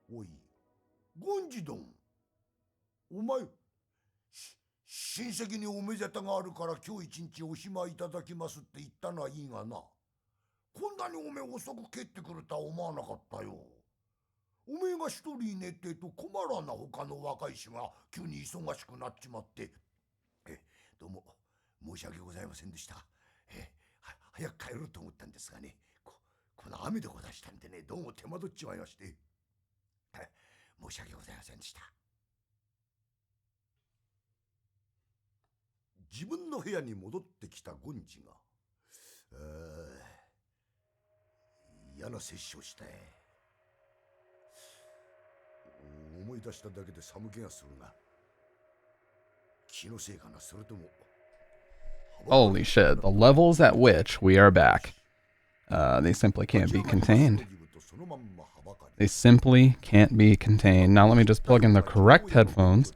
おい、ゴンジドン。お前、親戚におめでたがあるから今日一日お暇いただきますって言ったのはいいがな。こんなにおめえ遅く帰ってくるとは思わなかったよ。おめえが一人いねえってと困らな他の若い衆が急に忙しくなっちまって。どうも申し訳ございませんでした。早く帰ろうと思ったんですがね、この雨でござしたんでね、どうも手間取っちまいまして。申し訳ございませんでした。自分の部屋に戻ってきたゴンジが、嫌な摂取をしたい。思い出しただけで寒気がするが、気のせいかな、それとも。 Holy shit, the levels at which we are back. They simply can't be contained. They simply can't be contained. Now let me just plug in the correct headphones.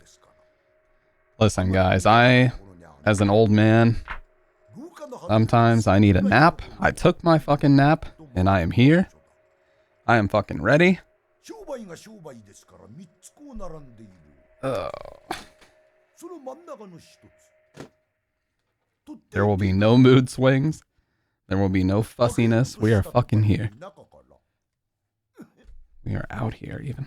Listen, guys, as an old man, sometimes I need a nap. I took my fucking nap, and I am here. I am fucking ready. There will be no mood swings. There will be no fussiness. We are fucking here. We are out here, even.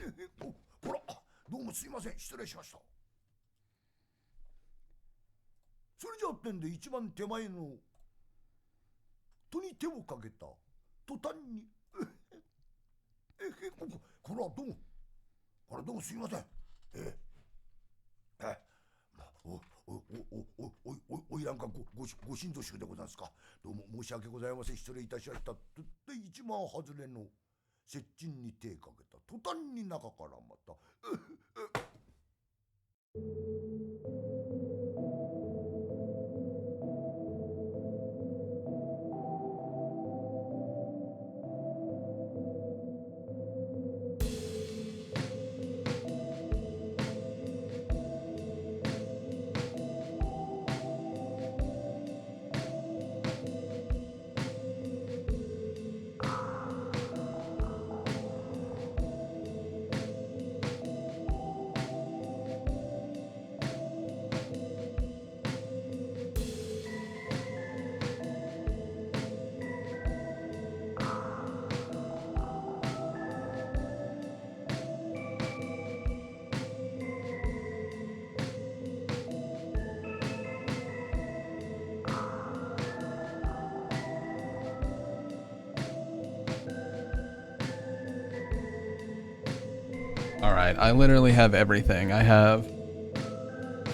Alright, I literally have everything. I have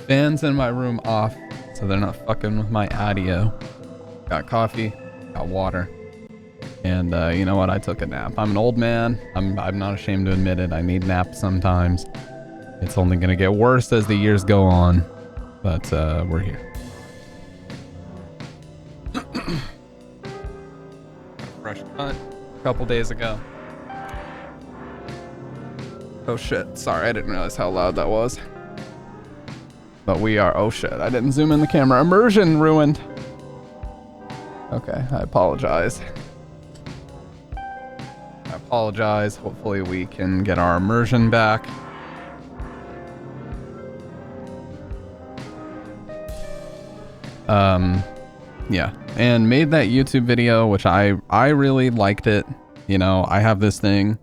fans in my room off, so they're not fucking with my audio. Got coffee, got water, and you know what? I took a nap. I'm an old man. I'm not ashamed to admit it. I need naps sometimes. It's only gonna get worse as the years go on, but we're here. Fresh cut a couple days ago. Oh shit, sorry, I didn't realize how loud that was. But we are, oh shit, I didn't zoom in the camera. Immersion ruined. Okay, I apologize. I apologize. Hopefully we can get our immersion back. Yeah, and made that YouTube video, which I really liked it. You know, I have this thing.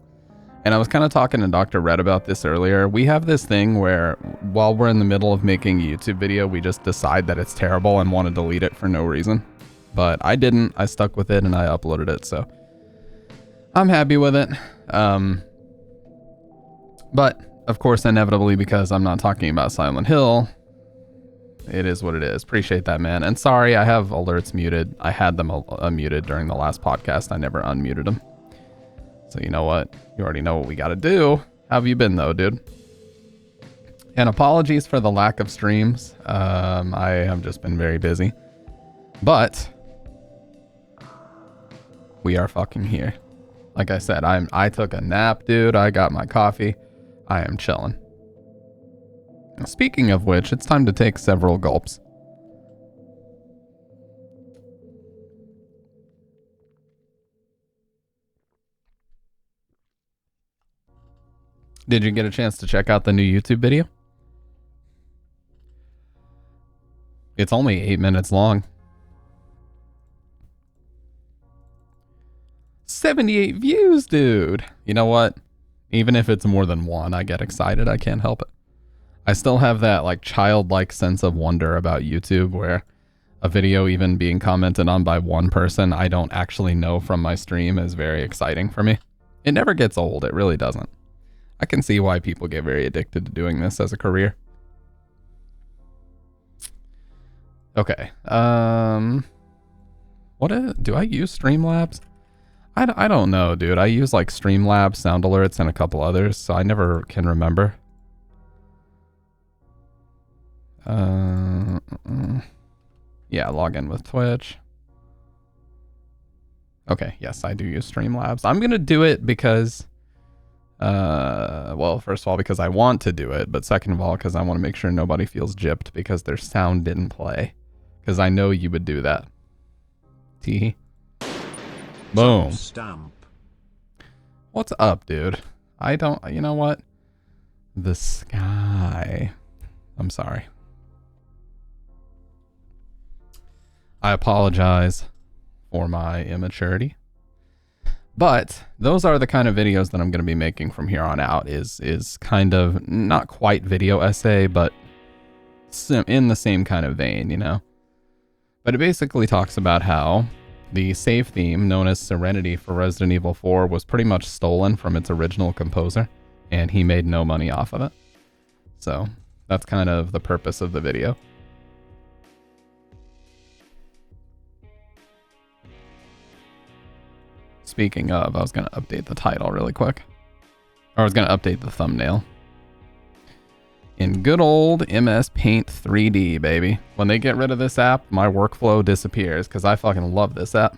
And I was kind of talking to Dr. Red about this earlier. We have this thing where while we're in the middle of making a YouTube video, we just decide that it's terrible and want to delete it for no reason. But I didn't. I stuck with it and I uploaded it. So I'm happy with it. But of course, inevitably, because I'm not talking about Silent Hill, it is what it is. Appreciate that, man. And sorry, I have alerts muted. I had them muted during the last podcast. I never unmuted them. So you know what? You already know what we got to do. How have you been though, dude? And apologies for the lack of streams. I have just been very busy. But we are fucking here. Like I said, I took a nap, dude. I got my coffee. I am chilling. Speaking of which, it's time to take several gulps. Did you get a chance to check out the new YouTube video? It's only 8 minutes long. 78 views, dude. You know what? Even if it's more than one, I get excited. I can't help it. I still have that like childlike sense of wonder about YouTube where a video even being commented on by one person I don't actually know from my stream is very exciting for me. It never gets old. It really doesn't. I can see why people get very addicted to doing this as a career. Okay. Do I use Streamlabs? I don't know, dude. I use like Streamlabs, Sound Alerts, and a couple others, so I never can remember. Yeah, log in with Twitch. Okay, yes, I do use Streamlabs. I'm gonna do it because, well, first of all, because I want to do it, but second of all, because I want to make sure nobody feels gypped because their sound didn't play. Because I know you would do that. Tee. Boom. Stamp. What's up, dude? You know what? The sky. I'm sorry. I apologize for my immaturity. But those are the kind of videos that I'm going to be making from here on out is kind of not quite video essay, but in the same kind of vein, you know? But it basically talks about how the save theme known as Serenity for Resident Evil 4 was pretty much stolen from its original composer, and he made no money off of it. So that's kind of the purpose of the video. Speaking of, I was going to update the title really quick. Or I was going to update the thumbnail. In good old MS Paint 3D, baby. When they get rid of this app, my workflow disappears because I fucking love this app.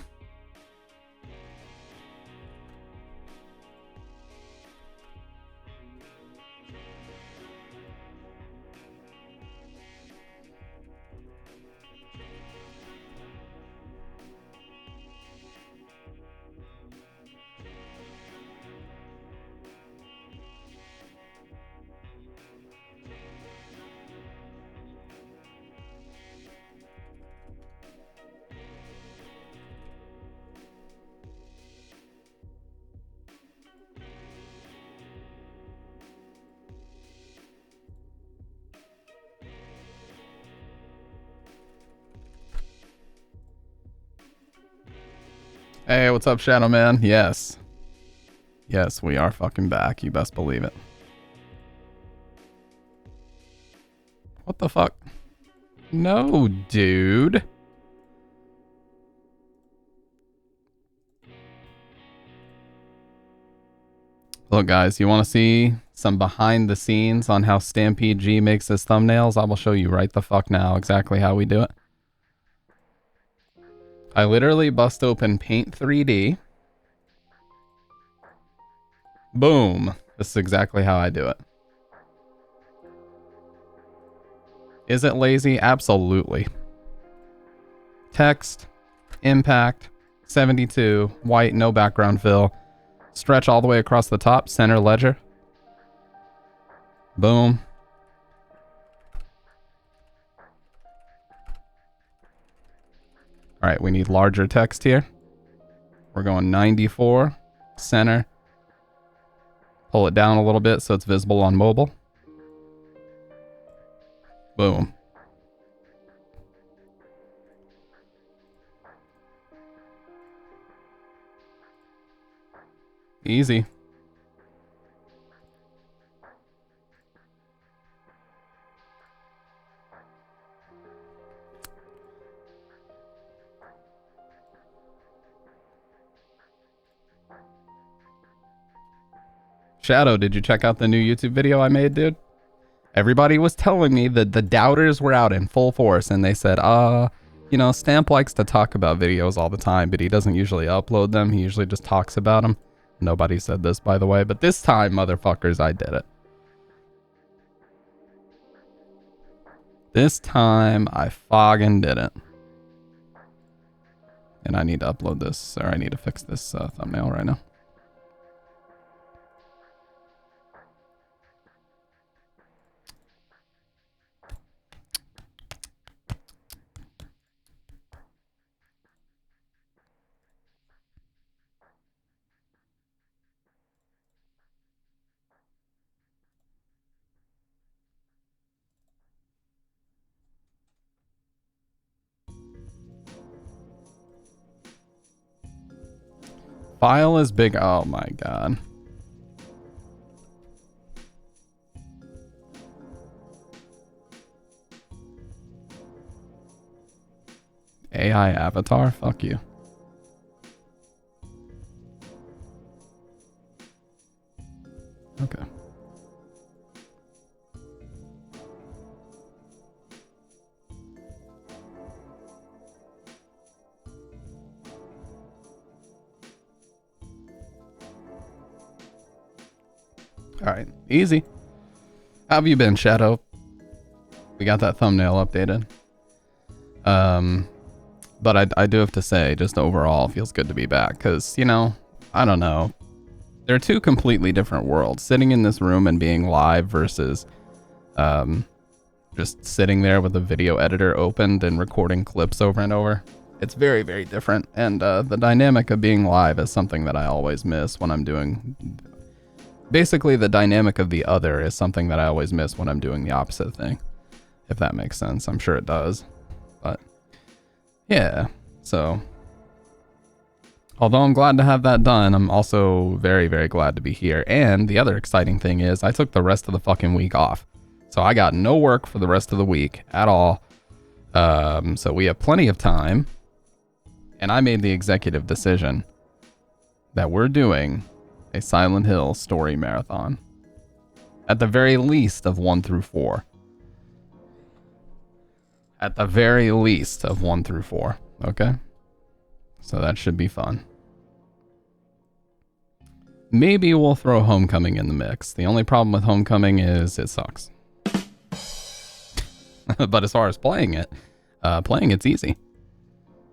Hey, what's up, Shadow Man? Yes. Yes, we are fucking back. You best believe it. What the fuck? No, dude. Look, guys, you want to see some behind the scenes on how Stampede G makes his thumbnails? I will show you right the fuck now exactly how we do it. I literally bust open Paint 3D. Boom. This is exactly how I do it. Is it lazy? Absolutely. Text, impact, 72, white, no background fill. Stretch all the way across the top, center ledger. Boom. All right, we need larger text here. We're going 94, center. Pull it down a little bit so it's visible on mobile. Boom. Easy. Shadow, did you check out the new YouTube video I made, dude? Everybody was telling me that the doubters were out in full force, and they said, you know, Stamp likes to talk about videos all the time, but he doesn't usually upload them. He usually just talks about them. Nobody said this, by the way, but this time, motherfuckers, I did it. This time, I fucking did it. And I need to upload this, or I need to fix this thumbnail right now. File is big. Oh my god. AI avatar? Fuck you. Okay. All right, easy. How have you been, Shadow? We got that thumbnail updated. But I do have to say, just overall, it feels good to be back. Because, you know, I don't know. They're two completely different worlds. Sitting in this room and being live versus just sitting there with a video editor opened and recording clips over and over. It's very, very different. And the dynamic of being live is something that I always miss when I'm doing... Basically, the dynamic of the other is something that I always miss when I'm doing the opposite thing. If that makes sense. I'm sure it does. But, yeah. So, although I'm glad to have that done, I'm also very, very glad to be here. And the other exciting thing is I took the rest of the fucking week off. So I got no work for the rest of the week at all. So we have plenty of time. And I made the executive decision that we're doing a Silent Hill story marathon. At the very least of 1 through 4. At the very least of 1 through 4. Okay? So that should be fun. Maybe we'll throw Homecoming in the mix. The only problem with Homecoming is it sucks. But as far as playing it's easy.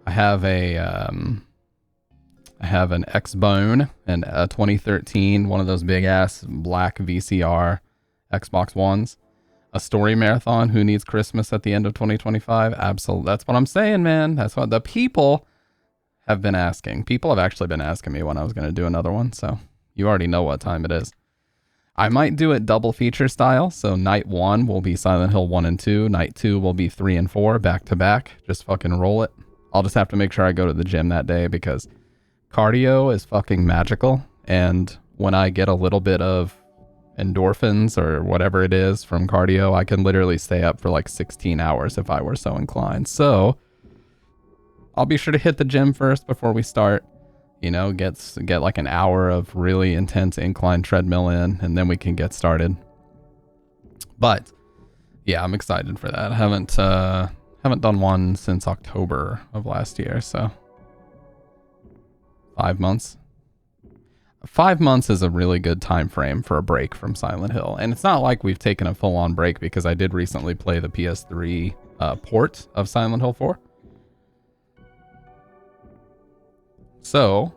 I have an Xbone and a 2013, one of those big ass black VCR Xbox Ones. A story marathon. Who needs Christmas at the end of 2025? Absolutely. That's what I'm saying, man. That's what the people have been asking. People have actually been asking me when I was going to do another one. So you already know what time it is. I might do it double feature style. So night 1 will be Silent Hill 1 and 2. Night 2 will be 3 and 4 back to back. Just fucking roll it. I'll just have to make sure I go to the gym that day because cardio is fucking magical. And when I get a little bit of endorphins or whatever it is from cardio, I can literally stay up for like 16 hours if I were so inclined. So I'll be sure to hit the gym first before we start. You know, get like an hour of really intense incline treadmill in, and then we can get started. But yeah, I'm excited for that. I haven't done one since October of last year, so 5 months. 5 months is a really good time frame for a break from Silent Hill. And it's not like we've taken a full-on break because I did recently play the PS3 port of Silent Hill 4. So,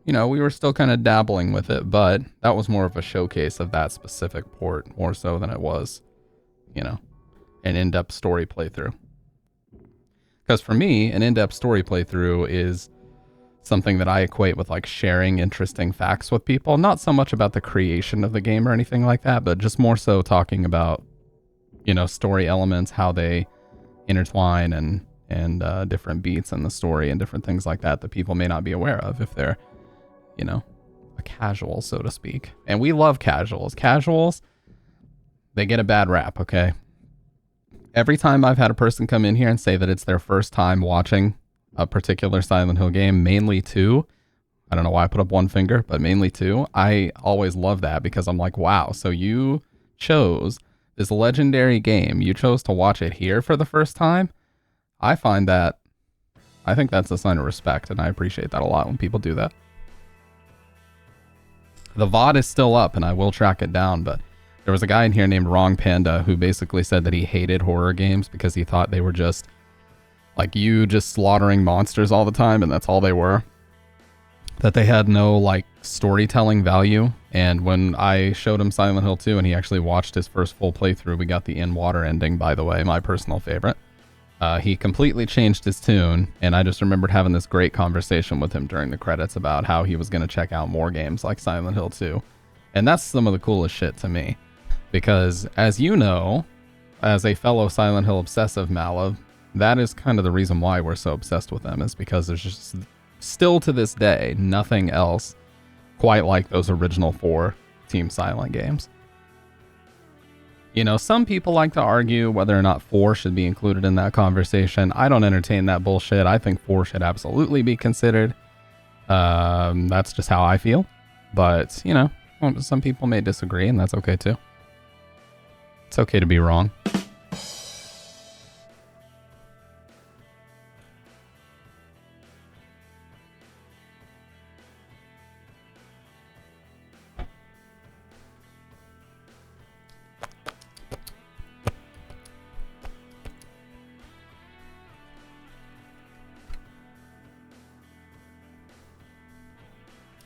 you know, we were still kind of dabbling with it, but that was more of a showcase of that specific port, more so than it was, you know, an in-depth story playthrough. Because for me, an in-depth story playthrough is something that I equate with like sharing interesting facts with people. Not so much about the creation of the game or anything like that, but just more so talking about, you know, story elements, how they intertwine and different beats in the story and different things like that that people may not be aware of if they're, you know, a casual, so to speak. And we love casuals. Casuals, they get a bad rap, okay? Every time I've had a person come in here and say that it's their first time watching a particular Silent Hill game, mainly 2. I don't know why I put up one finger, but mainly 2. I always love that because I'm like, wow, so you chose this legendary game. You chose to watch it here for the first time. I think that's a sign of respect, and I appreciate that a lot when people do that. The VOD is still up, and I will track it down, but there was a guy in here named Wrong Panda who basically said that he hated horror games because he thought they were just like you just slaughtering monsters all the time, and that's all they were. That they had no like storytelling value. And when I showed him Silent Hill 2 and he actually watched his first full playthrough, we got the in water ending, by the way, my personal favorite. He completely changed his tune, and I just remembered having this great conversation with him during the credits about how he was going to check out more games like Silent Hill 2. And that's some of the coolest shit to me. Because, as you know, as a fellow Silent Hill obsessive, Malav, that is kind of the reason why we're so obsessed with them, is because there's just still to this day, nothing else quite like those original 4 Team Silent games. You know, some people like to argue whether or not 4 should be included in that conversation. I don't entertain that bullshit. I think 4 should absolutely be considered. That's just how I feel. But, you know, some people may disagree, and that's okay too. It's okay to be wrong.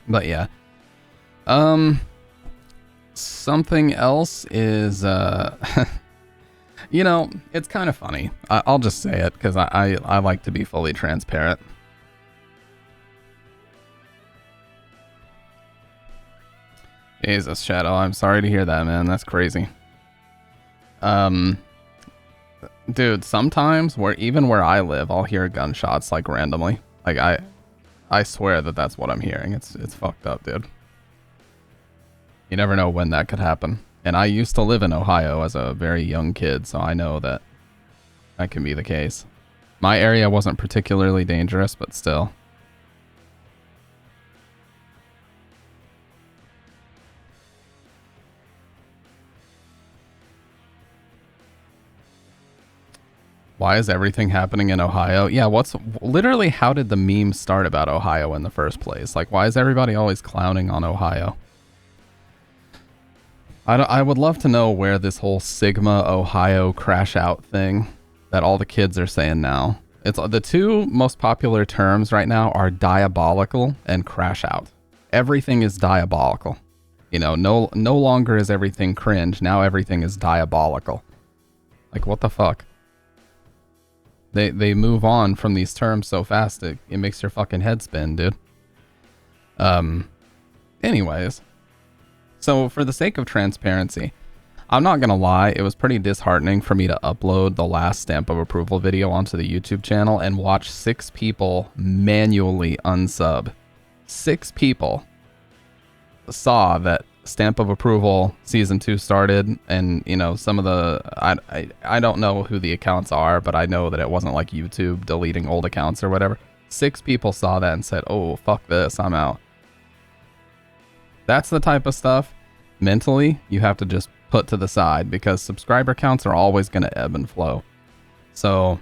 But yeah. Something else is, you know, it's kind of funny. I'll just say it because I like to be fully transparent. Jesus, Shadow, I'm sorry to hear that, man. That's crazy. Dude, sometimes where I live, I'll hear gunshots like randomly. Like I swear that's what I'm hearing. It's fucked up, dude. You never know when that could happen. And I used to live in Ohio as a very young kid, so I know that can be the case. My area wasn't particularly dangerous, but still. Why is everything happening in Ohio? Yeah, literally how did the meme start about Ohio in the first place? Like, why is everybody always clowning on Ohio? I would love to know where this whole Sigma Ohio crash out thing that all the kids are saying now. It's the 2 most popular terms right now are diabolical and crash out. Everything is diabolical. You know, no longer is everything cringe. Now everything is diabolical. Like, what the fuck? They move on from these terms so fast it makes your fucking head spin, dude. Anyways. So for the sake of transparency, I'm not gonna lie, it was pretty disheartening for me to upload the last Stamp of Approval video onto the YouTube channel and watch 6 people manually unsub. 6 people saw that Stamp of Approval Season 2 started, and, you know, some of the... I don't know who the accounts are, but I know that it wasn't like YouTube deleting old accounts or whatever. 6 people saw that and said, oh, fuck this, I'm out. That's the type of stuff, mentally, you have to just put to the side, because subscriber counts are always going to ebb and flow. So,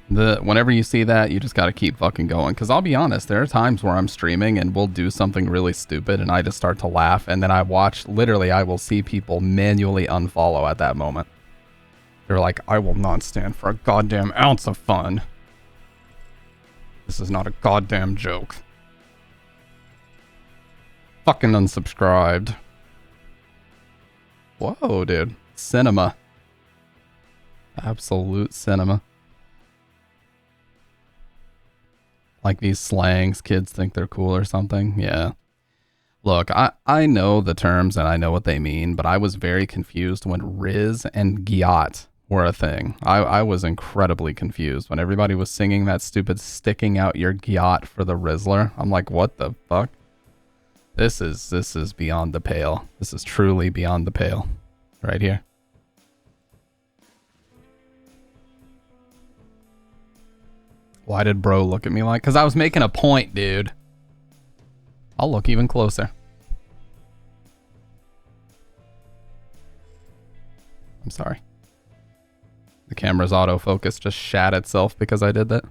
whenever you see that, you just got to keep fucking going. Because I'll be honest, there are times where I'm streaming and we'll do something really stupid and I just start to laugh, and then I will see people manually unfollow at that moment. They're like, I will not stand for a goddamn ounce of fun. This is not a goddamn joke. Fucking unsubscribed. Whoa, dude. Cinema. Absolute cinema. Like these slangs, kids think they're cool or something. Yeah. Look, I know the terms and I know what they mean, but I was very confused when Riz and Gyat were a thing. I was incredibly confused when everybody was singing that stupid sticking out your Gyat for the Rizzler. I'm like, what the fuck? This is beyond the pale. This is truly beyond the pale. Right here. Why did bro look at me like? Because I was making a point, dude. I'll look even closer. I'm sorry. The camera's autofocus just shat itself because I did that.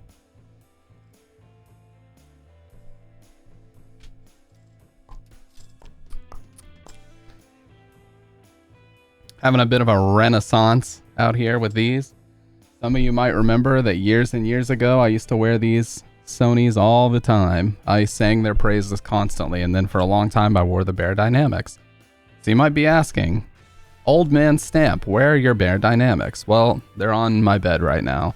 Having a bit of a renaissance out here with these. Some of you might remember that years and years ago, I used to wear these Sonys all the time. I sang their praises constantly, and then for a long time, I wore the Beyerdynamics. So you might be asking, Old Man Stamp, where are your Beyerdynamics? Well, they're on my bed right now.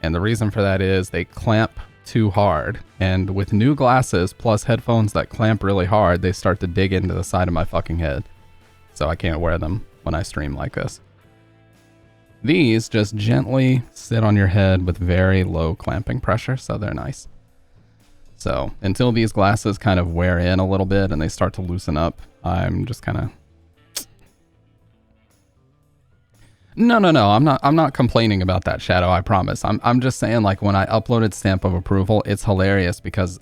And the reason for that is they clamp too hard. And with new glasses plus headphones that clamp really hard, they start to dig into the side of my fucking head. So I can't wear them when I stream like this. These just gently sit on your head with very low clamping pressure, so they're nice. So until these glasses kind of wear in a little bit and they start to loosen up, I'm just kind of... No, I'm not complaining about that, Shadow, I promise. I'm just saying, like, when I uploaded Stamp of Approval, it's hilarious because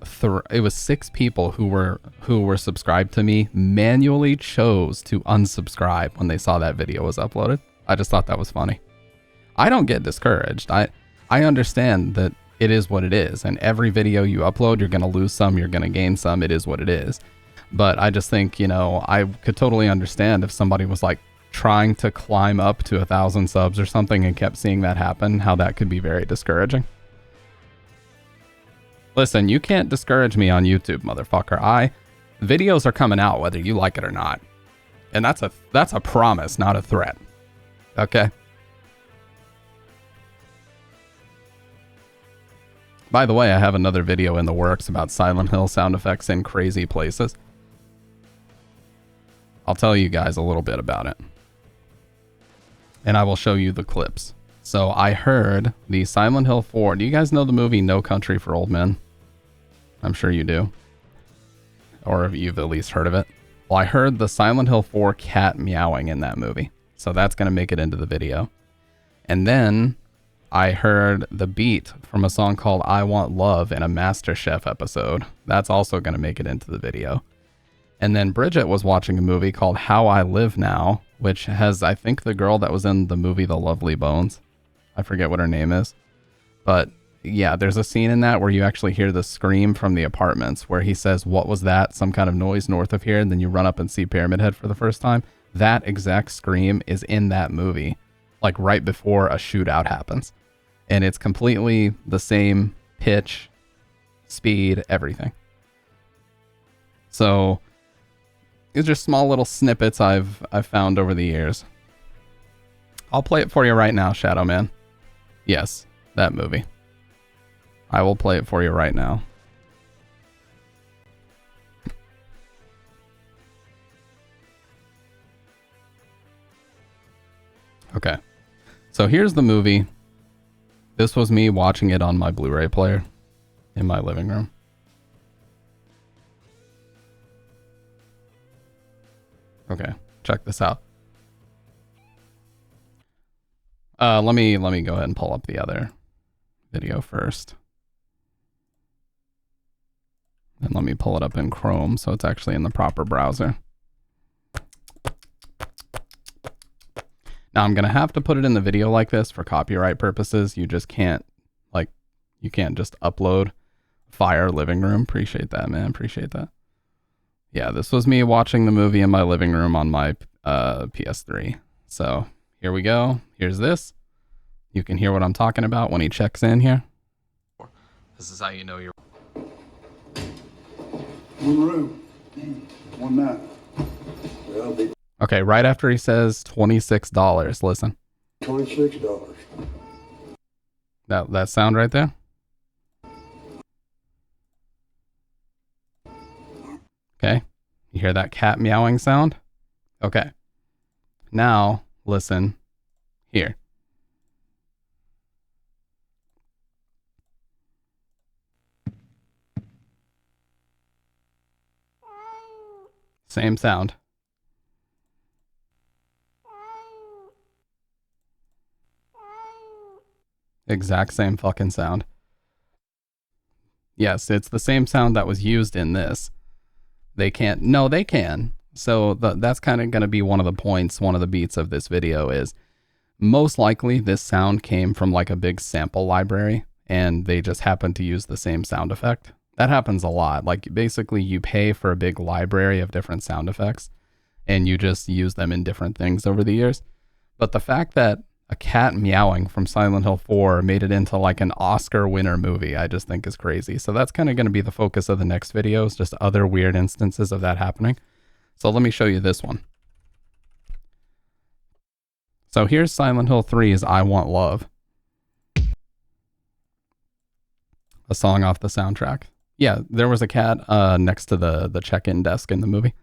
it was 6 people who were subscribed to me manually chose to unsubscribe when they saw that video was uploaded. I just thought that was funny. I don't get discouraged. I understand that it is what it is, and every video you upload, you're going to lose some, you're going to gain some, it is what it is. But I just think, you know, I could totally understand if somebody was like trying to climb up to 1,000 subs or something and kept seeing that happen, how that could be very discouraging. Listen, you can't discourage me on YouTube, motherfucker. Videos are coming out whether you like it or not. And that's a promise, not a threat. Okay? By the way, I have another video in the works about Silent Hill sound effects in crazy places. I'll tell you guys a little bit about it. And I will show you the clips. So I heard the Silent Hill 4. Do you guys know the movie No Country for Old Men? I'm sure you do. Or if you've at least heard of it. Well, I heard the Silent Hill 4 cat meowing in that movie. So that's going to make it into the video. And then I heard the beat from a song called I Want Love in a MasterChef episode. That's also going to make it into the video. And then Bridget was watching a movie called How I Live Now, which has, I think, the girl that was in the movie The Lovely Bones. I forget what her name is. But yeah, there's a scene in that where you actually hear the scream from the apartments where he says, "What was that? Some kind of noise north of here." And then you run up and see Pyramid Head for the first time. That exact scream is in that movie, like right before a shootout happens. And it's completely the same pitch, speed, everything. So these are small little snippets I've found over the years. I'll play it for you right now, Shadow Man. Yes, that movie. I will play it for you right now. Okay. So here's the movie. This was me watching it on my Blu-ray player in my living room. Okay, check this out. Let me go ahead and pull up the other video first. And let me pull it up in Chrome so it's actually in the proper browser. Now I'm gonna have to put it in the video like this for copyright purposes. You just can't, like, you can't just upload Fire Living Room. Appreciate that, man. Appreciate that. Yeah, this was me watching the movie in my living room on my PS3. So here we go. Here's this. You can hear what I'm talking about when he checks in here. This is how you know you're... One room, one night. Well, they Okay, right after he says $26, listen. $26. That sound right there? Okay, you hear that cat meowing sound? Okay, now listen here. Same sound. Exact same fucking sound. Yes, it's the same sound that was used in this. They can't. No, they can. So that's kind of going to be one of the points, one of the beats of this video is most likely this sound came from like a big sample library and they just happened to use the same sound effect. That happens a lot. Like basically you pay for a big library of different sound effects and you just use them in different things over the years. But the fact that a cat meowing from Silent Hill 4 made it into like an Oscar winner movie, I just think is crazy. So that's kind of going to be the focus of the next videos, just other weird instances of that happening. So let me show you this one. So here's Silent Hill 3's I Want Love. A song off the soundtrack. Yeah, there was a cat next to the check-in desk in the movie.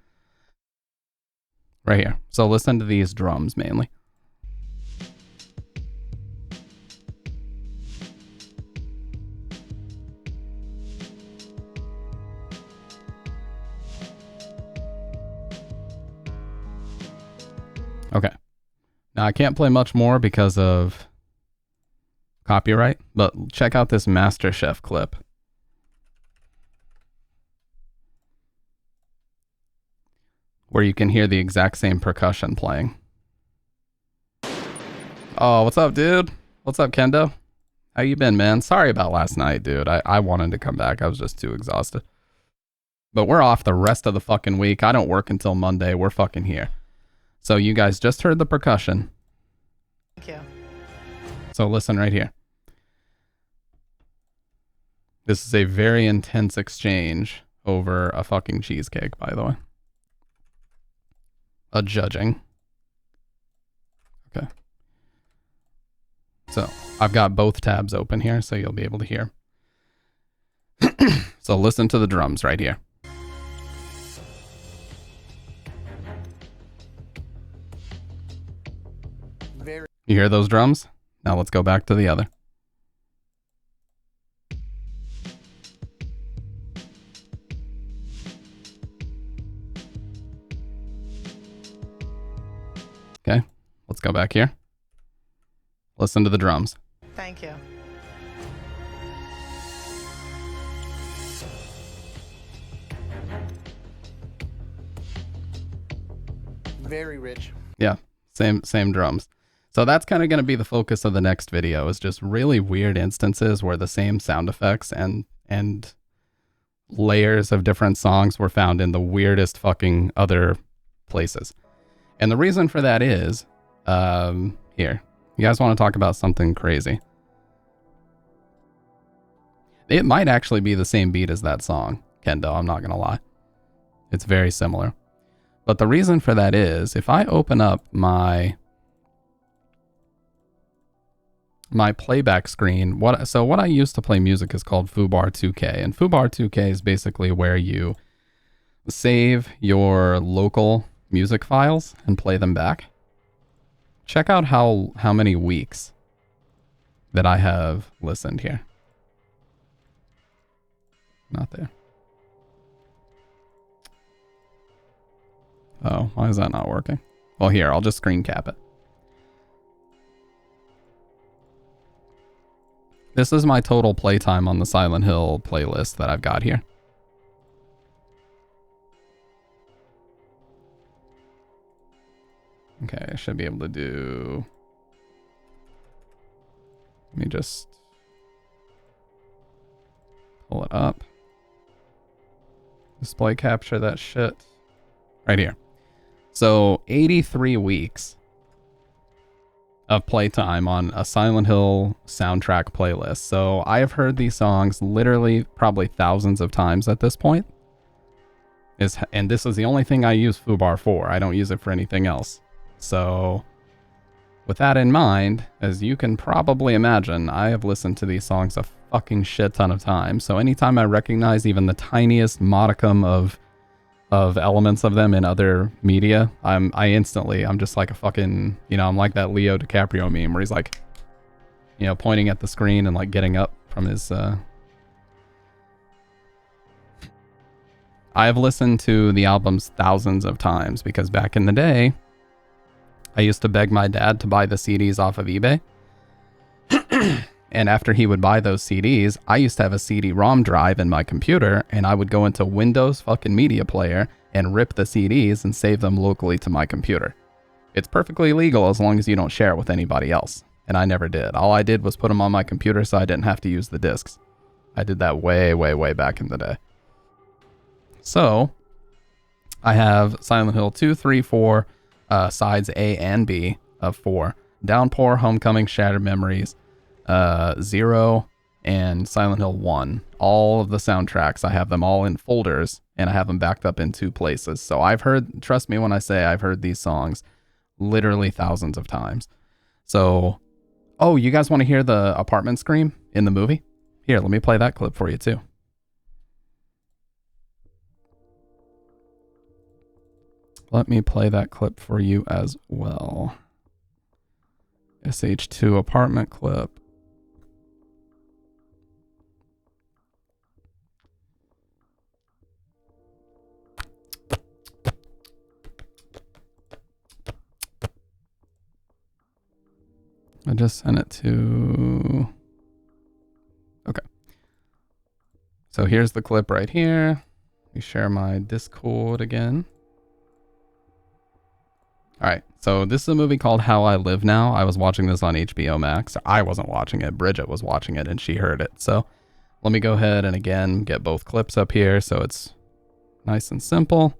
Right here. So listen to these drums mainly. Now, I can't play much more because of copyright, but check out this MasterChef clip. Where you can hear the exact same percussion playing. Oh, what's up, dude? What's up, Kendo? How you been, man? Sorry about last night, dude. I wanted to come back. I was just too exhausted. But we're off the rest of the fucking week. I don't work until Monday. We're fucking here. So you guys just heard the percussion. Thank you. So listen right here. This is a very intense exchange over a fucking cheesecake, by the way. A judging. Okay. So I've got both tabs open here, so you'll be able to hear. So listen to the drums right here. Very. You hear those drums? Now let's go back to the other. Okay, let's go back here. Listen to the drums. Thank you. Very rich. Yeah, same drums. So that's kind of going to be the focus of the next video, is just really weird instances where the same sound effects and layers of different songs were found in the weirdest fucking other places. And the reason for that is, here, you guys want to talk about something crazy? It might actually be the same beat as that song, Kendo, I'm not going to lie. It's very similar. But the reason for that is, if I open up my playback screen, what I use to play music is called Foobar 2K, and Foobar 2K is basically where you save your local music files and play them back. Check out how many weeks that I have listened here. Not there. Oh, why is that not working? Well, here, I'll just screen cap it. This is my total playtime on the Silent Hill playlist that I've got here. Okay, I should be able to do... Let me just pull it up. Display capture that shit. Right here. So 83 weeks of playtime on a Silent Hill soundtrack playlist. So I have heard these songs literally probably thousands of times at this point. And this is the only thing I use Foobar for. I don't use it for anything else. So with that in mind, as you can probably imagine, I have listened to these songs a fucking shit ton of times. So anytime I recognize even the tiniest modicum of elements of them in other media, I'm just like a fucking, I'm like that Leo DiCaprio meme where he's like, pointing at the screen and like getting up from his, I have listened to the albums thousands of times because back in the day, I used to beg my dad to buy the CDs off of eBay. And after he would buy those CDs, I used to have a CD-ROM drive in my computer, and I would go into Windows fucking Media Player and rip the CDs and save them locally to my computer. It's perfectly legal as long as you don't share it with anybody else. And I never did. All I did was put them on my computer so I didn't have to use the discs. I did that way, way, way back in the day. So, I have Silent Hill 2, 3, 4, sides A and B of 4. Downpour, Homecoming, Shattered Memories, 0, and Silent Hill 1. All of the soundtracks, I have them all in folders, and I have them backed up in 2 places. So I've heard, trust me when I say I've heard these songs literally thousands of times. So, oh, you guys want to hear the apartment scream in the movie? Here, let me play that clip for you too. Let me play that clip for you as well. SH2 apartment clip. I just sent it to... Okay. So here's the clip right here. Let me share my Discord again. All right. So this is a movie called How I Live Now. I was watching this on HBO Max. I wasn't watching it. Bridget was watching it and she heard it. So let me go ahead and again get both clips up here so it's nice and simple.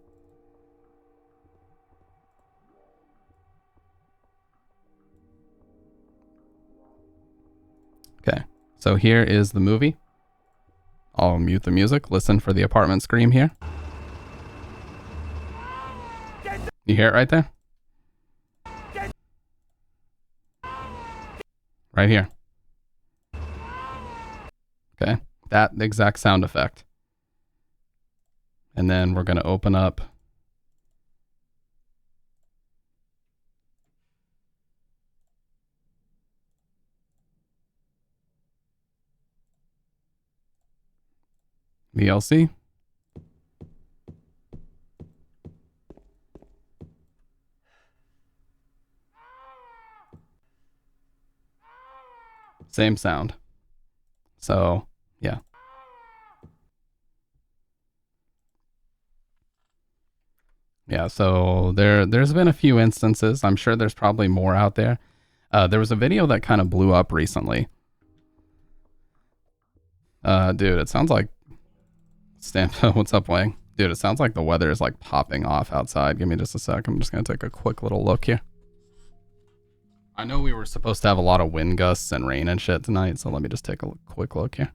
Okay. So here is the movie. I'll mute the music. Listen for the apartment scream here. You hear it right there? Right here. Okay. That exact sound effect. And then we're going to open up VLC. Same sound. So, yeah. Yeah, so there's been a few instances. I'm sure there's probably more out there. There was a video that kind of blew up recently. Dude, it sounds like... What's up, Wang? Dude, it sounds like the weather is like popping off outside. Give me just a sec. I'm just going to take a quick little look here. I know we were supposed to have a lot of wind gusts and rain and shit tonight, so let me just take a quick look here.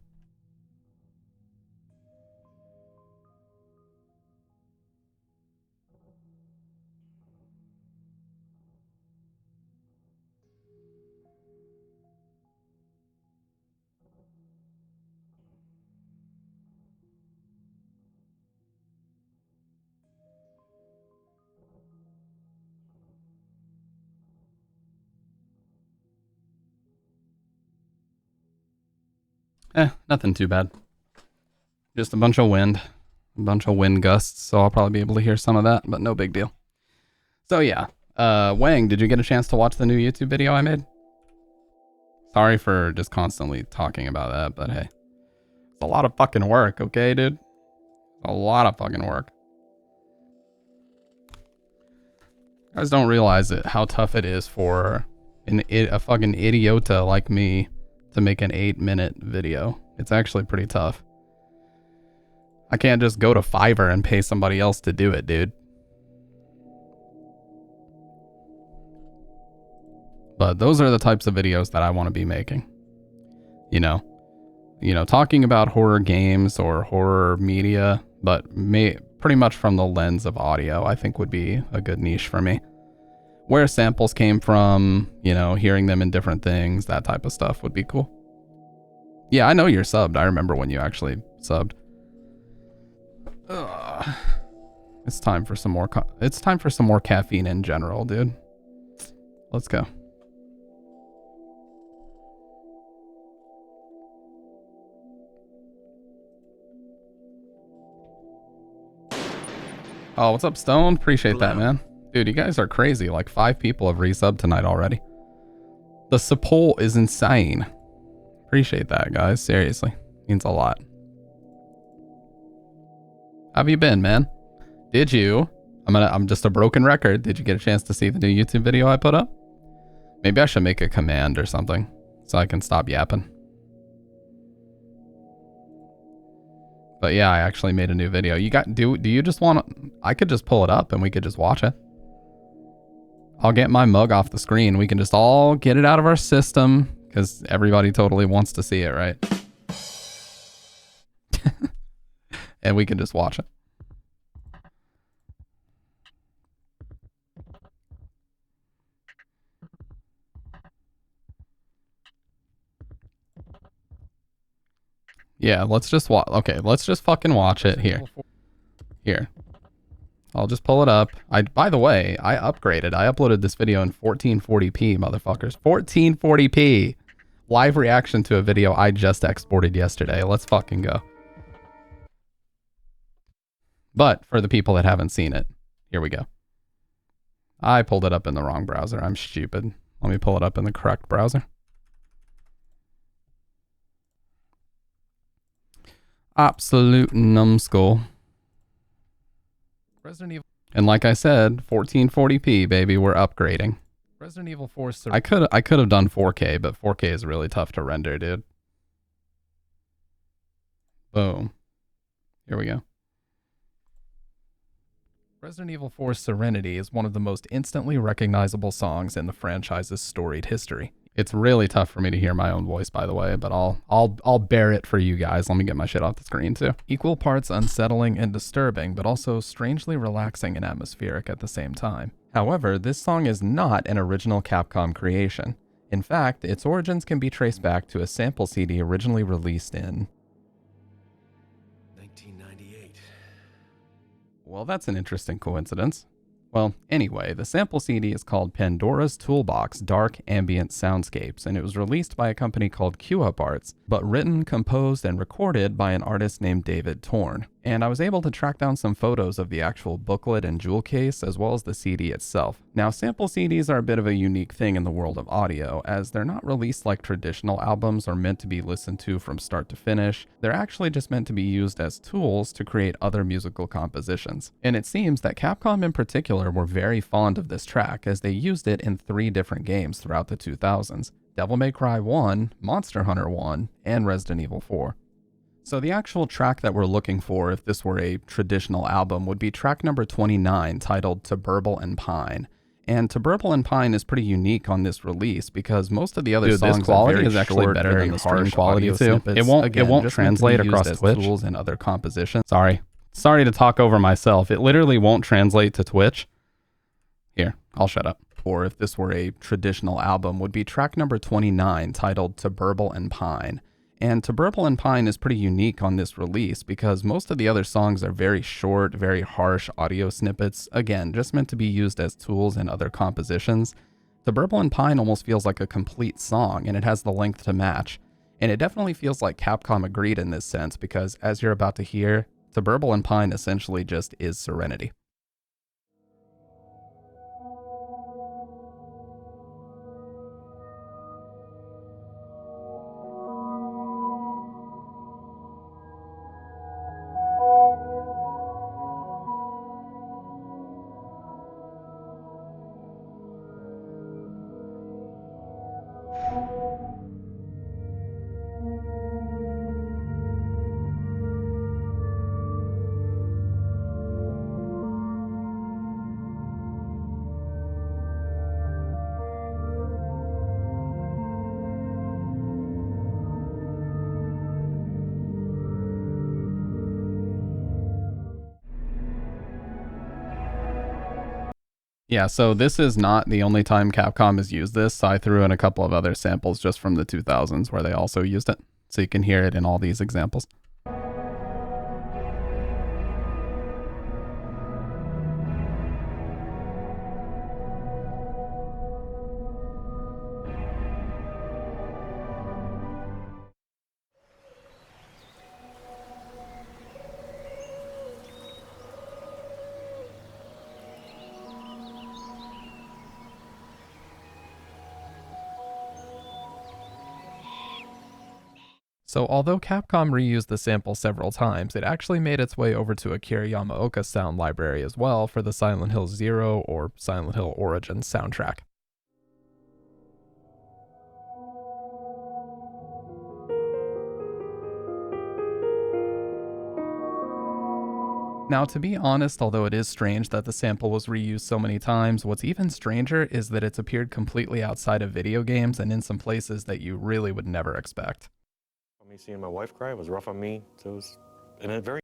Nothing too bad. Just a bunch of wind. A bunch of wind gusts, so I'll probably be able to hear some of that, but no big deal. So yeah. Wang, did you get a chance to watch the new YouTube video I made? Sorry for just constantly talking about that, but hey. It's a lot of fucking work, okay, dude? A lot of fucking work. You guys don't realize it, how tough it is for a fucking idiota like me to make an 8-minute video. It's actually pretty tough. I can't just go to Fiverr and pay somebody else to do it, dude. But those are the types of videos that I want to be making. You know, talking about horror games or horror media, but pretty much from the lens of audio, I think would be a good niche for me. Where samples came from, hearing them in different things, that type of stuff would be cool. Yeah, I know you're subbed. I remember when you actually subbed. It's time for some more. It's time for some more caffeine in general, dude. Let's go. Oh, what's up, Stone? Appreciate that, man. Dude, you guys are crazy. Like 5 people have resubbed tonight already. The support is insane. Appreciate that, guys. Seriously. Means a lot. How have you been, man? Did you? I'm just a broken record. Did you get a chance to see the new YouTube video I put up? Maybe I should make a command or something so I can stop yapping. But yeah, I actually made a new video. Do you just want to... I could just pull it up and we could just watch it. I'll get my mug off the screen. We can just all get it out of our system because everybody totally wants to see it, right? And we can just watch it. Yeah, let's just watch. Okay, let's just fucking watch it here. Here. I'll just pull it up. By the way, I upgraded. I uploaded this video in 1440p, motherfuckers. 1440p. Live reaction to a video I just exported yesterday. Let's fucking go. But for the people that haven't seen it, here we go. I pulled it up in the wrong browser. I'm stupid. Let me pull it up in the correct browser. Absolute numbskull. Resident Evil. And like I said, 1440p, baby, we're upgrading. Resident Evil 4. I could have done 4K, but 4K is really tough to render, dude. Boom. Here we go. Resident Evil 4 Serenity is one of the most instantly recognizable songs in the franchise's storied history. It's really tough for me to hear my own voice, by the way, but I'll bear it for you guys. Let me get my shit off the screen too. Equal parts unsettling and disturbing, but also strangely relaxing and atmospheric at the same time. However, this song is not an original Capcom creation. In fact, its origins can be traced back to a sample CD originally released in 1998. Well, that's an interesting coincidence. Well, anyway, the sample CD is called Pandora's Toolbox Dark Ambient Soundscapes, and it was released by a company called Q-Up Arts, but written, composed, and recorded by an artist named David Torn. And I was able to track down some photos of the actual booklet and jewel case, as well as the CD itself. Now, sample CDs are a bit of a unique thing in the world of audio, as they're not released like traditional albums or meant to be listened to from start to finish. They're actually just meant to be used as tools to create other musical compositions. And it seems that Capcom in particular were very fond of this track, as they used it in 3 different games throughout the 2000s. Devil May Cry 1, Monster Hunter 1, and Resident Evil 4. So the actual track that we're looking for if this were a traditional album would be track number 29, titled To Burble and Pine. And To Burble and Pine is pretty unique on this release because most of the other songs this quality are very is actually short, better very than the stream harsh quality audio too. snippets. It won't Again, just meant to be translate used across as Twitch. tools and other compositions. Sorry to talk over myself. It literally won't translate to Twitch. Here, I'll shut up. Or if this were a traditional album would be track number 29, titled To Burble and Pine. And To Burble and Pine is pretty unique on this release because most of the other songs are very short, very harsh audio snippets, again, just meant to be used as tools in other compositions. To Burble and Pine almost feels like a complete song, and it has the length to match. And it definitely feels like Capcom agreed in this sense because, as you're about to hear, To Burble and Pine essentially just is Serenity. Yeah, so this is not the only time Capcom has used this. So I threw in a couple of other samples just from the 2000s where they also used it. So you can hear it in all these examples. So although Capcom reused the sample several times, it actually made its way over to Akira Yamaoka's sound library as well for the Silent Hill 0 or Silent Hill Origins soundtrack. Now, to be honest, although it is strange that the sample was reused so many times, what's even stranger is that it's appeared completely outside of video games and in some places that you really would never expect. Me seeing my wife cry was rough on me, so it was a very...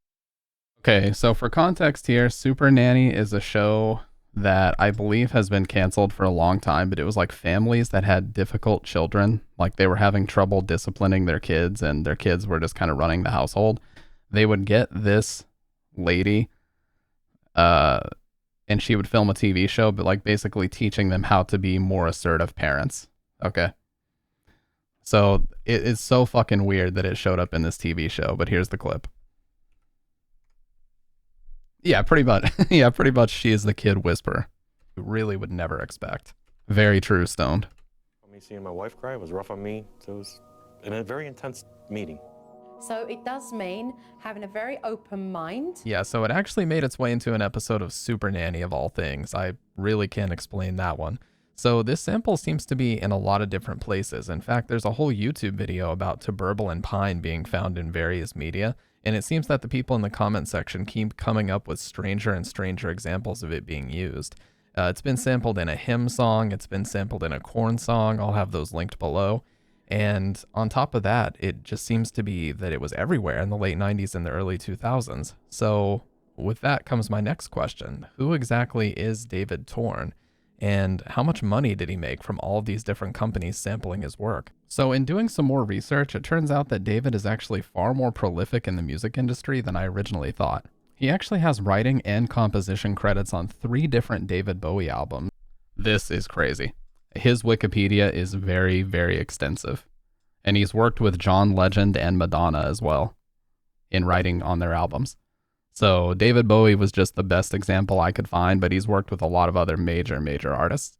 Okay, so for context here, Super Nanny is a show that I believe has been canceled for a long time, but it was like families that had difficult children, like they were having trouble disciplining their kids and their kids were just kind of running the household. They would get this lady, and she would film a TV show, but like basically teaching them how to be more assertive parents. Okay. So it is so fucking weird that it showed up in this TV show, but here's the clip. Yeah, pretty much. Yeah, pretty much she is the kid whisperer. You really would never expect. Very true, Stoned. Me seeing my wife cry was rough on me. So it was a very intense meeting. So it does mean having a very open mind. Yeah, so it actually made its way into an episode of Super Nanny of all things. I really can't explain that one. So this sample seems to be in a lot of different places. In fact, there's a whole YouTube video about Tuberbalin Pine being found in various media, and it seems that the people in the comment section keep coming up with stranger and stranger examples of it being used. It's been sampled in a hymn song, it's been sampled in a Korn song, I'll have those linked below. And on top of that, it just seems to be that it was everywhere in the late 90s and the early 2000s. So with that comes my next question. Who exactly is David Torn? And how much money did he make from all of these different companies sampling his work? So in doing some more research, it turns out that David is actually far more prolific in the music industry than I originally thought. He actually has writing and composition credits on 3 different David Bowie albums. This is crazy. His Wikipedia is very, very extensive. And he's worked with John Legend and Madonna as well in writing on their albums. So David Bowie was just the best example I could find, but he's worked with a lot of other major artists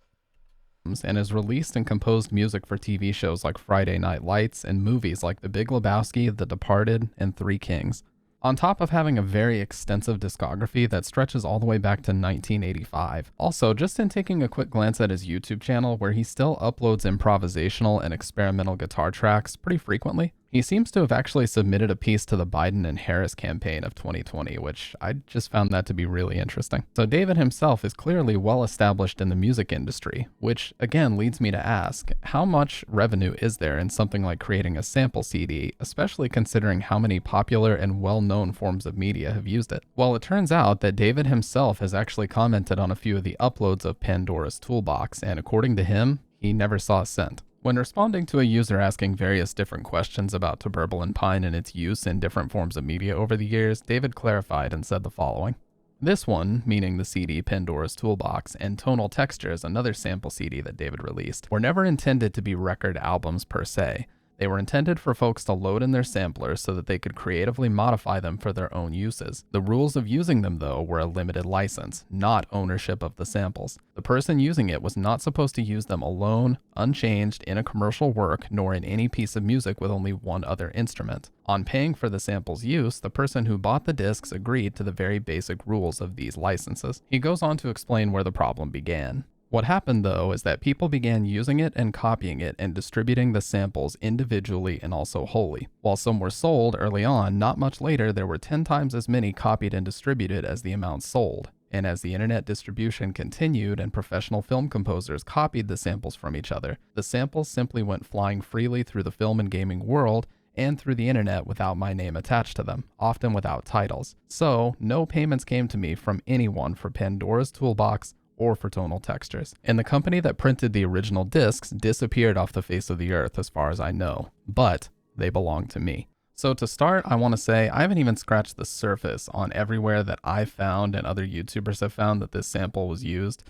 and has released and composed music for TV shows like Friday Night Lights and movies like The Big Lebowski, The Departed, and Three Kings. On top of having a very extensive discography that stretches all the way back to 1985. Also, just in taking a quick glance at his YouTube channel, where he still uploads improvisational and experimental guitar tracks pretty frequently, he seems to have actually submitted a piece to the Biden and Harris campaign of 2020, which I just found that to be really interesting. So David himself is clearly well established in the music industry, which again leads me to ask, how much revenue is there in something like creating a sample CD, especially considering how many popular and well-known forms of media have used it? Well, it turns out that David himself has actually commented on a few of the uploads of Pandora's Toolbox, and according to him, he never saw a cent. When responding to a user asking various different questions about Tuberbalin Pine and its use in different forms of media over the years, David clarified and said the following. This one, meaning the CD Pandora's Toolbox, and Tonal Textures, another sample CD that David released, were never intended to be record albums per se. They were intended for folks to load in their samplers so that they could creatively modify them for their own uses. The rules of using them, though, were a limited license, not ownership of the samples. The person using it was not supposed to use them alone, unchanged, in a commercial work, nor in any piece of music with only one other instrument. On paying for the sample's use, the person who bought the discs agreed to the very basic rules of these licenses. He goes on to explain where the problem began. What happened, though, is that people began using it and copying it and distributing the samples individually and also wholly. While some were sold early on, not much later there were 10 times as many copied and distributed as the amount sold. And as the internet distribution continued and professional film composers copied the samples from each other, the samples simply went flying freely through the film and gaming world and through the internet without my name attached to them, often without titles. So, no payments came to me from anyone for Pandora's Toolbox or for Tonal Textures. And the company that printed the original discs disappeared off the face of the earth as far as I know, but they belong to me. So to start, I want to say I haven't even scratched the surface on everywhere that I've found and other YouTubers have found that this sample was used.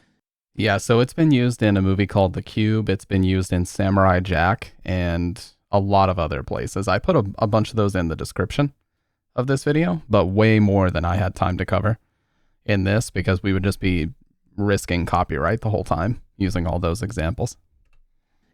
Yeah, so it's been used in a movie called The Cube, it's been used in Samurai Jack, and a lot of other places. I put a bunch of those in the description of this video, but way more than I had time to cover in this because we would just be risking copyright the whole time using all those examples.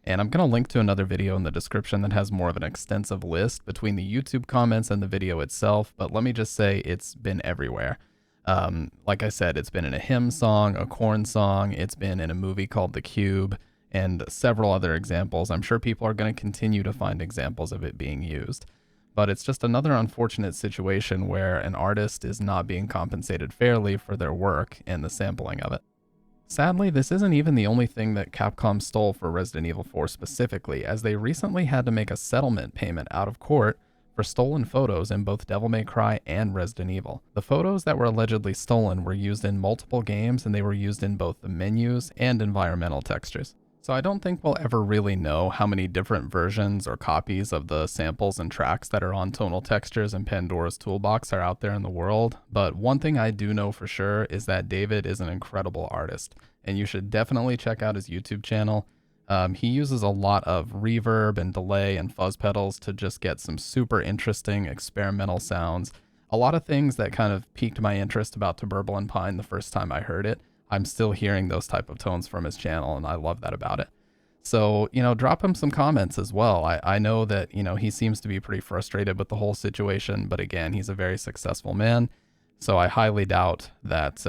And I'm going to link to another video in the description that has more of an extensive list between the YouTube comments and the video itself, but let me just say it's been everywhere. Like I said, it's been in a hymn song, a Korn song, it's been in a movie called The Cube, and several other examples. I'm sure people are going to continue to find examples of it being used. But it's just another unfortunate situation where an artist is not being compensated fairly for their work and the sampling of it. Sadly, this isn't even the only thing that Capcom stole for Resident Evil 4 specifically, as they recently had to make a settlement payment out of court for stolen photos in both Devil May Cry and Resident Evil. The photos that were allegedly stolen were used in multiple games, and they were used in both the menus and environmental textures. So I don't think we'll ever really know how many different versions or copies of the samples and tracks that are on Tonal Textures and Pandora's Toolbox are out there in the world, but one thing I do know for sure is that David is an incredible artist, and you should definitely check out his YouTube channel. He uses a lot of reverb and delay and fuzz pedals to just get some super interesting experimental sounds. A lot of things that kind of piqued my interest about Tuberbalin Pine the first time I heard it. I'm still hearing those type of tones from his channel, and I love that about it. So, drop him some comments as well. I know that, he seems to be pretty frustrated with the whole situation, but again, he's a very successful man. So I highly doubt that,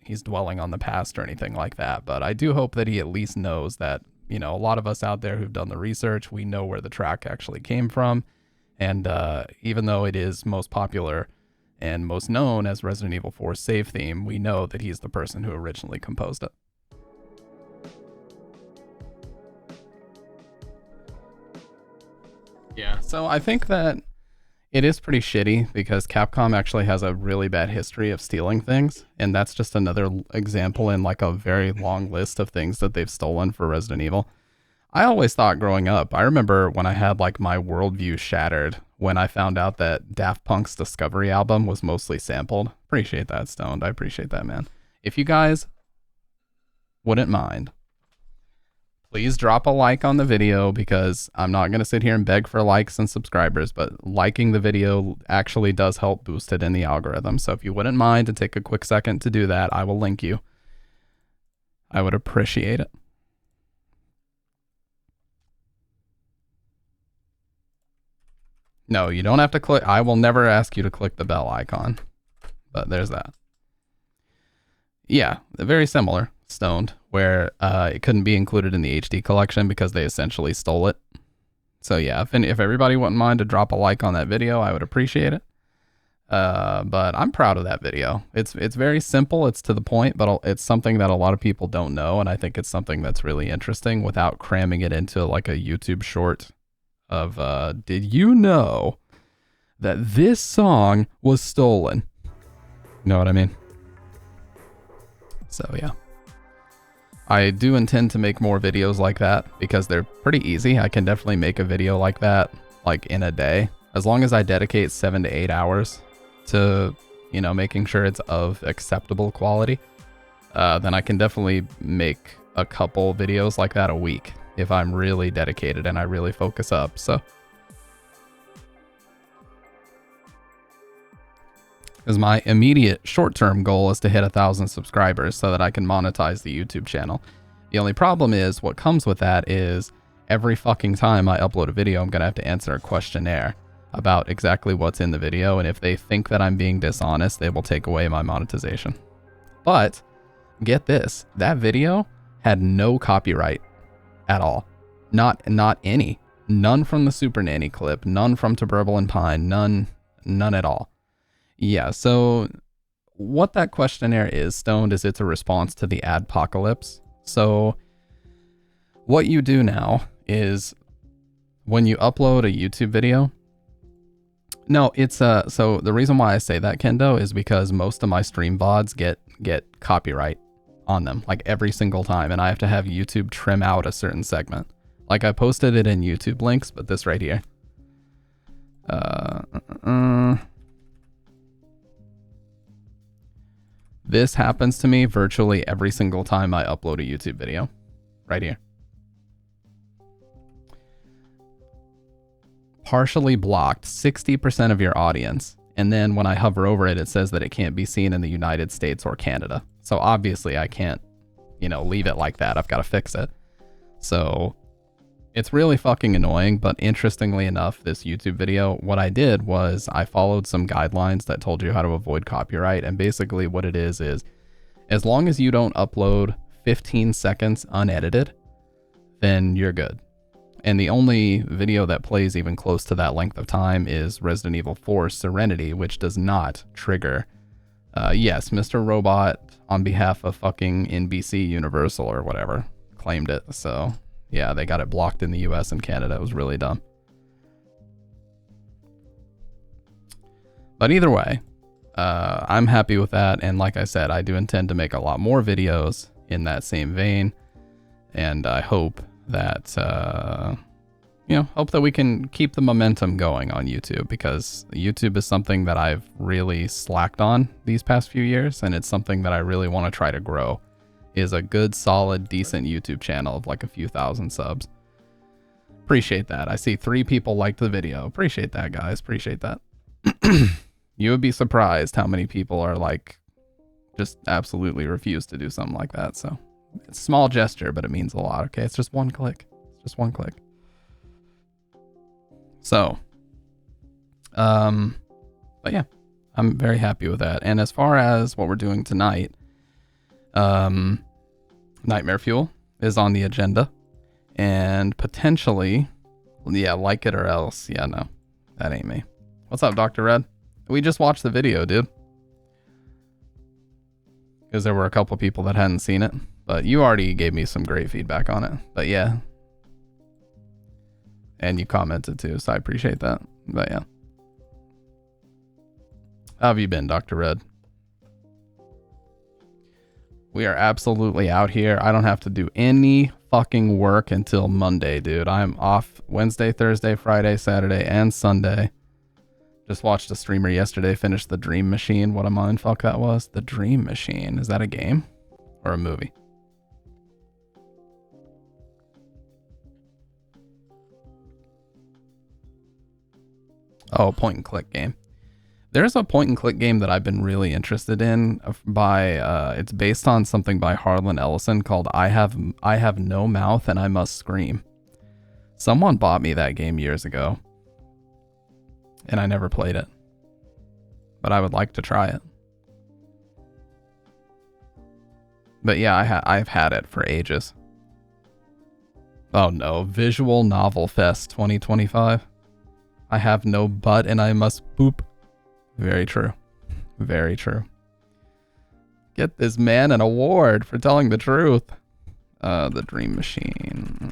he's dwelling on the past or anything like that. But I do hope that he at least knows that, a lot of us out there who've done the research, we know where the track actually came from. And even though it is most popular and most known as Resident Evil 4's save theme, we know that he's the person who originally composed it. Yeah, so I think that it is pretty shitty because Capcom actually has a really bad history of stealing things, and that's just another example in like a very long list of things that they've stolen for Resident Evil. I always thought growing up, I remember when I had like my worldview shattered when I found out that Daft Punk's Discovery album was mostly sampled. Appreciate that, Stoned. I appreciate that, man. If you guys wouldn't mind, please drop a like on the video, because I'm not going to sit here and beg for likes and subscribers, but liking the video actually does help boost it in the algorithm. So if you wouldn't mind to take a quick second to do that, I will link you. I would appreciate it. No, you don't have to click. I will never ask you to click the bell icon, but there's that. Yeah, very similar, Stoned, where it couldn't be included in the HD collection because they essentially stole it. So yeah, if everybody wouldn't mind to drop a like on that video, I would appreciate it. But I'm proud of that video. It's very simple, it's to the point, but it's something that a lot of people don't know, and I think it's something that's really interesting without cramming it into like a YouTube short of did you know that this song was stolen? You know what I mean? So yeah. I do intend to make more videos like that because they're pretty easy. I can definitely make a video like that like in a day. As long as I dedicate 7 to 8 hours to, making sure it's of acceptable quality, then I can definitely make a couple videos like that a week if I'm really dedicated and I really focus up. So because my immediate short-term goal is to hit 1,000 subscribers so that I can monetize the YouTube channel. The only problem is what comes with that is every fucking time I upload a video, I'm going to have to answer a questionnaire about exactly what's in the video. And if they think that I'm being dishonest, they will take away my monetization. But get this, that video had no copyright at all. Not any. None from the Super Nanny clip, none from To Burble and Pine, none at all. Yeah, so what that questionnaire is, Stoned, is it's a response to the adpocalypse. So what you do now is when you upload a YouTube video, no, it's so the reason why I say that, Kendo, is because most of my stream VODs get copyright on them, like every single time, and I have to have YouTube trim out a certain segment. Like I posted it in YouTube links, but this right here. This happens to me virtually every single time I upload a YouTube video. Right here. Partially blocked 60% of your audience. And then when I hover over it, it says that it can't be seen in the United States or Canada. So obviously I can't, leave it like that. I've got to fix it. So it's really fucking annoying, but interestingly enough, this YouTube video, what I did was I followed some guidelines that told you how to avoid copyright. And basically what it is as long as you don't upload 15 seconds unedited, then you're good. And the only video that plays even close to that length of time is Resident Evil 4 Serenity, which does not trigger. Yes, Mr. Robot, on behalf of fucking NBC Universal or whatever, claimed it. So yeah, they got it blocked in the US and Canada. It was really dumb. But either way, I'm happy with that. And like I said, I do intend to make a lot more videos in that same vein. And I hope that, hope that we can keep the momentum going on YouTube, because YouTube is something that I've really slacked on these past few years. And it's something that I really want to try to grow, is a good, solid, decent YouTube channel of like a few thousand subs. Appreciate that. I see 3 people liked the video. Appreciate that, guys. Appreciate that. You would be surprised how many people are like, just absolutely refuse to do something like that. So It's a small gesture, but it means a lot. Okay, it's just one click. It's just one click. So, but yeah, I'm very happy with that. And as far as what we're doing tonight, Nightmare Fuel is on the agenda, and potentially, yeah, Like It or Else. Yeah, no, that ain't me. What's up, Dr. Red? We just watched the video, dude. Because there were a couple people that hadn't seen it, but you already gave me some great feedback on it. But yeah. And you commented too, so I appreciate that. But yeah. How have you been, Dr. Red? We are absolutely out here. I don't have to do any fucking work until Monday, dude. I'm off Wednesday, Thursday, Friday, Saturday, and Sunday. Just watched a streamer yesterday finish The Dream Machine. What a mindfuck that was. The Dream Machine. Is that a game or a movie? Oh, point and click game. There's a point and click game that I've been really interested in by it's based on something by Harlan Ellison called I Have No Mouth and I Must Scream. Someone bought me that game years ago and I never played it. But I would like to try it. But yeah, I've had it for ages. Oh no, Visual Novel Fest 2025. I have no butt and I must poop. Very true. Very true. Get this man an award for telling the truth. The Dream Machine.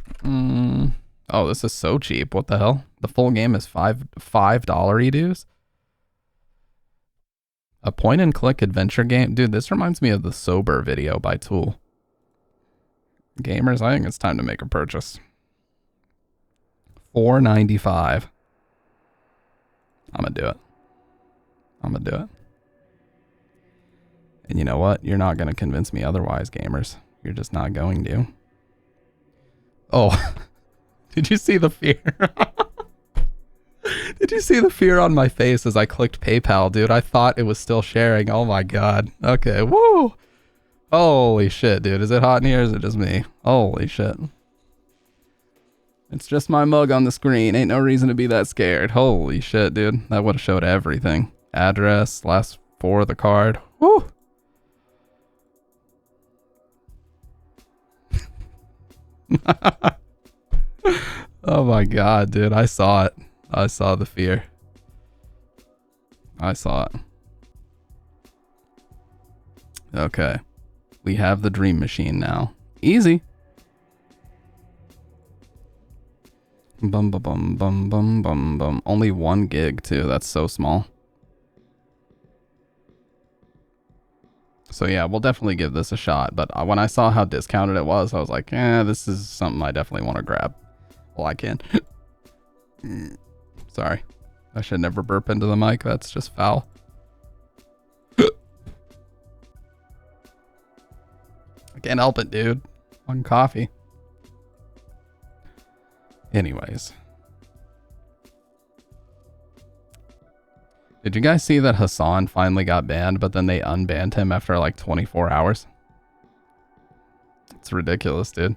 Oh, this is so cheap. What the hell? The full game is $5 dues. A point and click adventure game. Dude, this reminds me of the Sober video by Tool. Gamers, I think it's time to make a purchase. $4.95. I'm gonna do it. I'm gonna do it. And you know what? You're not gonna convince me otherwise, gamers. You're just not going to. Oh, did you see the fear? Did you see the fear on my face as I clicked PayPal, dude? I thought it was still sharing. Oh my god. Okay, woo! Holy shit, dude. Is it hot in here or is it just me? Holy shit. It's just my mug on the screen. Ain't no reason to be that scared. Holy shit, dude. That would have showed everything. Address, last four of the card. Woo! Oh my god, dude. I saw it. I saw the fear. I saw it. Okay. We have the Dream Machine now. Easy. Bum bum bum bum bum bum bum. Only 1 gig too. That's so small. So yeah, we'll definitely give this a shot. But when I saw how discounted it was, I was like, this is something I definitely want to grab. Well, I can. Sorry. I should never burp into the mic. That's just foul. I can't help it, dude. One coffee. Anyways. Did you guys see that Hassan finally got banned, but then they unbanned him after like 24 hours? It's ridiculous, dude.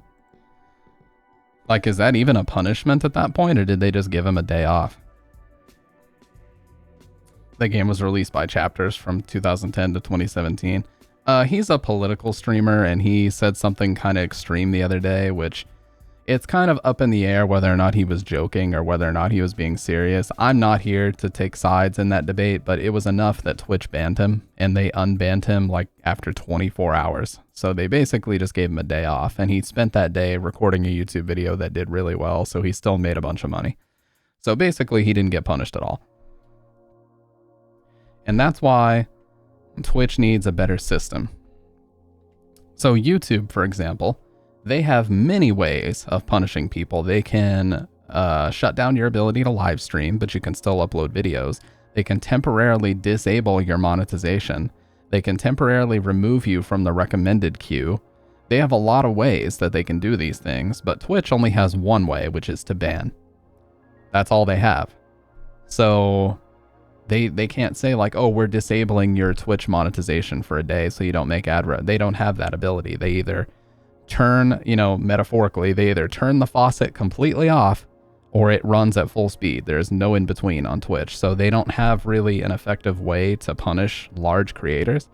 Like, is that even a punishment at that point, or did they just give him a day off? The game was released by Chapters from 2010 to 2017. He's a political streamer, and he said something kind of extreme the other day, which it's kind of up in the air whether or not he was joking or whether or not he was being serious. I'm not here to take sides in that debate, but it was enough that Twitch banned him, and they unbanned him like after 24 hours. So they basically just gave him a day off, and he spent that day recording a YouTube video that did really well, so he still made a bunch of money. So basically he didn't get punished at all. And that's why Twitch needs a better system. So YouTube, for example, they have many ways of punishing people. They can shut down your ability to live stream, but you can still upload videos. They can temporarily disable your monetization. They can temporarily remove you from the recommended queue. They have a lot of ways that they can do these things, but Twitch only has one way, which is to ban. That's all they have. So they can't say like, oh, we're disabling your Twitch monetization for a day so you don't make ad. They don't have that ability. They either turn, metaphorically, they either turn the faucet completely off or it runs at full speed. There's no in between on Twitch. So they don't have really an effective way to punish large creators.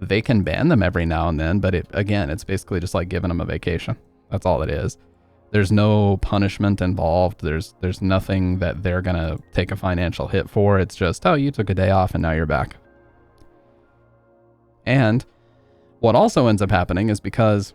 They can ban them every now and then, but it's basically just like giving them a vacation. That's all it is. There's no punishment involved. There's nothing that they're going to take a financial hit for. It's just, oh, you took a day off and now you're back. And what also ends up happening is because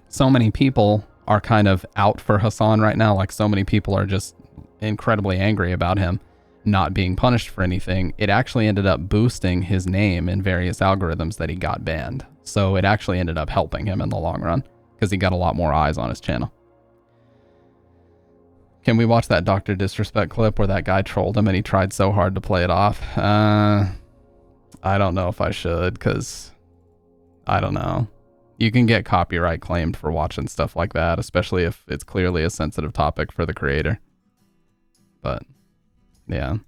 so many people are kind of out for Hasan right now, like so many people are just incredibly angry about him not being punished for anything, it actually ended up boosting his name in various algorithms that he got banned. So it actually ended up helping him in the long run because he got a lot more eyes on his channel. Can we watch that Dr. Disrespect clip where that guy trolled him and he tried so hard to play it off? I don't know if I should, because I don't know. You can get copyright claimed for watching stuff like that, especially if it's clearly a sensitive topic for the creator. But yeah,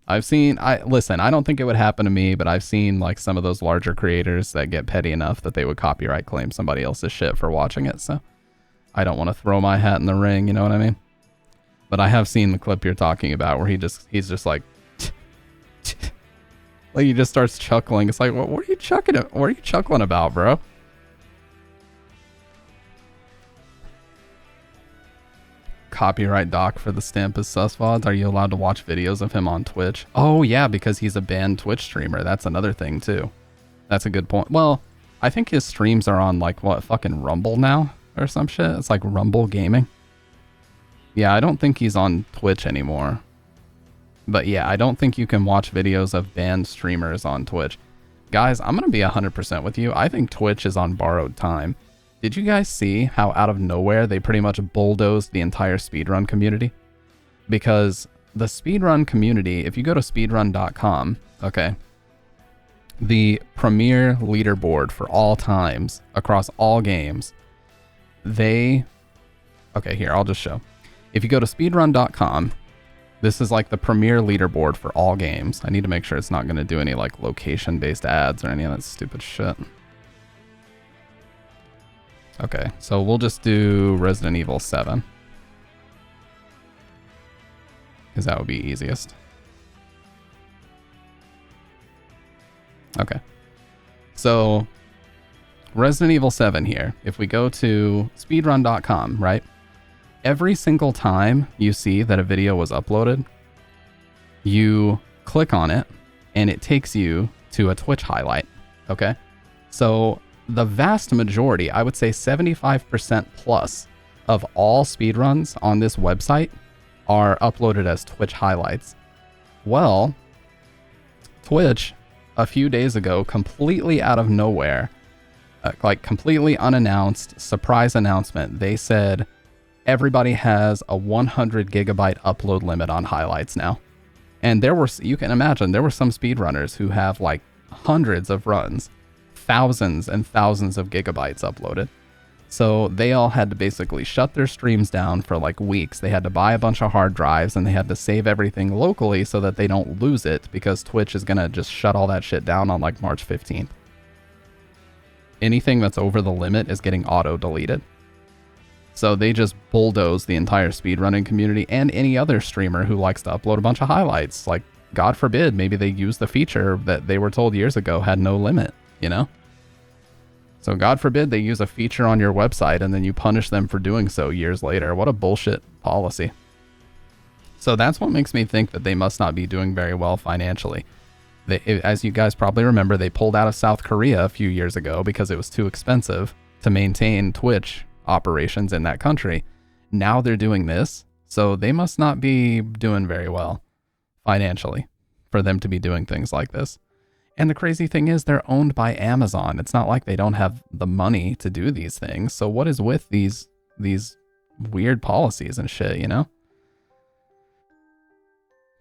listen, I don't think it would happen to me, but I've seen like some of those larger creators that get petty enough that they would copyright claim somebody else's shit for watching it. So I don't want to throw my hat in the ring, you know what I mean? But I have seen the clip you're talking about where he's just like, like he just starts chuckling. It's like, what are you chuckling? What are you chuckling about, bro? Copyright doc for the stamp is susvods. Are you allowed to watch videos of him on Twitch? Oh yeah, because he's a banned Twitch streamer. That's another thing too. That's a good point. Well, I think his streams are on like what, fucking Rumble now or some shit. It's like Rumble Gaming. Yeah, I don't think he's on Twitch anymore. But yeah, I don't think you can watch videos of banned streamers on Twitch. Guys, I'm going to be 100% with you. I think Twitch is on borrowed time. Did you guys see how out of nowhere they pretty much bulldozed the entire speedrun community? Because the speedrun community, if you go to speedrun.com, okay, the premier leaderboard for all times across all games, okay, here, I'll just show. If you go to speedrun.com, this is like the premier leaderboard for all games. I need to make sure it's not going to do any like location-based ads or any of that stupid shit. Okay, so we'll just do Resident Evil 7. Because that would be easiest. Okay. So, Resident Evil 7 here. If we go to speedrun.com, right? Every single time you see that a video was uploaded, you click on it, and it takes you to a Twitch highlight, okay? So, the vast majority, I would say 75% plus of all speedruns on this website are uploaded as Twitch highlights. Well, Twitch, a few days ago, completely out of nowhere, like completely unannounced, surprise announcement, they said everybody has a 100 gigabyte upload limit on highlights now. And you can imagine, there were some speedrunners who have like hundreds of runs, thousands and thousands of gigabytes uploaded. So they all had to basically shut their streams down for like weeks. They had to buy a bunch of hard drives and they had to save everything locally so that they don't lose it, because Twitch is going to just shut all that shit down on like March 15th. Anything that's over the limit is getting auto deleted. So they just bulldoze the entire speedrunning community and any other streamer who likes to upload a bunch of highlights. Like, God forbid, maybe they use the feature that they were told years ago had no limit, you know? So God forbid they use a feature on your website and then you punish them for doing so years later. What a bullshit policy. So that's what makes me think that they must not be doing very well financially. As you guys probably remember, they pulled out of South Korea a few years ago because it was too expensive to maintain Twitch operations in that country. Now they're doing this, so they must not be doing very well financially for them to be doing things like this. And the crazy thing is, they're owned by Amazon. It's not like they don't have the money to do these things. So what is with these weird policies and shit, you know?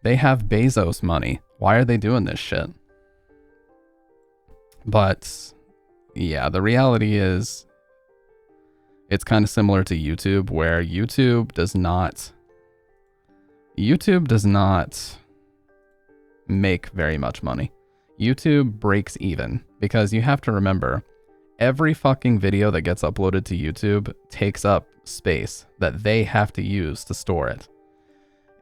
They have Bezos money. Why are they doing this shit? But yeah, the reality is it's kind of similar to YouTube, where YouTube does not make very much money. YouTube breaks even because you have to remember, every fucking video that gets uploaded to YouTube takes up space that they have to use to store it.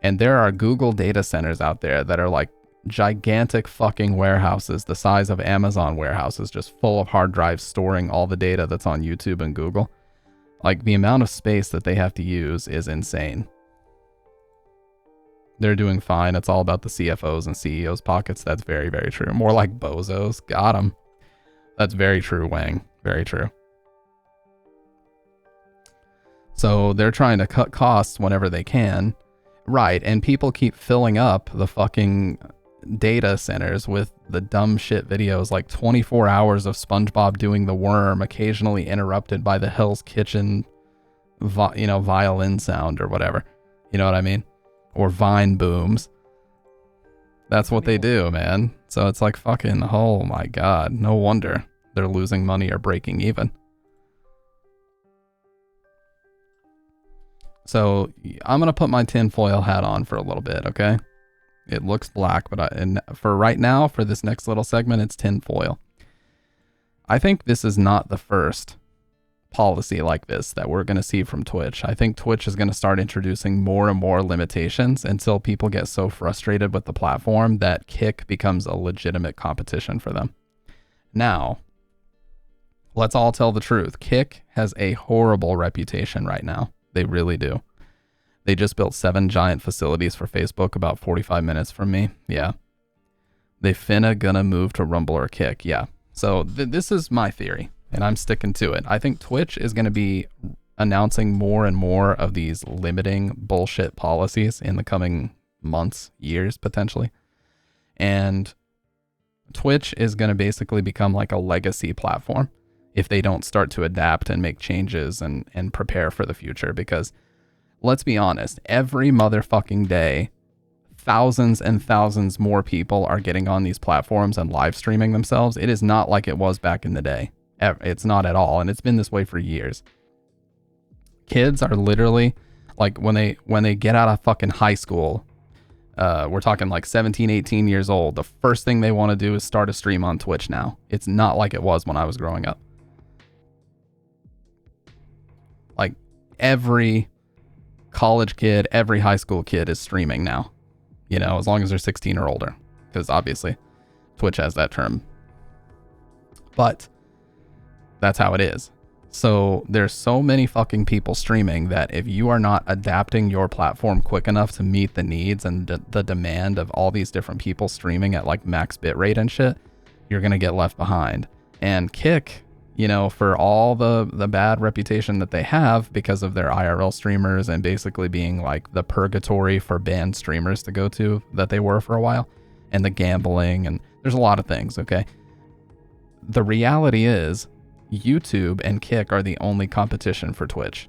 And there are Google data centers out there that are like gigantic fucking warehouses the size of Amazon warehouses, just full of hard drives storing all the data that's on YouTube and Google. Like, the amount of space that they have to use is insane. They're doing fine. It's all about the CFOs and CEOs' pockets. That's very, very true. More like bozos. Got 'em. That's very true, Wang. Very true. So they're trying to cut costs whenever they can. Right, and people keep filling up the fucking data centers with the dumb shit videos, like 24 hours of SpongeBob doing the worm, occasionally interrupted by the Hell's Kitchen, violin sound or whatever. You know what I mean? Or Vine booms. That's what they do, man. So it's like fucking, oh my god, no wonder they're losing money or breaking even. So I'm gonna put my tinfoil hat on for a little bit, okay? It looks black, but for right now, for this next little segment, it's tinfoil. I think this is not the first policy like this that we're gonna see from Twitch. I think Twitch is gonna start introducing more and more limitations until people get so frustrated with the platform that Kick becomes a legitimate competition for them. Now, let's all tell the truth. Kick has a horrible reputation right now. They really do. They just built 7 giant facilities for Facebook about 45 minutes from me. Yeah. They finna gonna move to Rumble or Kick. Yeah. So this is my theory, and I'm sticking to it. I think Twitch is gonna be announcing more and more of these limiting bullshit policies in the coming months, years, potentially. And Twitch is gonna basically become like a legacy platform if they don't start to adapt and make changes and prepare for the future. Because let's be honest, every motherfucking day, thousands and thousands more people are getting on these platforms and live streaming themselves. It is not like it was back in the day. It's not at all. And it's been this way for years. Kids are literally like, when they get out of fucking high school, we're talking like 17, 18 years old. The first thing they want to do is start a stream on Twitch now. It's not like it was when I was growing up. Like, every college kid, every high school kid is streaming now, you know, as long as they're 16 or older, because obviously Twitch has that term, but that's how it is. So there's so many fucking people streaming that if you are not adapting your platform quick enough to meet the needs and the demand of all these different people streaming at like max bitrate and shit, you're going to get left behind. And Kick, you know, for all the bad reputation that they have because of their IRL streamers and basically being like the purgatory for banned streamers to go to that they were for a while, and the gambling, and there's a lot of things, okay? The reality is YouTube and Kick are the only competition for Twitch.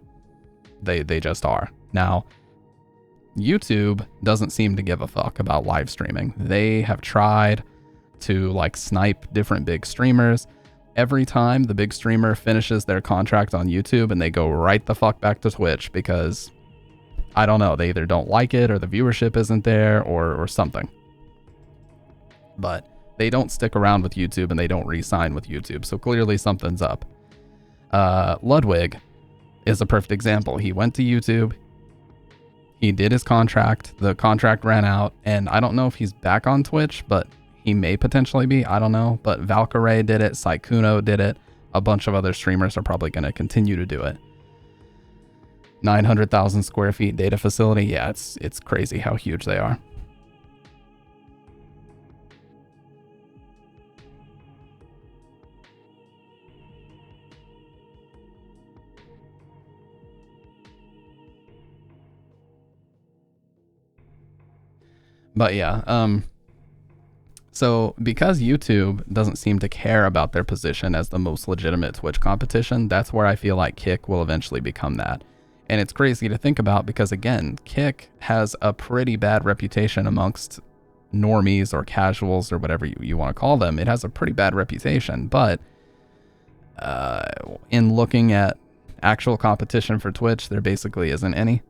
They just are. Now, YouTube doesn't seem to give a fuck about live streaming. They have tried to like snipe different big streamers. Every time the big streamer finishes their contract on YouTube and they go right the fuck back to Twitch because, I don't know, they either don't like it or the viewership isn't there or something. But they don't stick around with YouTube and they don't re-sign with YouTube. So clearly something's up. Ludwig is a perfect example. He went to YouTube. He did his contract. The contract ran out. And I don't know if he's back on Twitch, but he may potentially be. I don't know. But Valkyrae did it. Sykkuno did it. A bunch of other streamers are probably going to continue to do it. 900,000 square feet data facility. Yeah, it's crazy how huge they are. But yeah, so because YouTube doesn't seem to care about their position as the most legitimate Twitch competition, that's where I feel like Kick will eventually become that. And it's crazy to think about because, again, Kick has a pretty bad reputation amongst normies or casuals or whatever you want to call them. It has a pretty bad reputation, but in looking at actual competition for Twitch, there basically isn't any.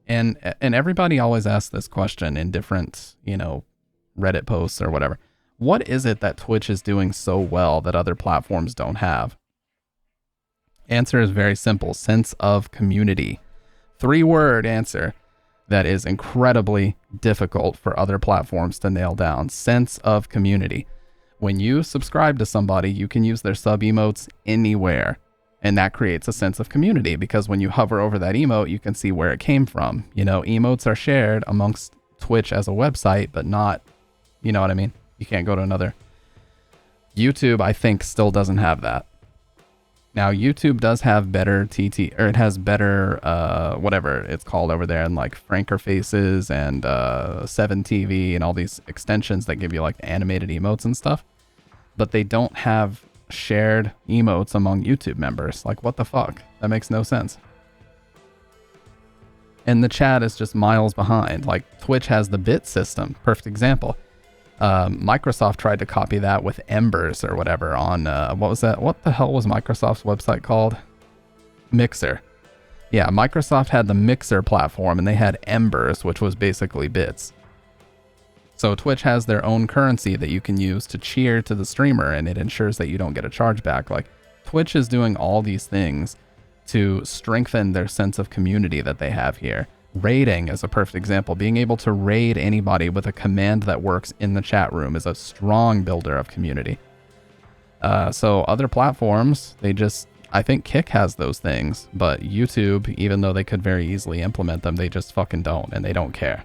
And everybody always asks this question in different, you know, Reddit posts or whatever. what is it that Twitch is doing so well that other platforms don't have? Answer is very simple. Sense of community. 3-word answer that is incredibly difficult for other platforms to nail down. Sense of community. When you subscribe to somebody, you can use their sub emotes anywhere. And that creates a sense of community because when you hover over that emote, you can see where it came from. You know, emotes are shared amongst Twitch as a website, but not, you know what I mean? You can't go to another. YouTube, I think, still doesn't have that. Now, YouTube does have better TT, or it has better, whatever it's called over there, and like Franker Faces and 7TV and all these extensions that give you like animated emotes and stuff. But they don't have shared emotes among YouTube members. Like, what the fuck? That makes no sense. And the chat is just miles behind. Like, Twitch has the bit system. Perfect example. Microsoft tried to copy that with Embers or whatever on, what was that? What the hell was Microsoft's website called? Mixer. Yeah, Microsoft had the Mixer platform and they had Embers, which was basically bits. So Twitch has their own currency that you can use to cheer to the streamer and it ensures that you don't get a chargeback. Like, Twitch is doing all these things to strengthen their sense of community that they have here. Raiding is a perfect example. Being able to raid anybody with a command that works in the chat room is a strong builder of community. So other platforms, they just, I think Kick has those things, but YouTube, even though they could very easily implement them, they just fucking don't, and they don't care.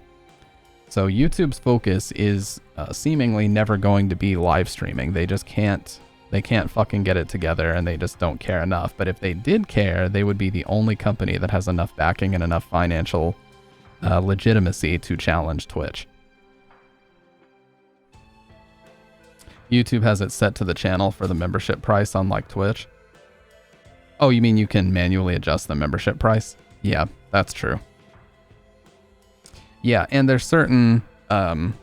So YouTube's focus is seemingly never going to be live streaming. They just can't, they can't fucking get it together and they just don't care enough. But if they did care, they would be the only company that has enough backing and enough financial legitimacy to challenge Twitch. YouTube has it set to the channel for the membership price, unlike Twitch. Oh, you mean you can manually adjust the membership price? Yeah, that's true. Yeah, and there's certain and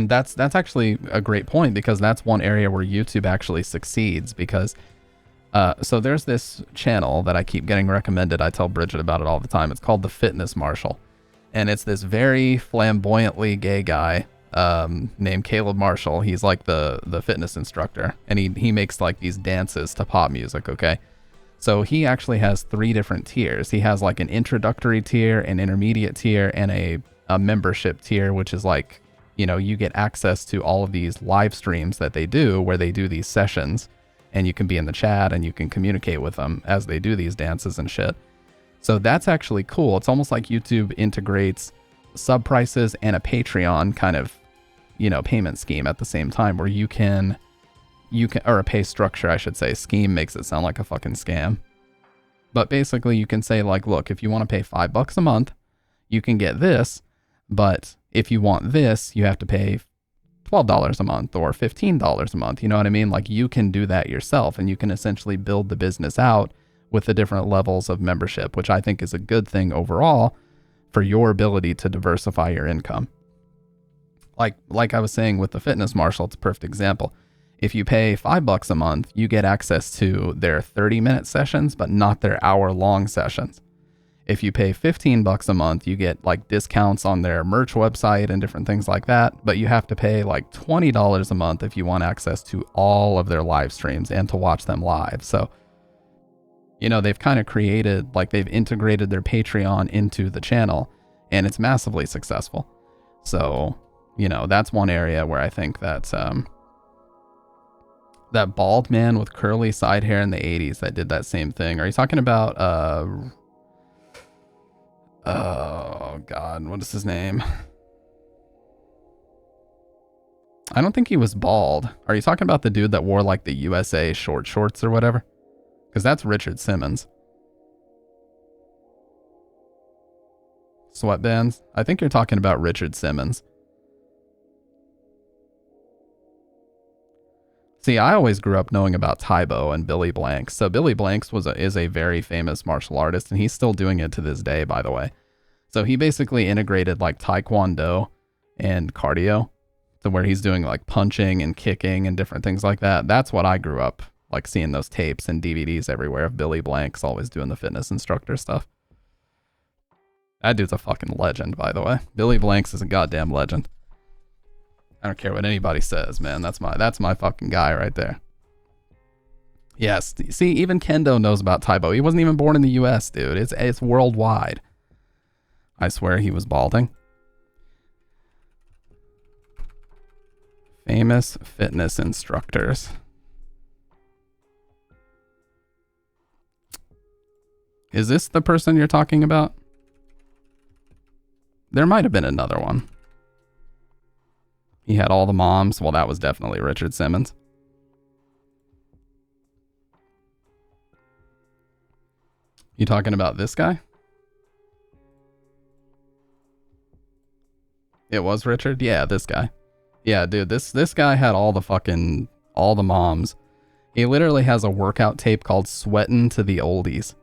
that's actually a great point because that's one area where YouTube actually succeeds because so there's this channel that I keep getting recommended. I tell Bridget about it all the time. It's called The Fitness Marshal. And it's this very flamboyantly gay guy named Caleb Marshall. He's like the fitness instructor and he makes like these dances to pop music, okay? So he actually has 3 different tiers. He has like an introductory tier, an intermediate tier, and a membership tier, which is like, you know, you get access to all of these live streams that they do where they do these sessions and you can be in the chat and you can communicate with them as they do these dances and shit. So that's actually cool. It's almost like YouTube integrates sub prices and a Patreon kind of, you know, payment scheme at the same time where you can, or a pay structure, I should say. Scheme makes it sound like a fucking scam. But basically you can say like, look, if you want to pay $5 a month, you can get this, but if you want this, you have to pay $12 a month or $15 a month. You know what I mean? Like you can do that yourself and you can essentially build the business out with the different levels of membership, which I think is a good thing overall for your ability to diversify your income. Like I was saying with the Fitness Marshal, it's a perfect example. If you pay $5 a month, you get access to their 30-minute sessions, but not their hour-long sessions. If you pay $15 a month, you get like discounts on their merch website and different things like that. But you have to pay like $20 a month if you want access to all of their live streams and to watch them live. So, you know, they've kind of created, like they've integrated their Patreon into the channel and it's massively successful. So, you know, that's one area where I think that that bald man with curly side hair in the 80s that did that same thing. Are you talking about, oh God, what is his name? I don't think he was bald. Are you talking about the dude that wore like the USA short shorts or whatever? Because that's Richard Simmons. Sweatbands? I think you're talking about Richard Simmons. See, I always grew up knowing about Tybo and Billy Blanks. So Billy Blanks is a very famous martial artist, and he's still doing it to this day, by the way. So he basically integrated like Taekwondo and cardio to where he's doing like punching and kicking and different things like that. That's what I grew up like seeing, those tapes and DVDs everywhere of Billy Blanks always doing the fitness instructor stuff. That dude's a fucking legend, by the way. Billy Blanks is a goddamn legend. I don't care what anybody says, man. That's my fucking guy right there. Yes. See, even Kendo knows about Taibo. He wasn't even born in the US, dude. It's worldwide. I swear he was balding. Famous fitness instructors. Is this the person you're talking about? There might have been another one. He had all the moms. Well, that was definitely Richard Simmons. You talking about this guy? It was Richard? Yeah, this guy. Yeah, dude, this guy had all the moms. He literally has a workout tape called Sweatin' to the Oldies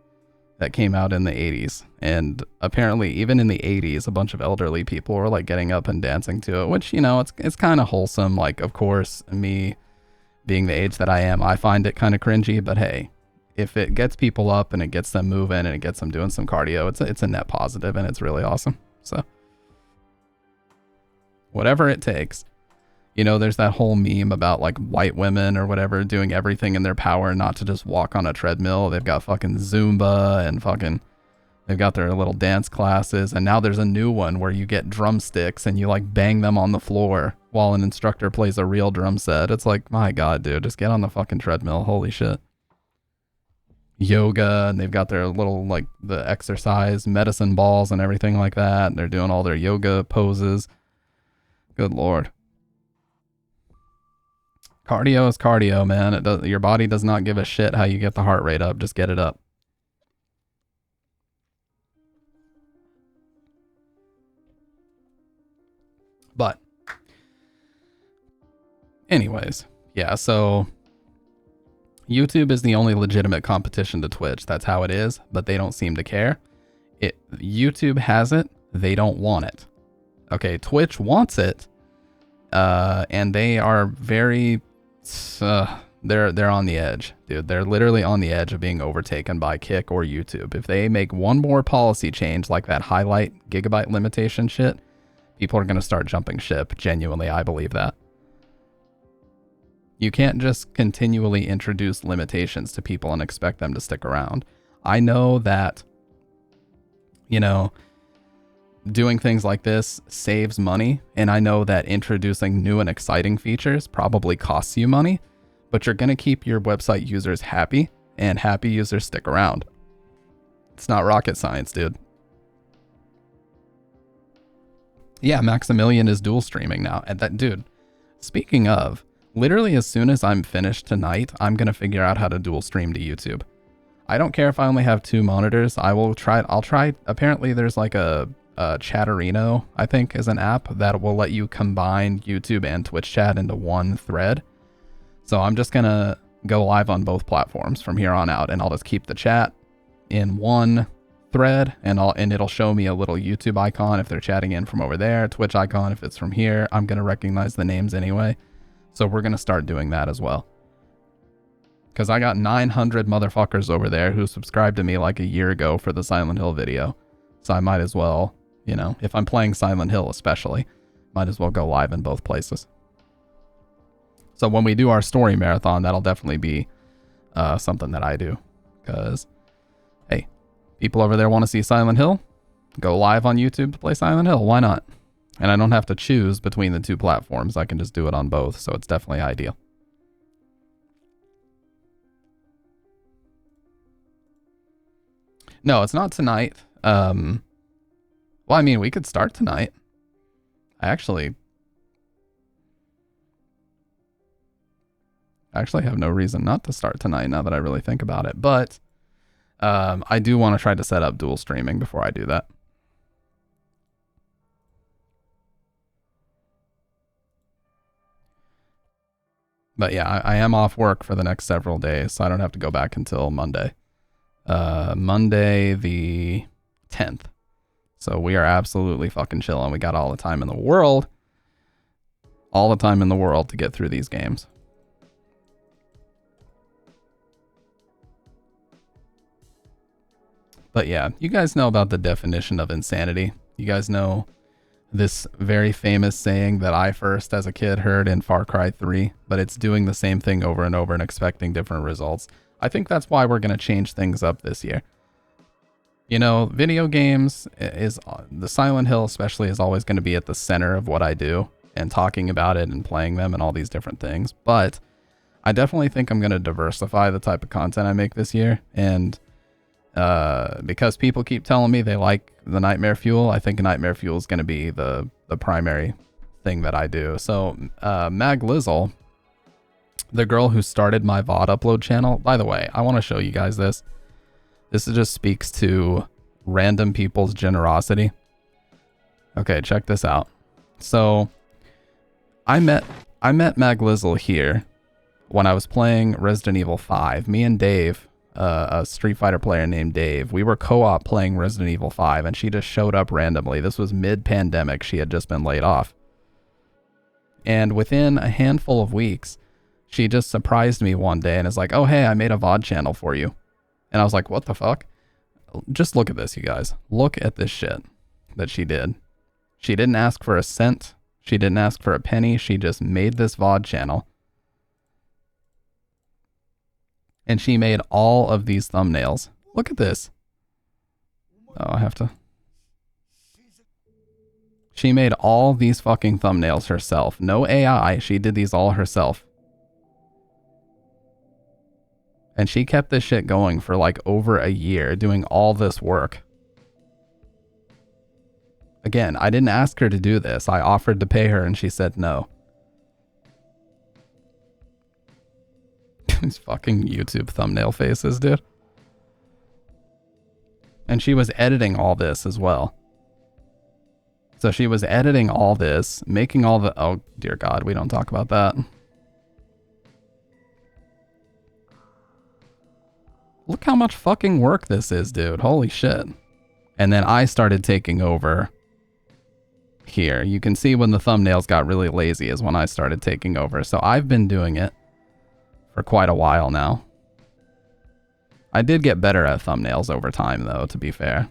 that came out in the 80s. And apparently even in the 80s, a bunch of elderly people were like getting up and dancing to it, which, you know, it's kind of wholesome. Like, of course, me being the age that I am, I find it kind of cringy, but hey, if it gets people up and it gets them moving and it gets them doing some cardio, it's a net positive and it's really awesome. So whatever it takes. You know, there's that whole meme about like white women or whatever doing everything in their power not to just walk on a treadmill. They've got fucking Zumba and they've got their little dance classes. And now there's a new one where you get drumsticks and you like bang them on the floor while an instructor plays a real drum set. It's like, my God, dude, just get on the fucking treadmill. Holy shit. Yoga, and they've got their little like the exercise medicine balls and everything like that. And they're doing all their yoga poses. Good Lord. Cardio is cardio, man. Your body does not give a shit how you get the heart rate up. Just get it up. But anyways, yeah, so YouTube is the only legitimate competition to Twitch. That's how it is, but they don't seem to care. YouTube has it, they don't want it. Okay, Twitch wants it, and they are very they're on the edge, dude. They're literally on the edge of being overtaken by Kick or YouTube. If they make one more policy change like that highlight gigabyte limitation shit, people are going to start jumping ship. Genuinely, I believe that. You can't just continually introduce limitations to people and expect them to stick around. I know that, you know, doing things like this saves money, and I know that introducing new and exciting features probably costs you money, but you're going to keep your website users happy, and happy users stick around. It's not rocket science, dude. Yeah, Maximilian is dual streaming now. And that, dude, speaking of, literally as soon as I'm finished tonight, I'm going to figure out how to dual stream to YouTube. I don't care if I only have 2 monitors. I'll try. Apparently there's like a Chatterino, I think, is an app that will let you combine YouTube and Twitch chat into one thread. So I'm just going to go live on both platforms from here on out, and I'll just keep the chat in one thread, and it'll show me a little YouTube icon if they're chatting in from over there, Twitch icon if it's from here. I'm going to recognize the names anyway. So we're going to start doing that as well. Because I got 900 motherfuckers over there who subscribed to me like a year ago for the Silent Hill video. So I might as well, you know, if I'm playing Silent Hill especially, might as well go live in both places. So when we do our story marathon, that'll definitely be something that I do. Because, hey, people over there want to see Silent Hill? Go live on YouTube to play Silent Hill. Why not? And I don't have to choose between the 2 platforms. I can just do it on both. So it's definitely ideal. No, it's not tonight. Well, I mean, we could start tonight. I actually have no reason not to start tonight now that I really think about it. But I do want to try to set up dual streaming before I do that. But yeah, I am off work for the next several days, so I don't have to go back until Monday. Monday the 10th. So we are absolutely fucking chilling. We got all the time in the world. All the time in the world to get through these games. But yeah, you guys know about the definition of insanity. You guys know this very famous saying that I first as a kid heard in Far Cry 3, but it's doing the same thing over and over and expecting different results. I think that's why we're going to change things up this year. You know, video games is the Silent Hill especially is always going to be at the center of what I do and talking about it and playing them and all these different things. But I definitely think I'm going to diversify the type of content I make this year. And because people keep telling me they like the Nightmare Fuel, I think Nightmare Fuel is going to be the primary thing that I do. So Mag Lizzle, the girl who started my VOD upload channel, by the way, I want to show you guys this. This just speaks to random people's generosity. Okay, check this out. So I met Mag Lizzle here when I was playing Resident Evil 5. Me and Dave, a Street Fighter player named Dave, we were co-op playing Resident Evil 5, and she just showed up randomly. This was mid-pandemic. She had just been laid off. And within a handful of weeks, she just surprised me one day and is like, oh, hey, I made a VOD channel for you. And I was like, what the fuck? Just look at this, you guys. Look at this shit that she did. She didn't ask for a cent. She didn't ask for a penny. She just made this VOD channel. And she made all of these thumbnails. Look at this. Oh, I have to. She made all these fucking thumbnails herself. No AI. She did these all herself. And she kept this shit going for like over a year, doing all this work. Again, I didn't ask her to do this. I offered to pay her and she said no. These fucking YouTube thumbnail faces, dude. And she was editing all this as well. So she was editing all this, making all the... Oh, dear God, we don't talk about that. Look how much fucking work this is, dude. Holy shit. And then I started taking over here. You can see when the thumbnails got really lazy is when I started taking over. So I've been doing it for quite a while now. I did get better at thumbnails over time, though, to be fair.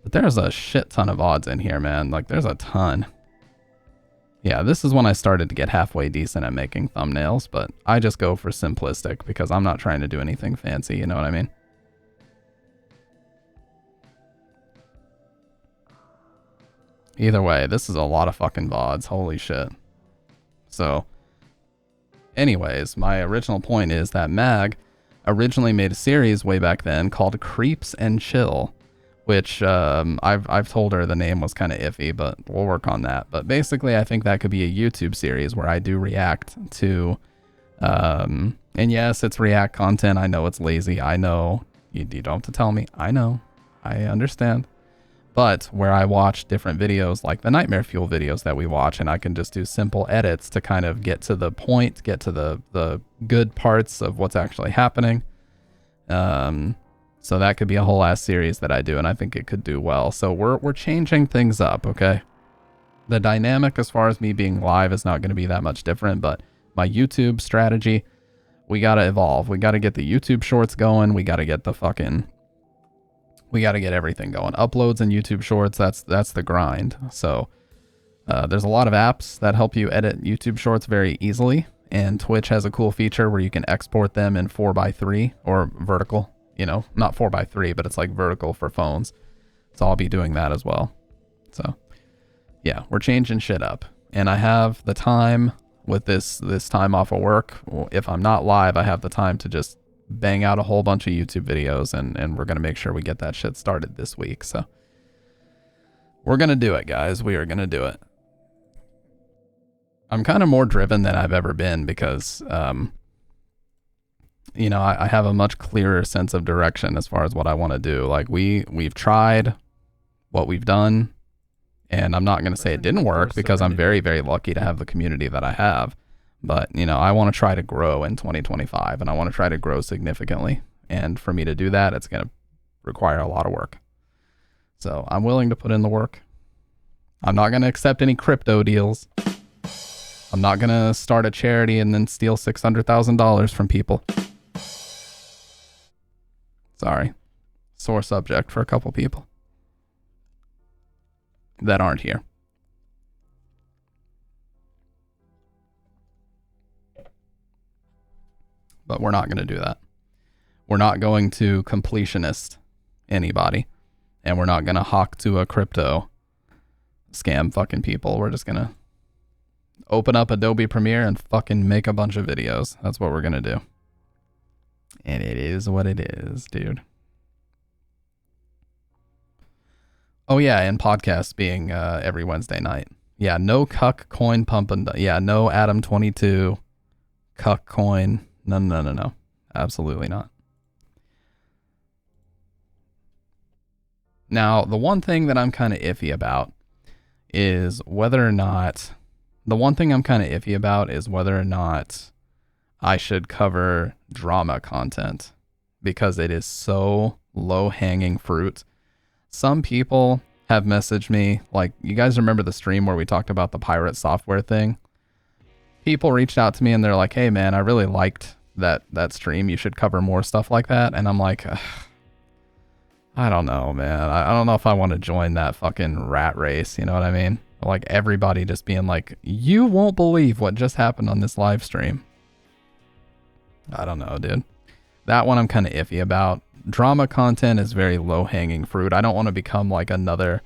But there's a shit ton of odds in here, man. Like, there's a ton. Yeah, this is when I started to get halfway decent at making thumbnails, but I just go for simplistic because I'm not trying to do anything fancy, you know what I mean? Either way, this is a lot of fucking VODs. Holy shit. So, anyways, my original point is that Mag originally made a series way back then called Creeps and Chill, which I've told her the name was kind of iffy, but we'll work on that. But basically, I think that could be a YouTube series where I do react to, and yes, it's react content. I know it's lazy. I know. You don't have to tell me. I know. I understand. But where I watch different videos like the Nightmare Fuel videos that we watch, and I can just do simple edits to kind of get to the point, get to the good parts of what's actually happening. So that could be a whole ass series that I do, and I think it could do well. So we're changing things up, okay? The dynamic as far as me being live is not going to be that much different, but my YouTube strategy, we got to evolve. We got to get the YouTube shorts going. We got to get we got to get everything going. Uploads and YouTube shorts, that's the grind. So there's a lot of apps that help you edit YouTube shorts very easily, and Twitch has a cool feature where you can export them in 4:3 or vertical. You know, not 4:3, but it's like vertical for phones. So I'll be doing that as well. So yeah, we're changing shit up. And I have the time with this time off of work. If I'm not live, I have the time to just bang out a whole bunch of YouTube videos, and we're going to make sure we get that shit started this week. So we're going to do it, guys. We are going to do it. I'm kind of more driven than I've ever been because, you know, I have a much clearer sense of direction as far as what I want to do. Like we've tried what we've done, and I'm not going to say it didn't work because I'm very, very lucky to have the community that I have. But, you know, I want to try to grow in 2025, and I want to try to grow significantly. And for me to do that, it's going to require a lot of work. So I'm willing to put in the work. I'm not going to accept any crypto deals. I'm not going to start a charity and then steal $600,000 from people. Sorry. Sore subject for a couple people. that aren't here. But we're not going to do that. We're not going to completionist anybody. And we're not going to hawk to a crypto scam fucking people. We're just going to open up Adobe Premiere and fucking make a bunch of videos. That's what we're going to do. And it is what it is, dude. Oh yeah, and podcasts being every Wednesday night. Yeah, no cuck coin pumping. Yeah, no Adam 22 cuck coin. No. Absolutely not. Now, the one thing that I'm kind of iffy about is whether or not I should cover drama content, because it is so low-hanging fruit. Some people have messaged me, like, you guys remember the stream where we talked about the pirate software thing? People reached out to me and they're like, hey man, I really liked that stream. You should cover more stuff like that. And I'm like, I don't know, man. I don't know if I want to join that fucking rat race. You know what I mean? Like everybody just being like, you won't believe what just happened on this live stream. I don't know, dude. That one I'm kind of iffy about. Drama content is very low-hanging fruit. I don't want to become like another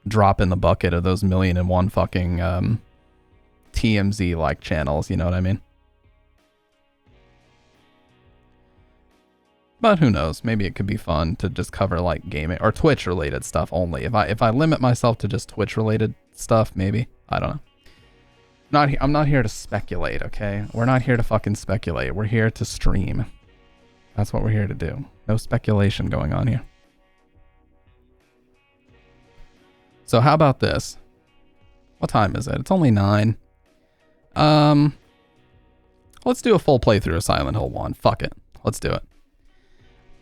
drop in the bucket of those 1,000,001 fucking TMZ like channels. You know what I mean? But who knows? Maybe it could be fun to just cover like gaming or Twitch related stuff only. If I limit myself to just Twitch related stuff, maybe. I don't know. I'm not here to speculate, okay? We're not here to fucking speculate. We're here to stream. That's what we're here to do. No speculation going on here. So how about this? What time is it? It's only 9. Let's do a full playthrough of Silent Hill 1. Fuck it. Let's do it.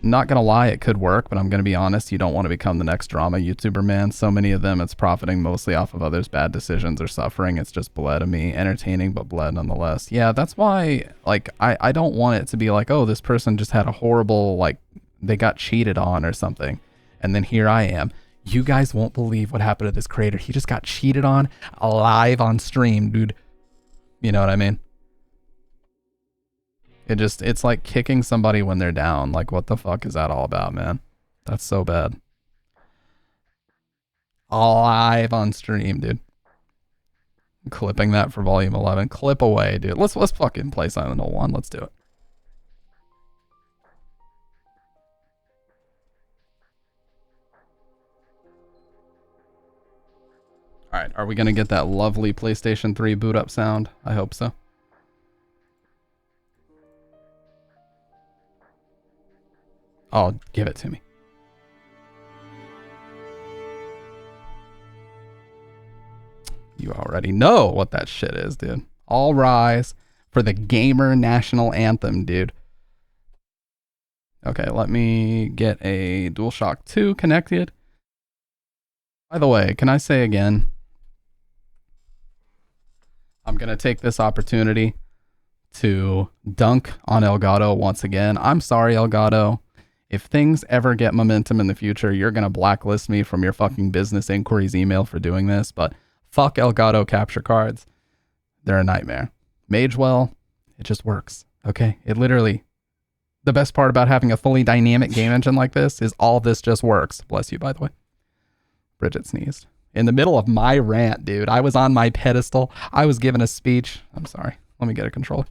Not gonna lie, it could work, but I'm gonna be honest, you don't want to become the next drama YouTuber, man. So many of them, it's profiting mostly off of others' bad decisions or suffering. It's just bled to me. Entertaining, but bled nonetheless. Yeah, that's why, like, I don't want it to be like, oh, this person just had a horrible, like, they got cheated on or something. And then here I am. You guys won't believe what happened to this creator. He just got cheated on live on stream, dude. You know what I mean? It's like kicking somebody when they're down. Like, what the fuck is that all about, man? That's so bad. Live on stream, dude. I'm clipping that for volume 11. Clip away, dude. Let's fucking play Silent Hill 1. Let's do it. All right, are we gonna get that lovely PlayStation 3 boot up sound? I hope so. Oh, give it to me. You already know what that shit is, dude. All rise for the gamer national anthem, dude. Okay, let me get a DualShock 2 connected. By the way, can I say again, I'm going to take this opportunity to dunk on Elgato once again. I'm sorry, Elgato. If things ever get momentum in the future, you're going to blacklist me from your fucking business inquiries email for doing this, but fuck Elgato capture cards. They're a nightmare. Magewell, it just works, okay? It literally, the best part about having a fully dynamic game engine like this is all this just works. Bless you, by the way. Bridget sneezed. In the middle of my rant, dude. I was on my pedestal. I was giving a speech. I'm sorry. Let me get a controller.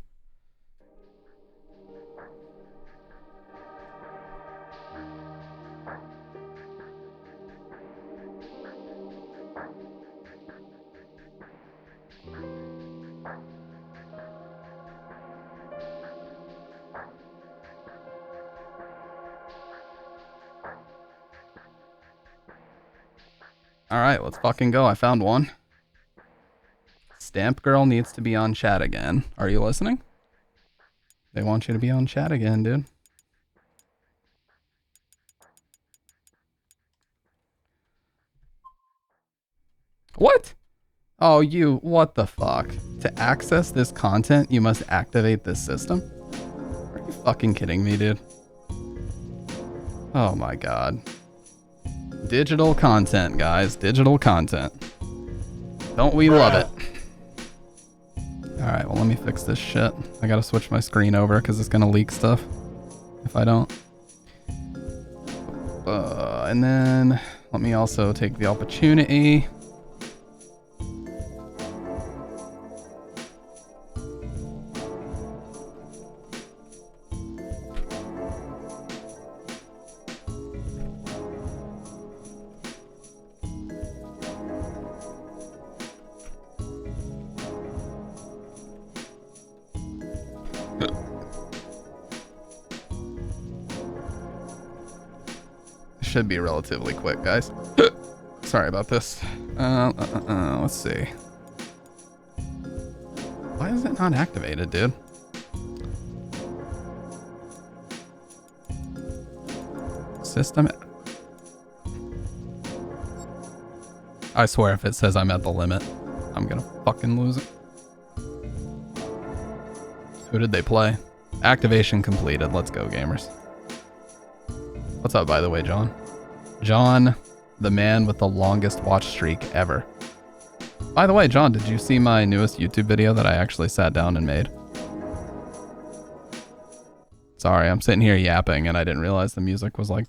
All right, let's fucking go. I found one. Stamp Girl needs to be on chat again. Are you listening? They want you to be on chat again, dude. What? Oh, what the fuck? To access this content, you must activate this system? Are you fucking kidding me, dude? Oh my god. Digital content, guys. Digital content. Don't we love it? Alright, well, let me fix this shit. I gotta switch my screen over because it's gonna leak stuff if I don't. And then let me also take the opportunity. Should be relatively quick, guys. Sorry about this. Let's see. Why is it not activated, dude? System. I swear if it says I'm at the limit, I'm gonna fucking lose it. Who did they play? Activation completed. Let's go, gamers. What's up, by the way, John? John, the man with the longest watch streak ever. By the way, John, did you see my newest YouTube video that I actually sat down and made? Sorry, I'm sitting here yapping and I didn't realize the music was like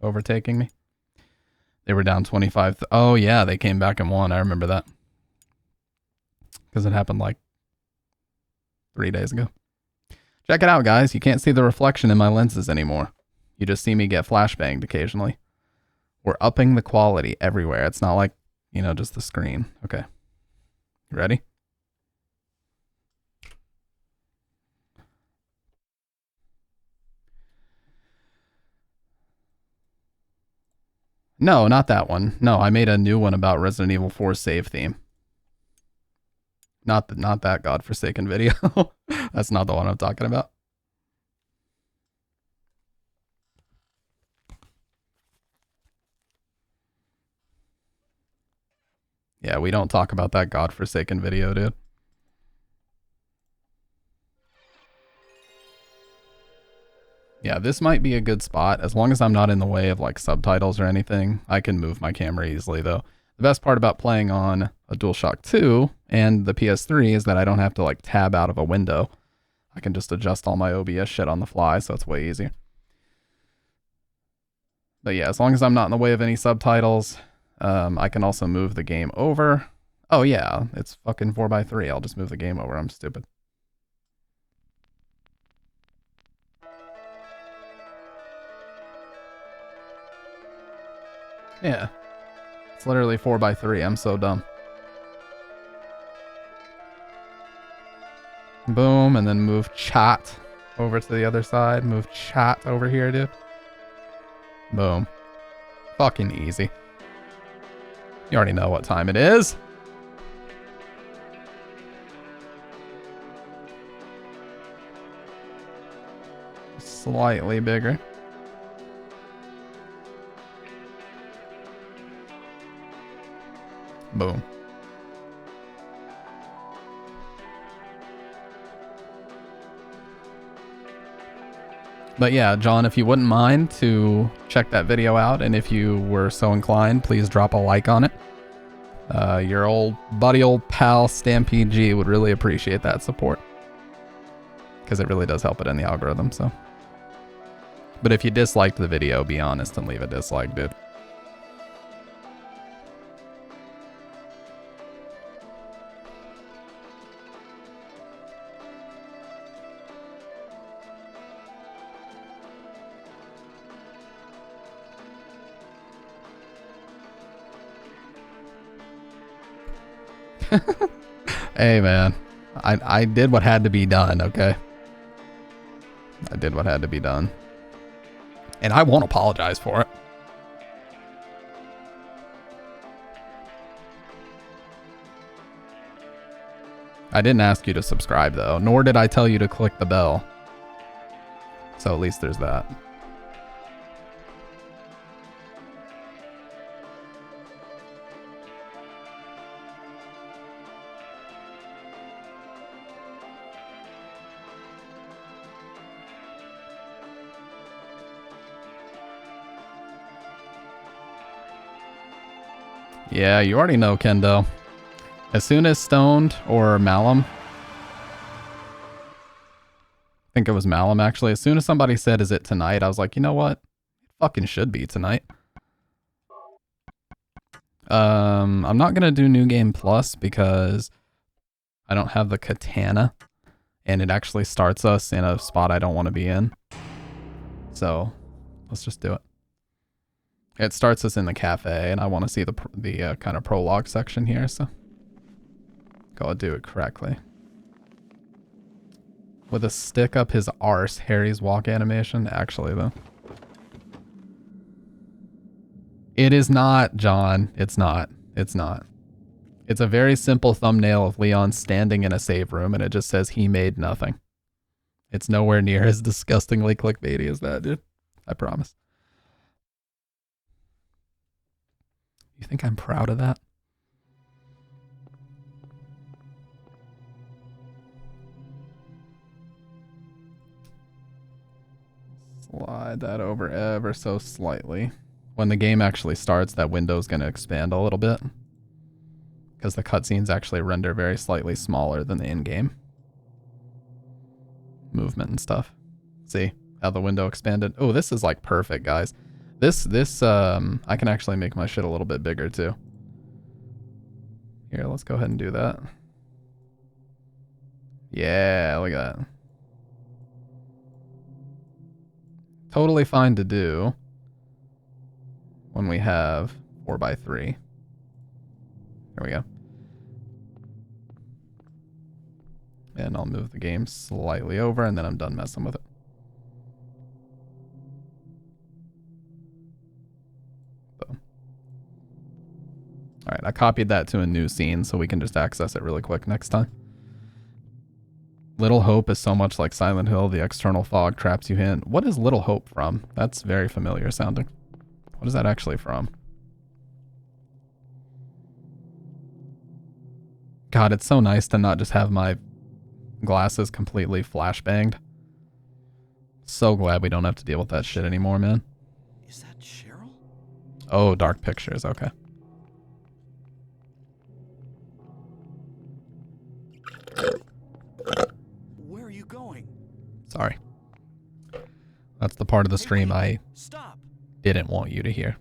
overtaking me. They were down 25. Oh yeah, they came back and won. I remember that. Because it happened like 3 days ago. Check it out, guys. You can't see the reflection in my lenses anymore. You just see me get flashbanged occasionally. We're upping the quality everywhere. It's not like, you know, just the screen. Okay. You ready? No, not that one. No, I made a new one about Resident Evil 4 save theme. Not that godforsaken video. That's not the one I'm talking about. Yeah, we don't talk about that godforsaken video, dude. Yeah, this might be a good spot. As long as I'm not in the way of like subtitles or anything, I can move my camera easily though. The best part about playing on a DualShock 2 and the PS3 is that I don't have to like tab out of a window. I can just adjust all my OBS shit on the fly, so it's way easier. But yeah, as long as I'm not in the way of any subtitles, I can also move the game over. Oh yeah, it's fucking 4x3. I'll just move the game over. I'm stupid. Yeah. It's literally 4x3. I'm so dumb. Boom, and then move chat over to the other side. Move chat over here, dude. Boom. Fucking easy. You already know what time it is. Slightly bigger. Boom. But yeah, John, if you wouldn't mind to check that video out, and if you were so inclined, please drop a like on it. Your old buddy, old pal, Stampede G would really appreciate that support. Because it really does help it in the algorithm, so. But if you disliked the video, be honest and leave a dislike, dude. Hey man, I did what had to be done, okay? I did what had to be done. And I won't apologize for it. I didn't ask you to subscribe though, nor did I tell you to click the bell. So at least there's that. Yeah, you already know, Kendo. As soon as Stoned or Malum, I think it was Malum actually, as soon as somebody said, is it tonight? I was like, you know what? It fucking should be tonight. I'm not gonna do New Game Plus because I don't have the katana and it actually starts us in a spot I don't want to be in. So let's just do it. It starts us in the cafe and I want to see the kind of prologue section here, so gotta do it correctly. With a stick up his arse, Harry's walk animation. Actually, though. It is not, John. It's not. It's not. It's a very simple thumbnail of Leon standing in a save room, and it just says he made nothing. It's nowhere near as disgustingly clickbaity as that, dude. I promise. You think I'm proud of that? Slide that over ever so slightly. When the game actually starts, that window's going to expand a little bit. Because the cutscenes actually render very slightly smaller than the in-game movement and stuff. See how the window expanded? Oh, this is like perfect, guys. This I can actually make my shit a little bit bigger too. Here, let's go ahead and do that. Yeah, look at that. Totally fine to do when we have 4x3. There we go. And I'll move the game slightly over and then I'm done messing with it. Boom. Alright, I copied that to a new scene so we can just access it really quick next time. Little Hope is so much like Silent Hill. The external fog traps you in. What is Little Hope from? That's very familiar sounding. What is that actually from? God, it's so nice to not just have my glasses completely flashbanged. So glad we don't have to deal with that shit anymore, man. Is that Cheryl? Oh, Dark Pictures. Okay. Where are you going? Sorry. That's the part of the stream I Stop. didn't want you to hear.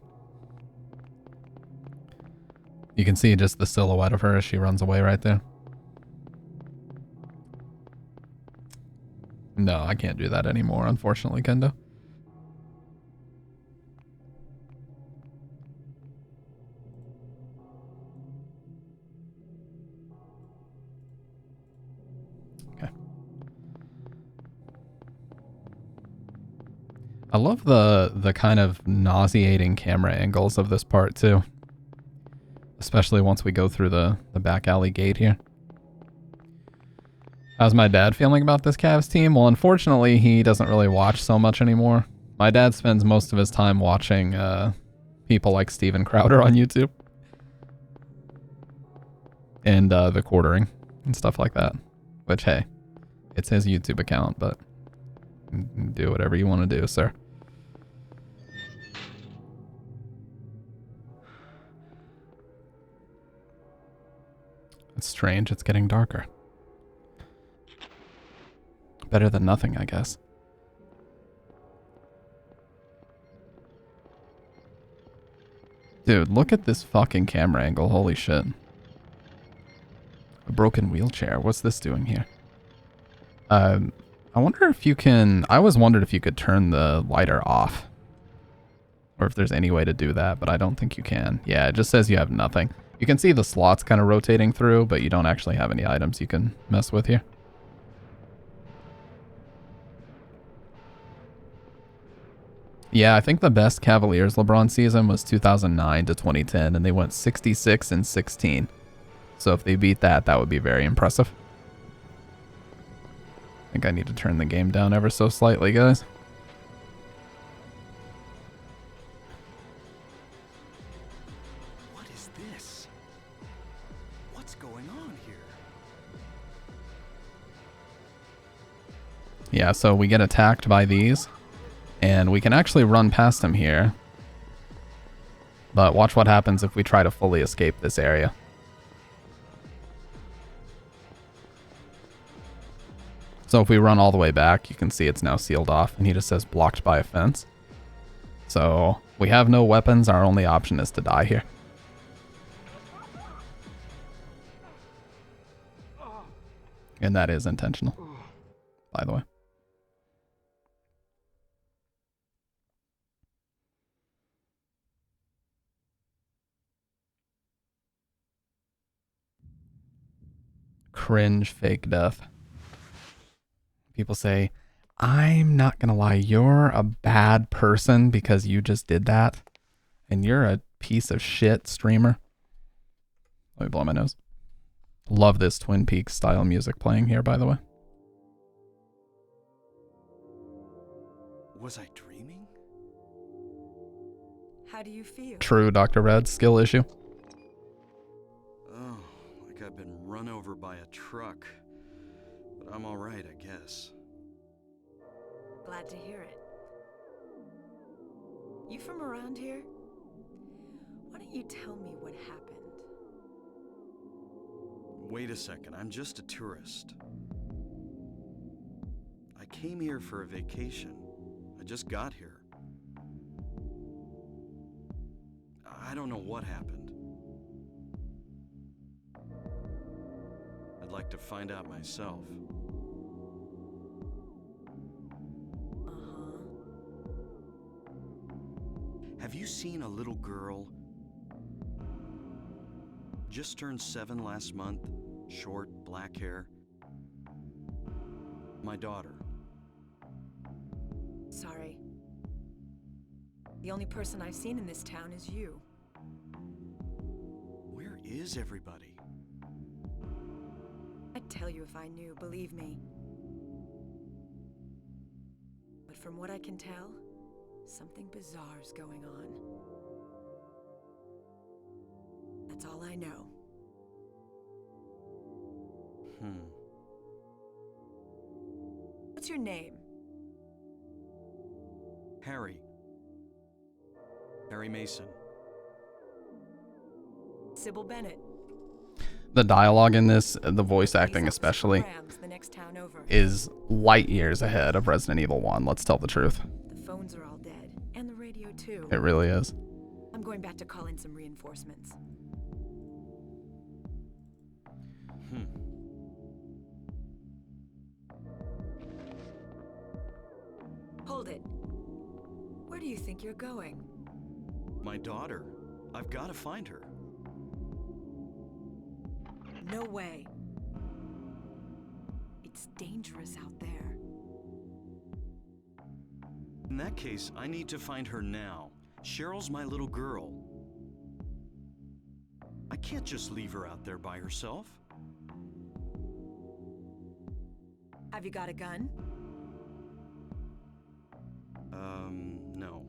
You can see just the silhouette of her as she runs away right there. No, I can't do that anymore, unfortunately, Kendo. Okay. I love the kind of nauseating camera angles of this part too. Especially once we go through the back alley gate here. How's my dad feeling about this Cavs team? Well, unfortunately, he doesn't really watch so much anymore. My dad spends most of his time watching people like Steven Crowder on YouTube. And the quartering and stuff like that. Which, hey, it's his YouTube account, but do whatever you want to do, sir. It's strange, it's getting darker. Better than nothing, I guess. Dude, look at this fucking camera angle, holy shit. A broken wheelchair, what's this doing here? I wonder if you can... I always wondered if you could turn the lighter off. Or if there's any way to do that, but I don't think you can. Yeah, it just says you have nothing. You can see the slots kind of rotating through, but you don't actually have any items you can mess with here. Yeah, I think the best Cavaliers LeBron season was 2009 to 2010, and they went 66 and 16. So if they beat that, that would be very impressive. I think I need to turn the game down ever so slightly, guys. What is this? What's going on here? Yeah, so we get attacked by these, and we can actually run past them here. But watch what happens if we try to fully escape this area. So if we run all the way back, you can see it's now sealed off, and he just says blocked by a fence. So we have no weapons. Our only option is to die here. And that is intentional, by the way. Cringe fake death. People say, I'm not gonna lie, you're a bad person because you just did that. And you're a piece of shit streamer. Let me blow my nose. Love this Twin Peaks style music playing here, by the way. Was I dreaming? How do you feel? True, Dr. Red, skill issue. Oh, like I've been run over by a truck. But I'm alright, I guess. Glad to hear it. You from around here? Why don't you tell me what happened? Wait a second, I'm just a tourist. I came here for a vacation. I just got here. I don't know what happened. I'd like to find out myself. Have you seen a little girl? Just turned 7 last month, short, black hair. My daughter. Sorry. The only person I've seen in this town is you. Where is everybody? I'd tell you if I knew, believe me. But from what I can tell, something bizarre's going on. That's all I know. What's your name? Harry. Harry Mason. Sybil Bennett. The dialogue in this, the voice acting especially, The next town over. is light years ahead of Resident Evil 1. Let's tell the truth. The phones are all dead, and the radio too. It really is. I'm going back to call in some reinforcements. Hold it. Where do you think you're going? My daughter. I've got to find her. No way. It's dangerous out there. In that case, I need to find her now. Cheryl's my little girl. I can't just leave her out there by herself. Have you got a gun? No.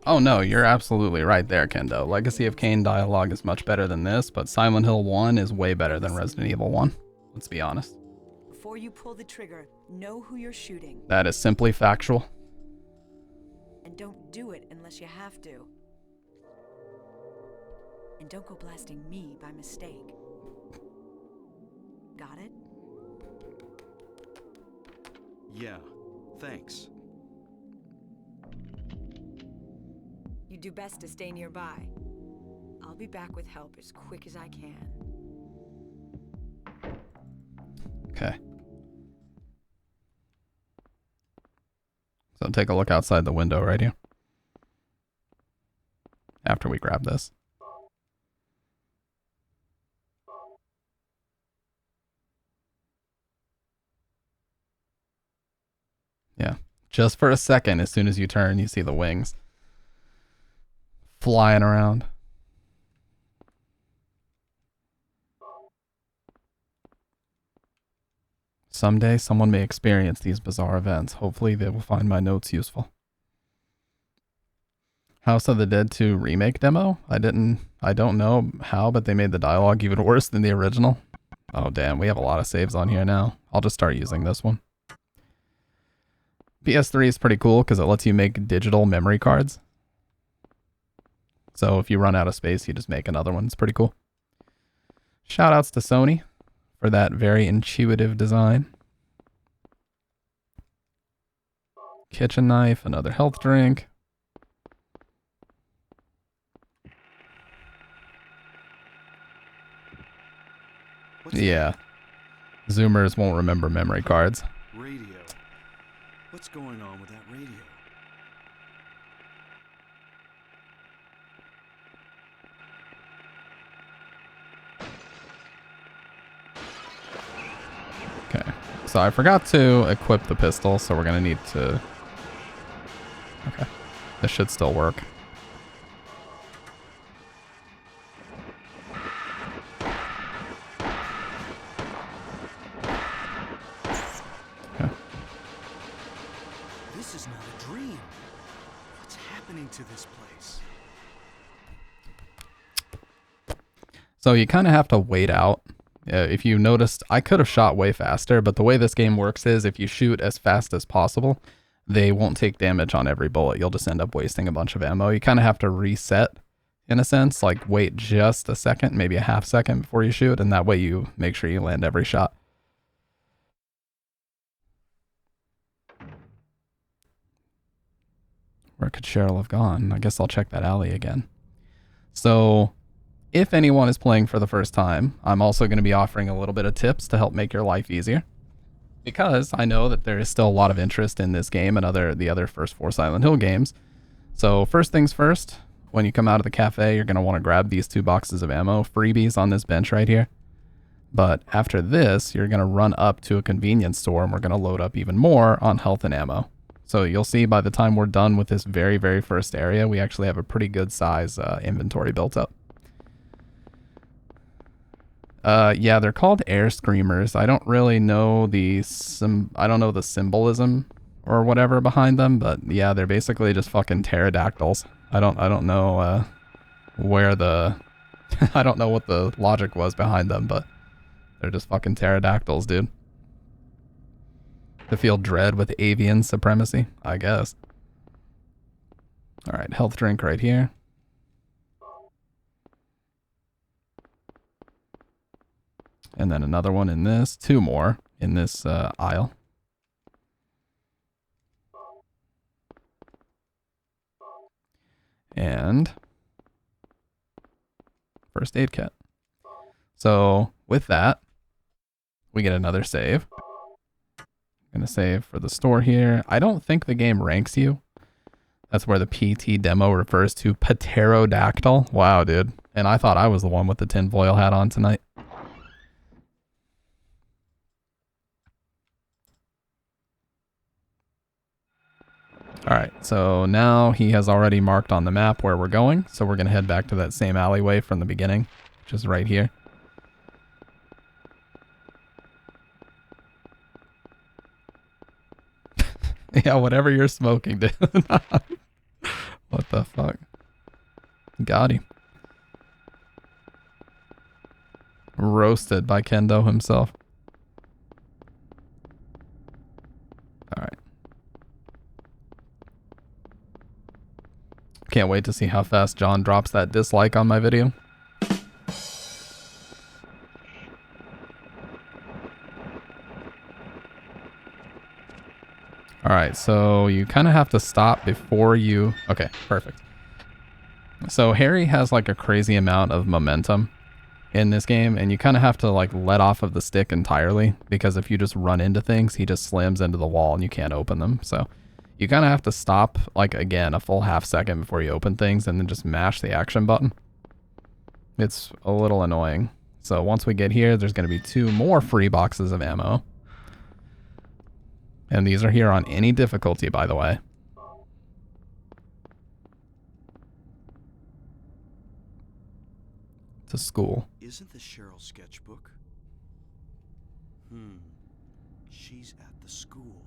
Oh no, you're absolutely right there, Kendo. Legacy of Kain dialogue is much better than this, but Silent Hill 1 is way better than Resident Evil 1. Let's be honest. Before you pull the trigger, know who you're shooting. That is simply factual. And don't do it unless you have to. And don't go blasting me by mistake. Got it? Yeah, thanks. You do best to stay nearby. I'll be back with help as quick as I can. Okay. So take a look outside the window right here. After we grab this. Yeah. Just for a second, as soon as you turn, you see the wings flying around. Someday, someone may experience these bizarre events. Hopefully, they will find my notes useful. House of the Dead 2 remake demo? I don't know how, but they made the dialogue even worse than the original. Oh, damn. We have a lot of saves on here now. I'll just start using this one. PS3 is pretty cool because it lets you make digital memory cards. So if you run out of space, you just make another one. It's pretty cool. Shout outs to Sony for that very intuitive design. Kitchen knife, another health drink. Yeah. Zoomers won't remember memory cards. Radio. What's going on with that radio? Okay. So I forgot to equip the pistol, so we're going to need to... Okay. This should still work. Okay. This is not a dream. What's happening to this place? So you kind of have to wait out. If you noticed, I could have shot way faster, but the way this game works is if you shoot as fast as possible, they won't take damage on every bullet. You'll just end up wasting a bunch of ammo. You kind of have to reset, in a sense, like wait just a second, maybe a half second before you shoot, and that way you make sure you land every shot. Where could Cheryl have gone? I guess I'll check that alley again. So... if anyone is playing for the first time, I'm also going to be offering a little bit of tips to help make your life easier. Because I know that there is still a lot of interest in this game and the other first 4 Silent Hill games. So first things first, when you come out of the cafe, you're going to want to grab these 2 boxes of ammo, freebies on this bench right here. But after this, you're going to run up to a convenience store and we're going to load up even more on health and ammo. So you'll see by the time we're done with this very, very first area, we actually have a pretty good size inventory built up. Yeah, they're called air screamers. I don't really know the symbolism or whatever behind them, but yeah, they're basically just fucking pterodactyls. I don't know where the I don't know what the logic was behind them, but they're just fucking pterodactyls, dude. To feel dread with avian supremacy, I guess. All right, health drink right here. And then another one in this, 2 more in this aisle. And first aid kit. So with that, we get another save. I'm gonna save for the store here. I don't think the game ranks you. That's where the PT demo refers to pterodactyl. Wow, dude. And I thought I was the one with the tinfoil hat on tonight. Alright, so now he has already marked on the map where we're going, so we're going to head back to that same alleyway from the beginning, which is right here. Yeah, whatever you're smoking, dude. What the fuck? Got him. Roasted by Kendo himself. Alright. Can't wait to see how fast John drops that dislike on my video. Alright, so you kind of have to stop before you... Okay, perfect. So Harry has like a crazy amount of momentum in this game, and you kind of have to like let off of the stick entirely, because if you just run into things, he just slams into the wall and you can't open them. So you kind of have to stop, like, again, a full half second before you open things and then just mash the action button. It's a little annoying. So once we get here, there's going to be 2 more free boxes of ammo. And these are here on any difficulty, by the way. It's a school. Isn't this Cheryl's sketchbook? She's at the school.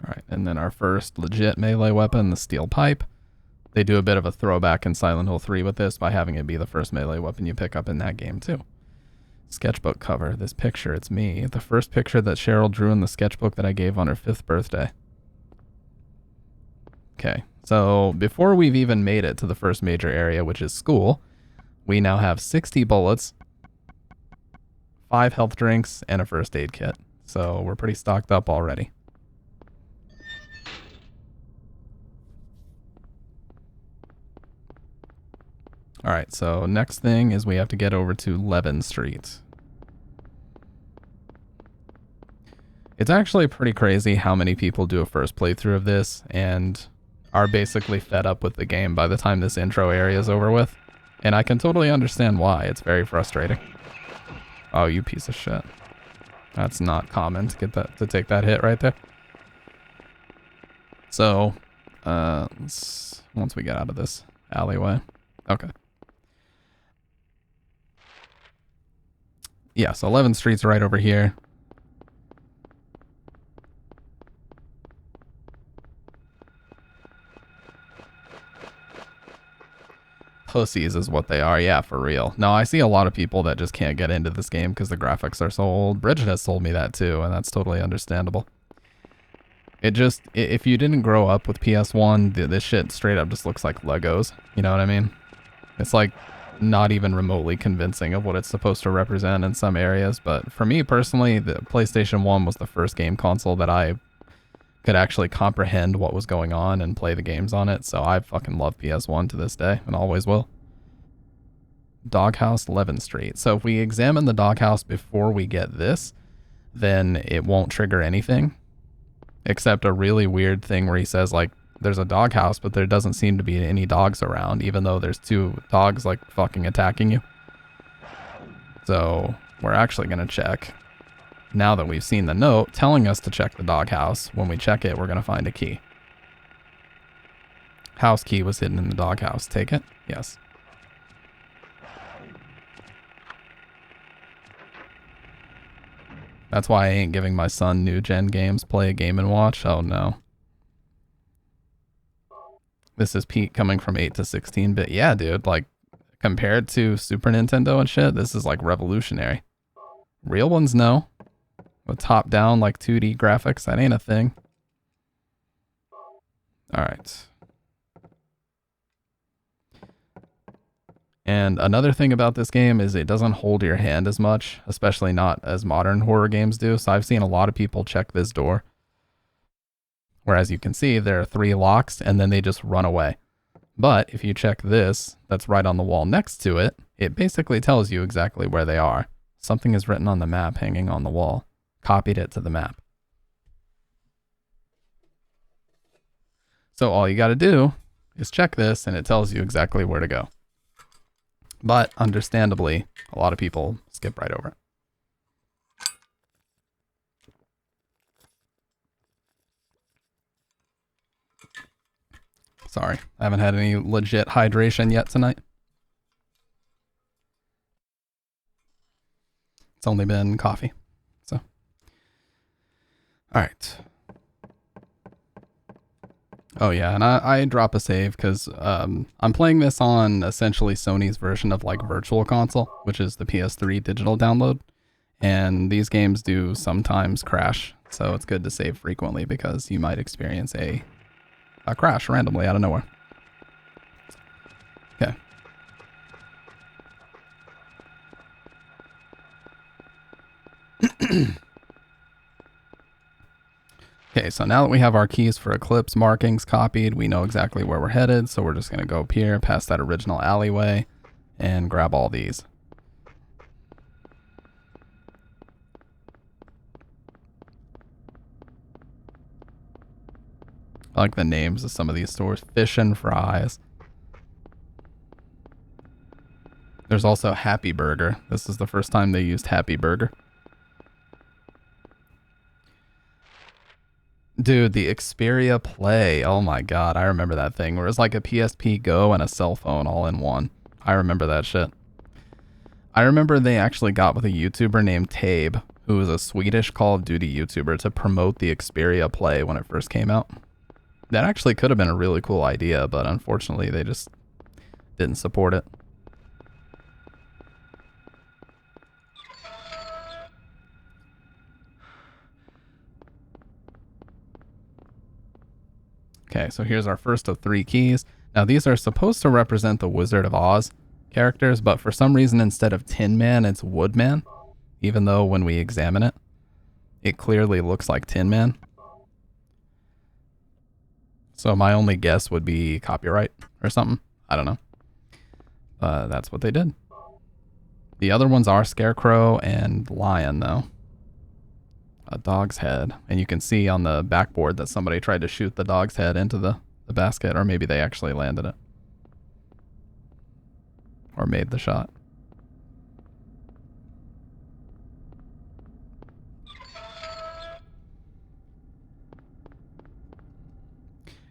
Alright, and then our first legit melee weapon, the steel pipe. They do a bit of a throwback in Silent Hill 3 with this by having it be the first melee weapon you pick up in that game too. Sketchbook cover. This picture, it's me. The first picture that Cheryl drew in the sketchbook that I gave on her 5th birthday. Okay, so before we've even made it to the first major area, which is school, we now have 60 bullets, 5 health drinks, and a first aid kit. So we're pretty stocked up already. Alright, so next thing is we have to get over to Levin Street. It's actually pretty crazy how many people do a first playthrough of this and are basically fed up with the game by the time this intro area is over with. And I can totally understand why. It's very frustrating. Oh, you piece of shit. That's not common to get that, to take that hit right there. So, once we get out of this alleyway. Okay. Yeah, so 11th Street's right over here. Pussies is what they are, yeah, for real. No, I see a lot of people that just can't get into this game because the graphics are so old. Bridget has told me that too, and that's totally understandable. It just, if you didn't grow up with PS1, this shit straight up just looks like Legos. You know what I mean? It's like not even remotely convincing of what it's supposed to represent in some areas, but for me personally, the PlayStation 1 was the first game console that I could actually comprehend what was going on and play the games on it, so I fucking love PS1 to this day, and always will. Doghouse, 11th Street. So if we examine the doghouse before we get this, then it won't trigger anything, except a really weird thing where he says, like, there's a doghouse, but there doesn't seem to be any dogs around, even though there's 2 dogs, like, fucking attacking you. So we're actually gonna check. Now that we've seen the note telling us to check the doghouse, when we check it, we're going to find a key. House key was hidden in the doghouse. Take it? Yes. That's why I ain't giving my son new gen games. Play a Game & Watch. Oh no. This is Pete coming from 8 to 16-bit. Yeah, dude. Like, compared to Super Nintendo and shit, this is like revolutionary. Real ones, no. With top-down, like 2D graphics, that ain't a thing. Alright. And another thing about this game is it doesn't hold your hand as much, especially not as modern horror games do. So I've seen a lot of people check this door. Whereas you can see there are 3 locks and then they just run away. But if you check this, that's right on the wall next to it, it basically tells you exactly where they are. Something is written on the map hanging on the wall. Copied it to the map. So all you got to do is check this and it tells you exactly where to go. But understandably, a lot of people skip right over it. Sorry, I haven't had any legit hydration yet tonight. It's only been coffee. So, all right. Oh yeah, and I drop a save because I'm playing this on essentially Sony's version of like Virtual Console, which is the PS3 digital download. And these games do sometimes crash, so it's good to save frequently because you might experience a crash randomly out of nowhere. Okay. Okay, so now that we have our keys for Eclipse markings copied, we know exactly where we're headed, so we're just going to go up here, past that original alleyway, and grab all these. I like the names of some of these stores. Fish and Fries. There's also Happy Burger. This is the first time they used Happy Burger. Dude, the Xperia Play. Oh my god, I remember that thing where it was like a PSP Go and a cell phone all in one. I remember that shit. I remember they actually got with a YouTuber named Tabe, who was a Swedish Call of Duty YouTuber, to promote the Xperia Play when it first came out. That actually could have been a really cool idea, but unfortunately they just didn't support it. Okay, so here's our first of 3 keys. Now these are supposed to represent the Wizard of Oz characters, but for some reason instead of Tin Man, it's Woodman. Even though when we examine it, it clearly looks like Tin Man. So my only guess would be copyright or something. I don't know. That's what they did. The other ones are Scarecrow and Lion, though. A dog's head. And you can see on the backboard that somebody tried to shoot the dog's head into the basket, or maybe they actually landed it. Or made the shot.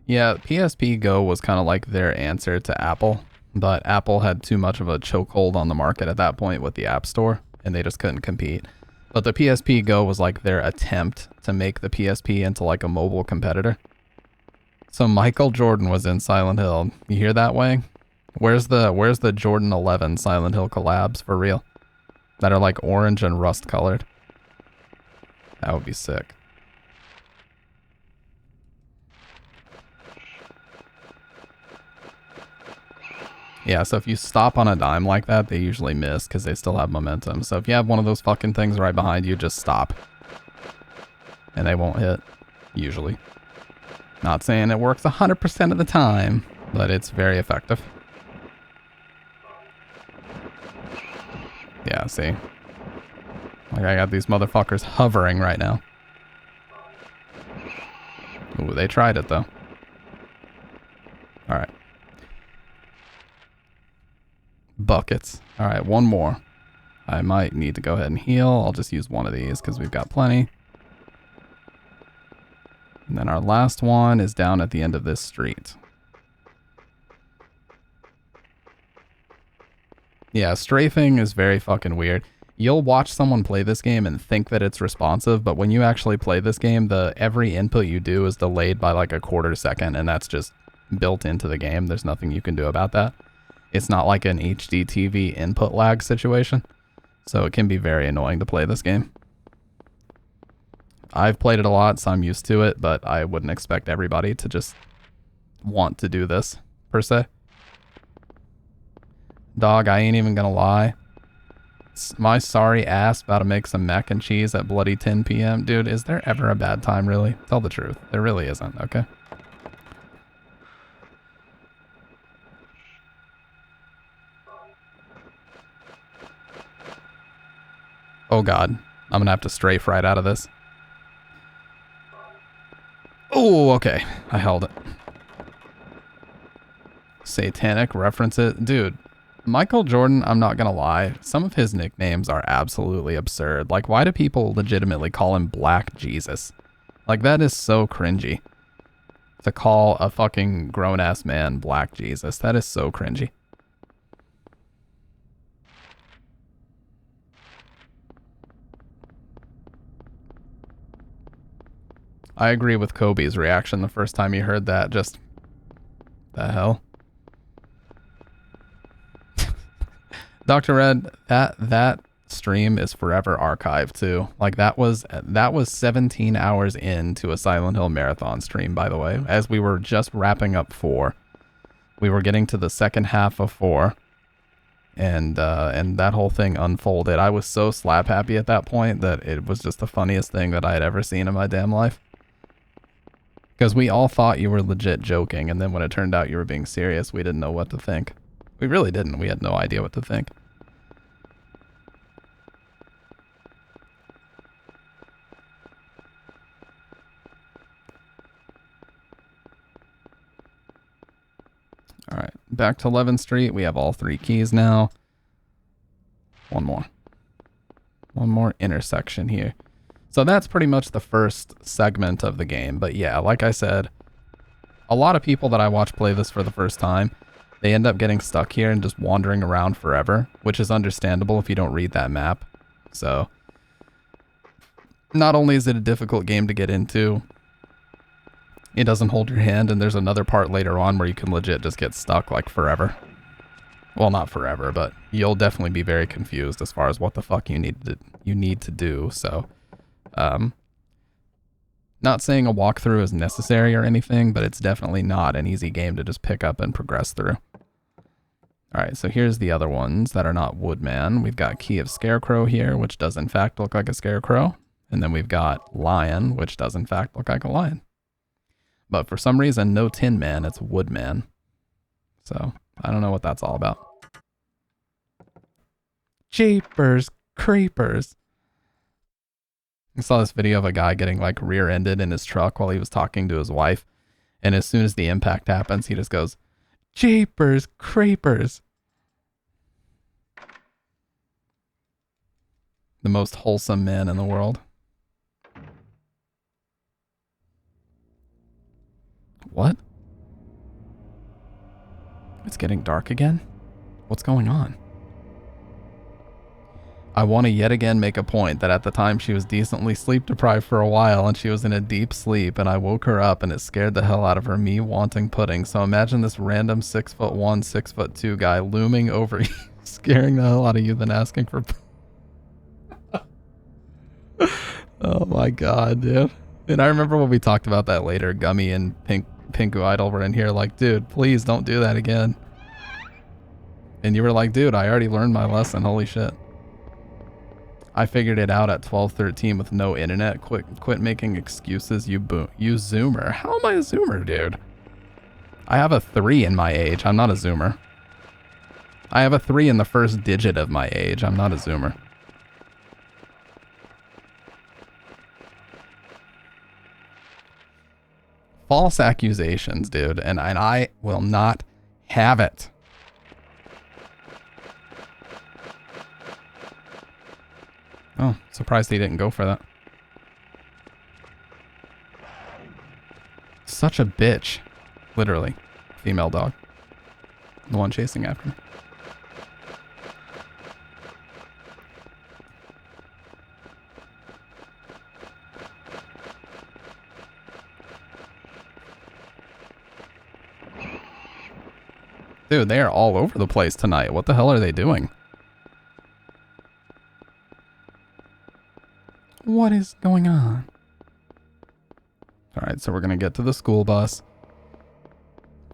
Yeah, PSP Go was kind of like their answer to Apple, but Apple had too much of a chokehold on the market at that point with the App Store, and they just couldn't compete. But the PSP Go was like their attempt to make the PSP into like a mobile competitor. So Michael Jordan was in Silent Hill. You hear that, Wang? Where's the Jordan 11 Silent Hill collabs for real? That are like orange and rust colored. That would be sick. Yeah, so if you stop on a dime like that, they usually miss because they still have momentum. So if you have one of those fucking things right behind you, just stop. And they won't hit, usually. Not saying it works 100% of the time, but it's very effective. Yeah, see? Like I got these motherfuckers hovering right now. Ooh, they tried it though. Alright. Buckets. Alright, one more. I might need to go ahead and heal. I'll just use one of these because we've got plenty. And then our last one is down at the end of this street. Yeah, strafing is very fucking weird. You'll watch someone play this game and think that it's responsive, but when you actually play this game, every input you do is delayed by like a quarter second, and that's just built into the game. There's nothing you can do about that. It's not like an HD TV input lag situation, so it can be very annoying to play this game. I've played it a lot, so I'm used to it, but I wouldn't expect everybody to just want to do this, per se. Dog, I ain't even gonna lie. My sorry ass about to make some mac and cheese at bloody 10 p.m. Dude, is there ever a bad time, really? Tell the truth. There really isn't, okay? Oh god, I'm gonna have to strafe right out of this. Oh, okay. I held it. Satanic references. Dude, Michael Jordan, I'm not gonna lie, some of his nicknames are absolutely absurd. Like, why do people legitimately call him Black Jesus? Like, that is so cringy. To call a fucking grown-ass man Black Jesus. That is so cringy. I agree with Kobe's reaction the first time he heard that. Just, the hell? Dr. Red, that stream is forever archived too. Like that was 17 hours into a Silent Hill marathon stream, by the way. As we were just wrapping up 4. We were getting to the second half of 4. And that whole thing unfolded. I was so slap happy at that point that it was just the funniest thing that I had ever seen in my damn life. Because we all thought you were legit joking, and then when it turned out you were being serious, we didn't know what to think. We really didn't. We had no idea what to think. Alright, back to 11th Street. We have all 3 keys now. One more. One more intersection here. So that's pretty much the first segment of the game. But yeah, like I said, a lot of people that I watch play this for the first time, they end up getting stuck here and just wandering around forever, which is understandable if you don't read that map. So, not only is it a difficult game to get into, It doesn't hold your hand, and there's another part later on where you can legit just get stuck like forever. Well, not forever, but you'll definitely be very confused as far as what the fuck you need to do. So, not saying a walkthrough is necessary or anything, but it's definitely not an easy game to just pick up and progress through. All right, so here's the other ones that are not Woodman. We've got Key of Scarecrow here, which does in fact look like a scarecrow. And then we've got Lion, which does in fact look like a lion. But for some reason, no Tin Man, it's Woodman. So, I don't know what that's all about. Jeepers creepers. I saw this video of a guy getting like rear-ended in his truck while he was talking to his wife. And as soon as the impact happens, he just goes, Jeepers creepers. The most wholesome man in the world. What? It's getting dark again? What's going on? I want to yet again make a point that at the time she was decently sleep deprived for a while and she was in a deep sleep and I woke her up and it scared the hell out of her, me wanting pudding. So imagine this random 6'1", 6'2" guy looming over you, scaring the hell out of you, then asking for Oh my god, dude. And I remember when we talked about that later, Gummy and Pinku Idol were in here like, dude, please don't do that again. And you were like, dude, I already learned my lesson, holy shit. I figured it out at 12:13 with no internet. Quit making excuses, you Zoomer. How am I a Zoomer, dude? I have a 3 in my age. I'm not a Zoomer. I have a 3 in the first digit of my age. I'm not a Zoomer. False accusations, dude, and I will not have it. Oh, surprised he didn't go for that. Such a bitch. Literally. Female dog. The one chasing after me. Dude, they are all over the place tonight. What the hell are they doing? What is going on? Alright, so we're gonna get to the school bus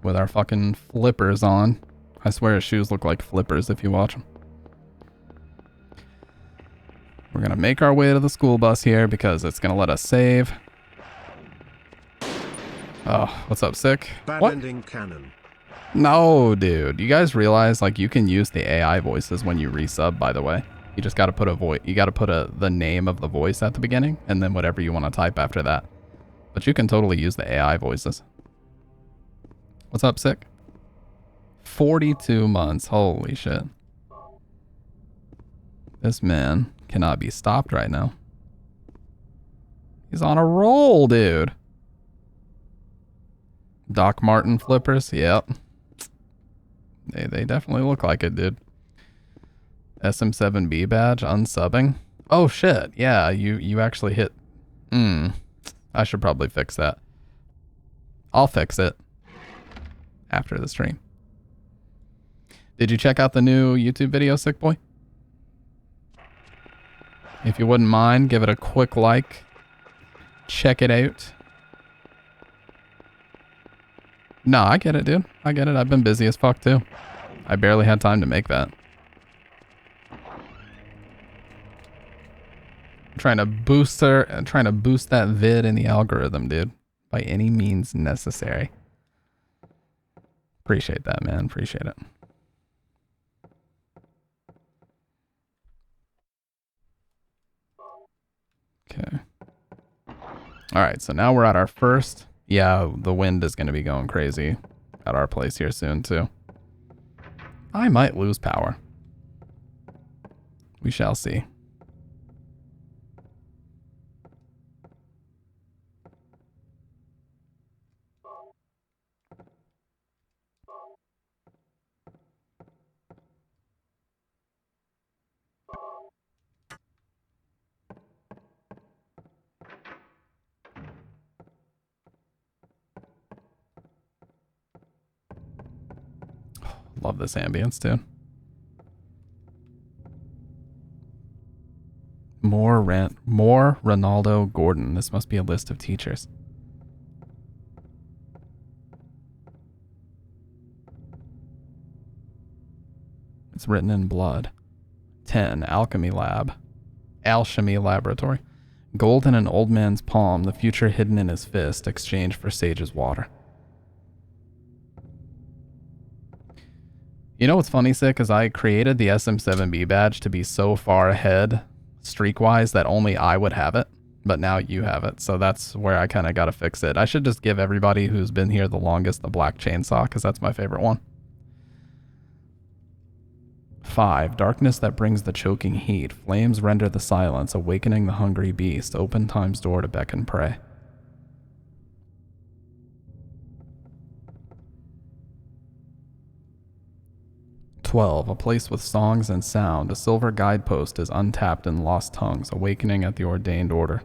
with our fucking flippers on. I swear his shoes look like flippers if you watch them. We're gonna make our way to the school bus here because it's gonna let us save. Oh, what's up, Sick? Bad What? ending canon. No, dude. You guys realize like you can use the AI voices when you resub, by the way. You just got to put a voice. You got to put the name of the voice at the beginning and then whatever you want to type after that. But you can totally use the AI voices. What's up, Sick? 42 months. Holy shit. This man cannot be stopped right now. He's on a roll, dude. Doc Martin flippers. Yep. They definitely look like it, dude. SM7B badge, unsubbing. Oh shit, yeah, you actually hit. I should probably fix that. I'll fix it after the stream. Did you check out the new YouTube video, Sick Boy? If you wouldn't mind, give it a quick like. Check it out. No, I get it, dude. I get it. I've been busy as fuck too. I barely had time to make that. Trying to boost that vid in the algorithm, dude, by any means necessary. Appreciate that, man. Appreciate it. Okay. All right, so now we're at our first. Yeah, the wind is going to be going crazy at our place here soon too. I might lose power. We shall see. Love this ambience, dude. More Ronaldo Gordon. This must be a list of teachers. It's written in blood. 10. Alchemy Laboratory. Gold in an old man's palm, the future hidden in his fist, exchange for sage's water. You know what's funny, Sick? Is I created the SM7B badge to be so far ahead, streak-wise, that only I would have it. But now you have it, so that's where I kind of got to fix it. I should just give everybody who's been here the longest the black chainsaw, because that's my favorite one. 5. Darkness that brings the choking heat. Flames render the silence, awakening the hungry beast. Open time's door to beckon prey. A place with songs and sound. A silver guidepost is untapped in lost tongues, awakening at the ordained order.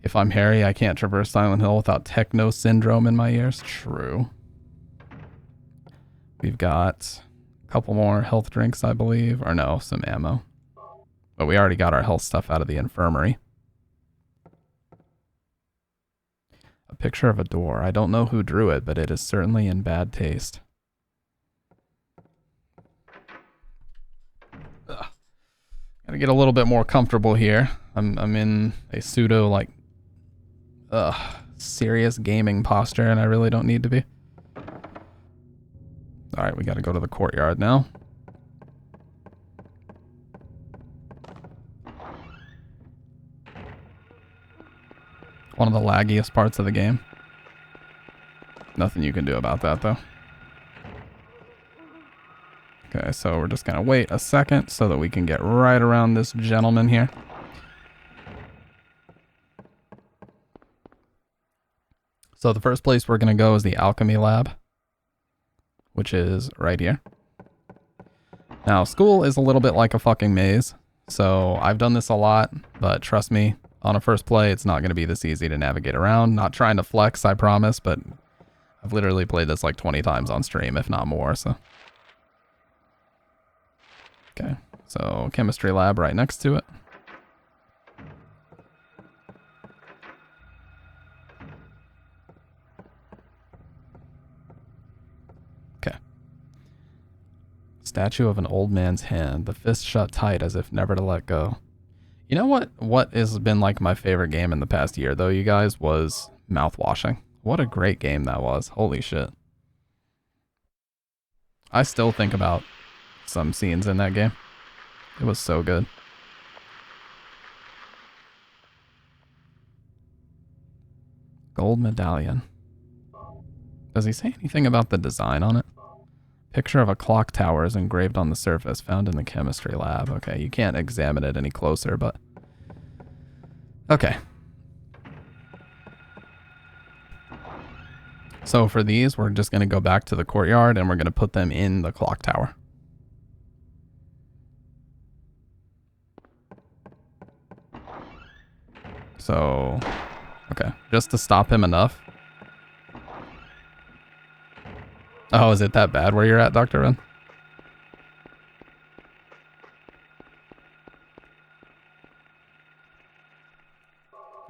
If I'm Harry, I can't traverse Silent Hill without techno syndrome in my ears. True. We've got a couple more health drinks, I believe. Or no, some ammo. But we already got our health stuff out of the infirmary. A picture of a door. I don't know who drew it, but it is certainly in bad taste. Gotta get a little bit more comfortable here. I'm in a pseudo like serious gaming posture, and I really don't need to be. Alright, we gotta go to the courtyard now. One of the laggiest parts of the game. Nothing you can do about that though. Okay, so we're just gonna wait a second so that we can get right around this gentleman here. So the first place we're gonna go is the alchemy lab, which is right here. Now, school is a little bit like a fucking maze, so I've done this a lot, but trust me, on a first play, it's not gonna be this easy to navigate around. Not trying to flex, I promise, but I've literally played this like 20 times on stream, if not more, so. Okay, so chemistry lab right next to it. Okay. Statue of an old man's hand, the fist shut tight as if never to let go. You know what has been like my favorite game in the past year though, you guys, was Mouthwashing. What a great game that was. Holy shit. I still think about some scenes in that game. It was so good. Gold medallion. Does he say anything about the design on it? Picture of a clock tower is engraved on the surface, found in the chemistry lab. Okay, you can't examine it any closer, but... Okay. So for these, we're just going to go back to the courtyard and we're going to put them in the clock tower. So, okay, just to stop him enough. Oh, is it that bad where you're at, Dr. Ren?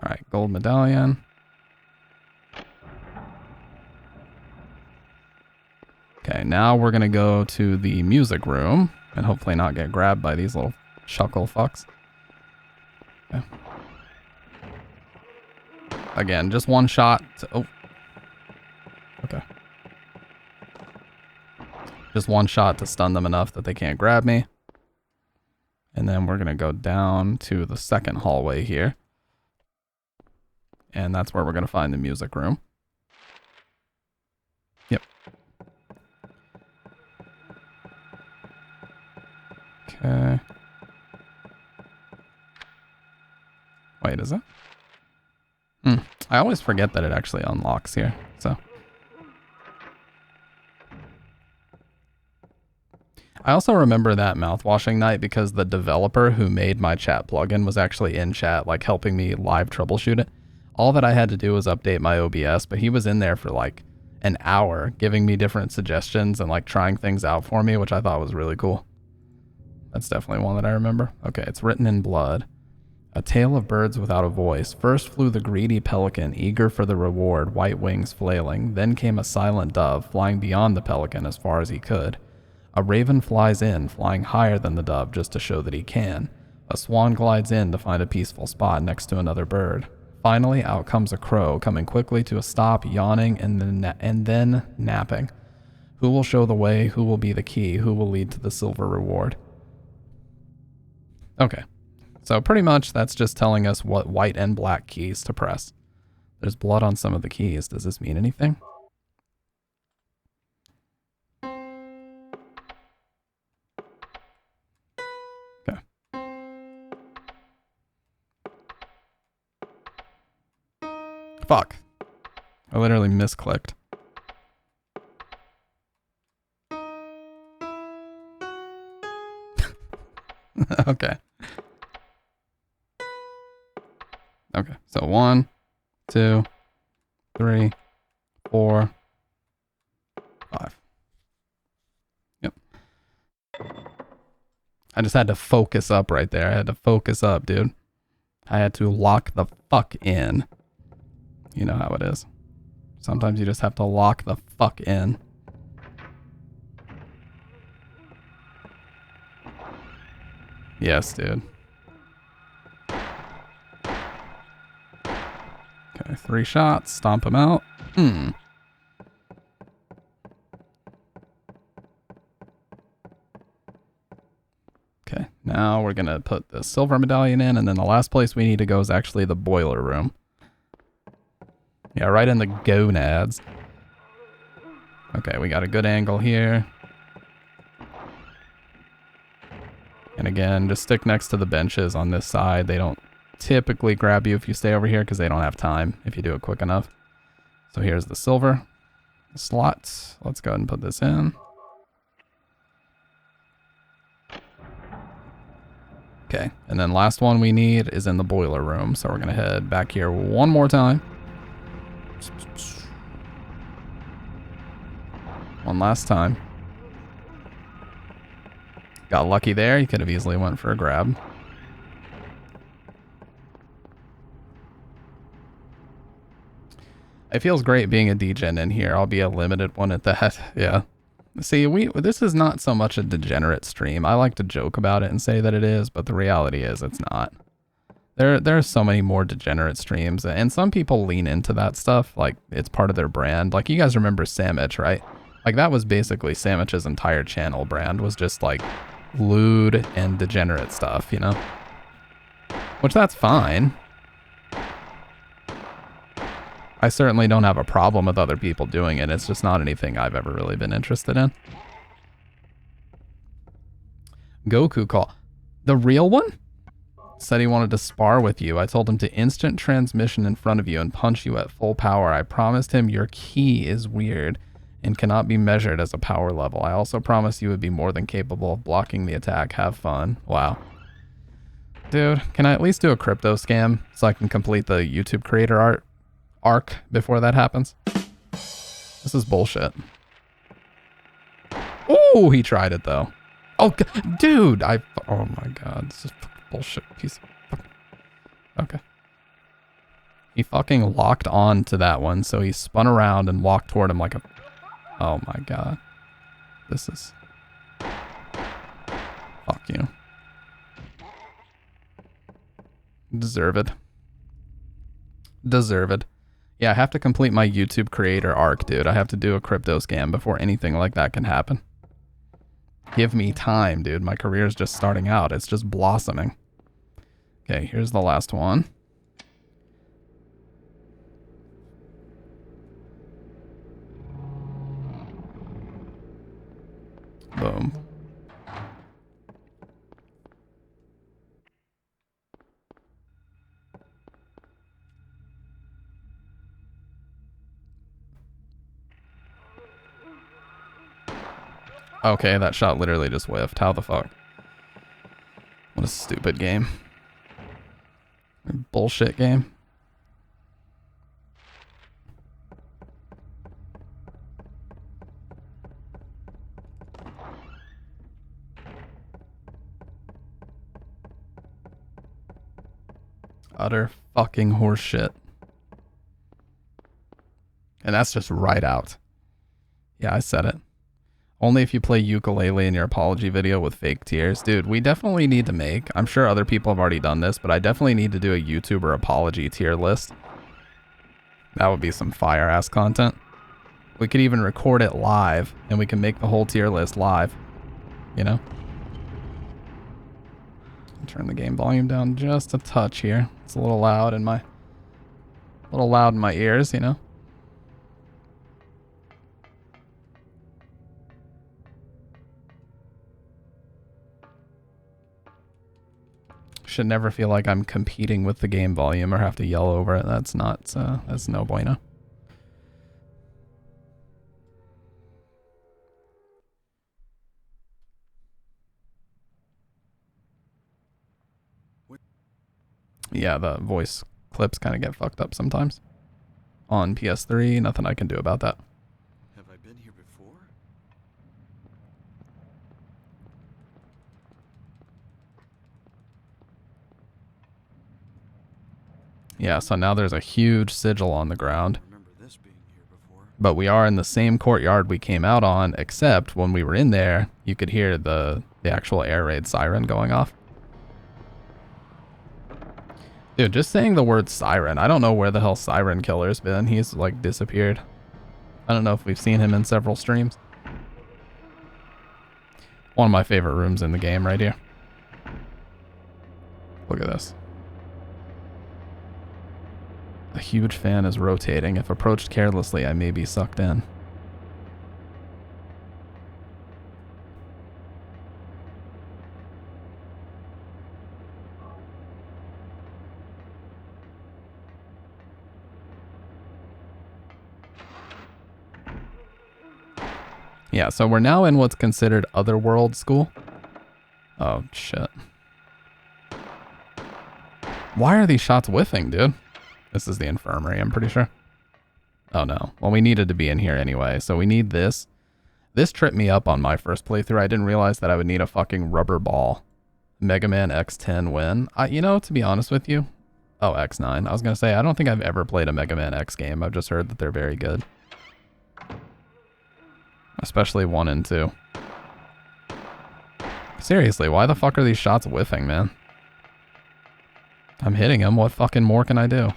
Alright, gold medallion. Okay, now we're gonna go to the music room and hopefully not get grabbed by these little chuckle fucks. Okay. Again, just one shot to, oh. Okay. Just one shot to stun them enough that they can't grab me. And then we're gonna go down to the second hallway here. And that's where we're gonna find the music room. Yep. Okay. Wait, is it? I always forget that it actually unlocks here, so. I also remember that mouthwashing night because the developer who made my chat plugin was actually in chat, like helping me live troubleshoot it. All that I had to do was update my OBS, but he was in there for like an hour giving me different suggestions and like trying things out for me, which I thought was really cool. That's definitely one that I remember. Okay, it's written in blood. A tale of birds without a voice. First flew the greedy pelican, eager for the reward, white wings flailing. Then came a silent dove, flying beyond the pelican as far as he could. A raven flies in, flying higher than the dove just to show that he can. A swan glides in to find a peaceful spot next to another bird. Finally, out comes a crow, coming quickly to a stop, yawning and then napping. Who will show the way? Who will be the key? Who will lead to the silver reward? Okay. So pretty much that's just telling us what white and black keys to press. There's blood on some of the keys. Does this mean anything? Okay. Fuck. I literally misclicked. Okay. Okay, so 1, 2, 3, 4, 5. Yep. I just had to focus up right there. I had to focus up, dude. I had to lock the fuck in. You know how it is. Sometimes you just have to lock the fuck in. Yes, dude. Okay, 3 shots. Stomp him out. Okay, now we're going to put the silver medallion in, and then the last place we need to go is actually the boiler room. Yeah, right in the gonads. Okay, we got a good angle here. And again, just stick next to the benches on this side. They don't typically grab you if you stay over here because they don't have time if you do it quick enough. So here's the silver slot. Let's go ahead and put this in. Okay, and then last one we need is in the boiler room. So we're going to head back here one more time. One last time. Got lucky there. You could have easily went for a grab. It feels great being a degen in here. I'll be a limited one at that. Yeah. See, this is not so much a degenerate stream. I like to joke about it and say that it is, but the reality is it's not. There are so many more degenerate streams, and some people lean into that stuff like it's part of their brand. Like, you guys remember Sandwich, right? Like, that was basically Sandwich's entire channel brand, was just like lewd and degenerate stuff, you know? Which, that's fine. I certainly don't have a problem with other people doing it. It's just not anything I've ever really been interested in. Goku call. The real one? Said he wanted to spar with you. I told him to instant transmission in front of you and punch you at full power. I promised him your ki is weird and cannot be measured as a power level. I also promised you would be more than capable of blocking the attack. Have fun. Wow. Dude, can I at least do a crypto scam so I can complete the YouTube creator arc before that happens? This is bullshit. Oh, he tried it though. Oh, dude, oh my god, this is bullshit piece of fucking... Okay. He fucking locked on to that one, so he spun around and walked toward him like a... Oh my god. This is... Fuck you. Deserved. Deserved. Yeah, I have to complete my YouTube creator arc, dude. I have to do a crypto scam before anything like that can happen. Give me time, dude. My career is just starting out. It's just blossoming. Okay, here's the last one. Boom. Okay, that shot literally just whiffed. How the fuck? What a stupid game. Bullshit game. Utter fucking horseshit. And that's just right out. Yeah, I said it. Only if you play ukulele in your apology video with fake tears. Dude, we definitely need to make, I'm sure other people have already done this, but I definitely need to do a YouTuber apology tier list. That would be some fire ass content. We could even record it live and we can make the whole tier list live. You know? Turn the game volume down just a touch here. It's a little loud in my ears, you know? Should never feel like I'm competing with the game volume or have to yell over it. That's not, that's no bueno. Yeah, the voice clips kind of get fucked up sometimes. On PS3, nothing I can do about that. Have I been here before? Yeah, so now there's a huge sigil on the ground. I remember this being here before. But we are in the same courtyard we came out on, except when we were in there, you could hear the actual air raid siren going off. Dude, just saying the word siren. I don't know where the hell Siren Killer's been. He's like disappeared. I don't know if we've seen him in several streams. One of my favorite rooms in the game right here. Look at this. A huge fan is rotating. If approached carelessly, I may be sucked in. Yeah, so we're now in what's considered Otherworld School. Oh, shit. Why are these shots whiffing, dude? This is the infirmary, I'm pretty sure. Oh, no. Well, we needed to be in here anyway, so we need this. This tripped me up on my first playthrough. I didn't realize that I would need a fucking rubber ball. Mega Man X10 win. You know, to be honest with you... Oh, X9. I was going to say, I don't think I've ever played a Mega Man X game. I've just heard that they're very good. Especially 1 and 2. Seriously, why the fuck are these shots whiffing, man? I'm hitting them. What fucking more can I do?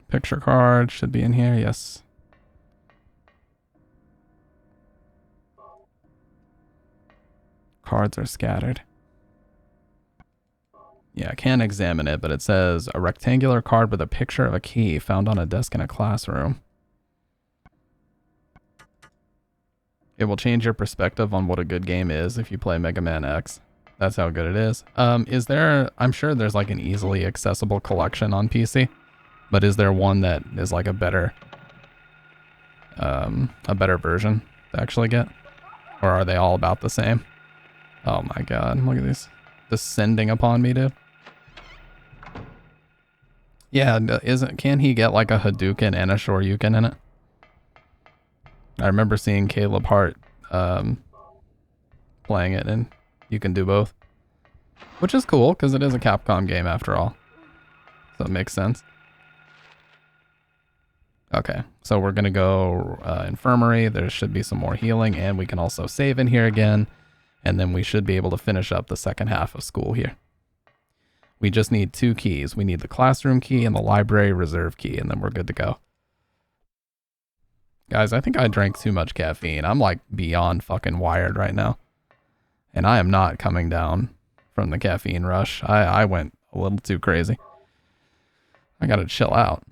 Picture card should be in here. Yes. Cards are scattered. Yeah, I can't examine it, but it says a rectangular card with a picture of a key found on a desk in a classroom. It will change your perspective on what a good game is if you play Mega Man X. That's how good it is. Is there, I'm sure there's like an easily accessible collection on PC, but is there one that is like a better version to actually get? Or are they all about the same? Oh my god, look at these descending upon me, dude. Yeah, can he get like a Hadouken and a Shoryuken in it? I remember seeing Caleb Hart playing it, and you can do both. Which is cool, because it is a Capcom game after all. So it makes sense. Okay, so we're going to go infirmary. There should be some more healing, and we can also save in here again. And then we should be able to finish up the second half of school here. We just need 2 keys. We need the classroom key and the library reserve key, and then we're good to go. Guys, I think I drank too much caffeine. I'm like beyond fucking wired right now. And I am not coming down from the caffeine rush. I went a little too crazy. I gotta chill out.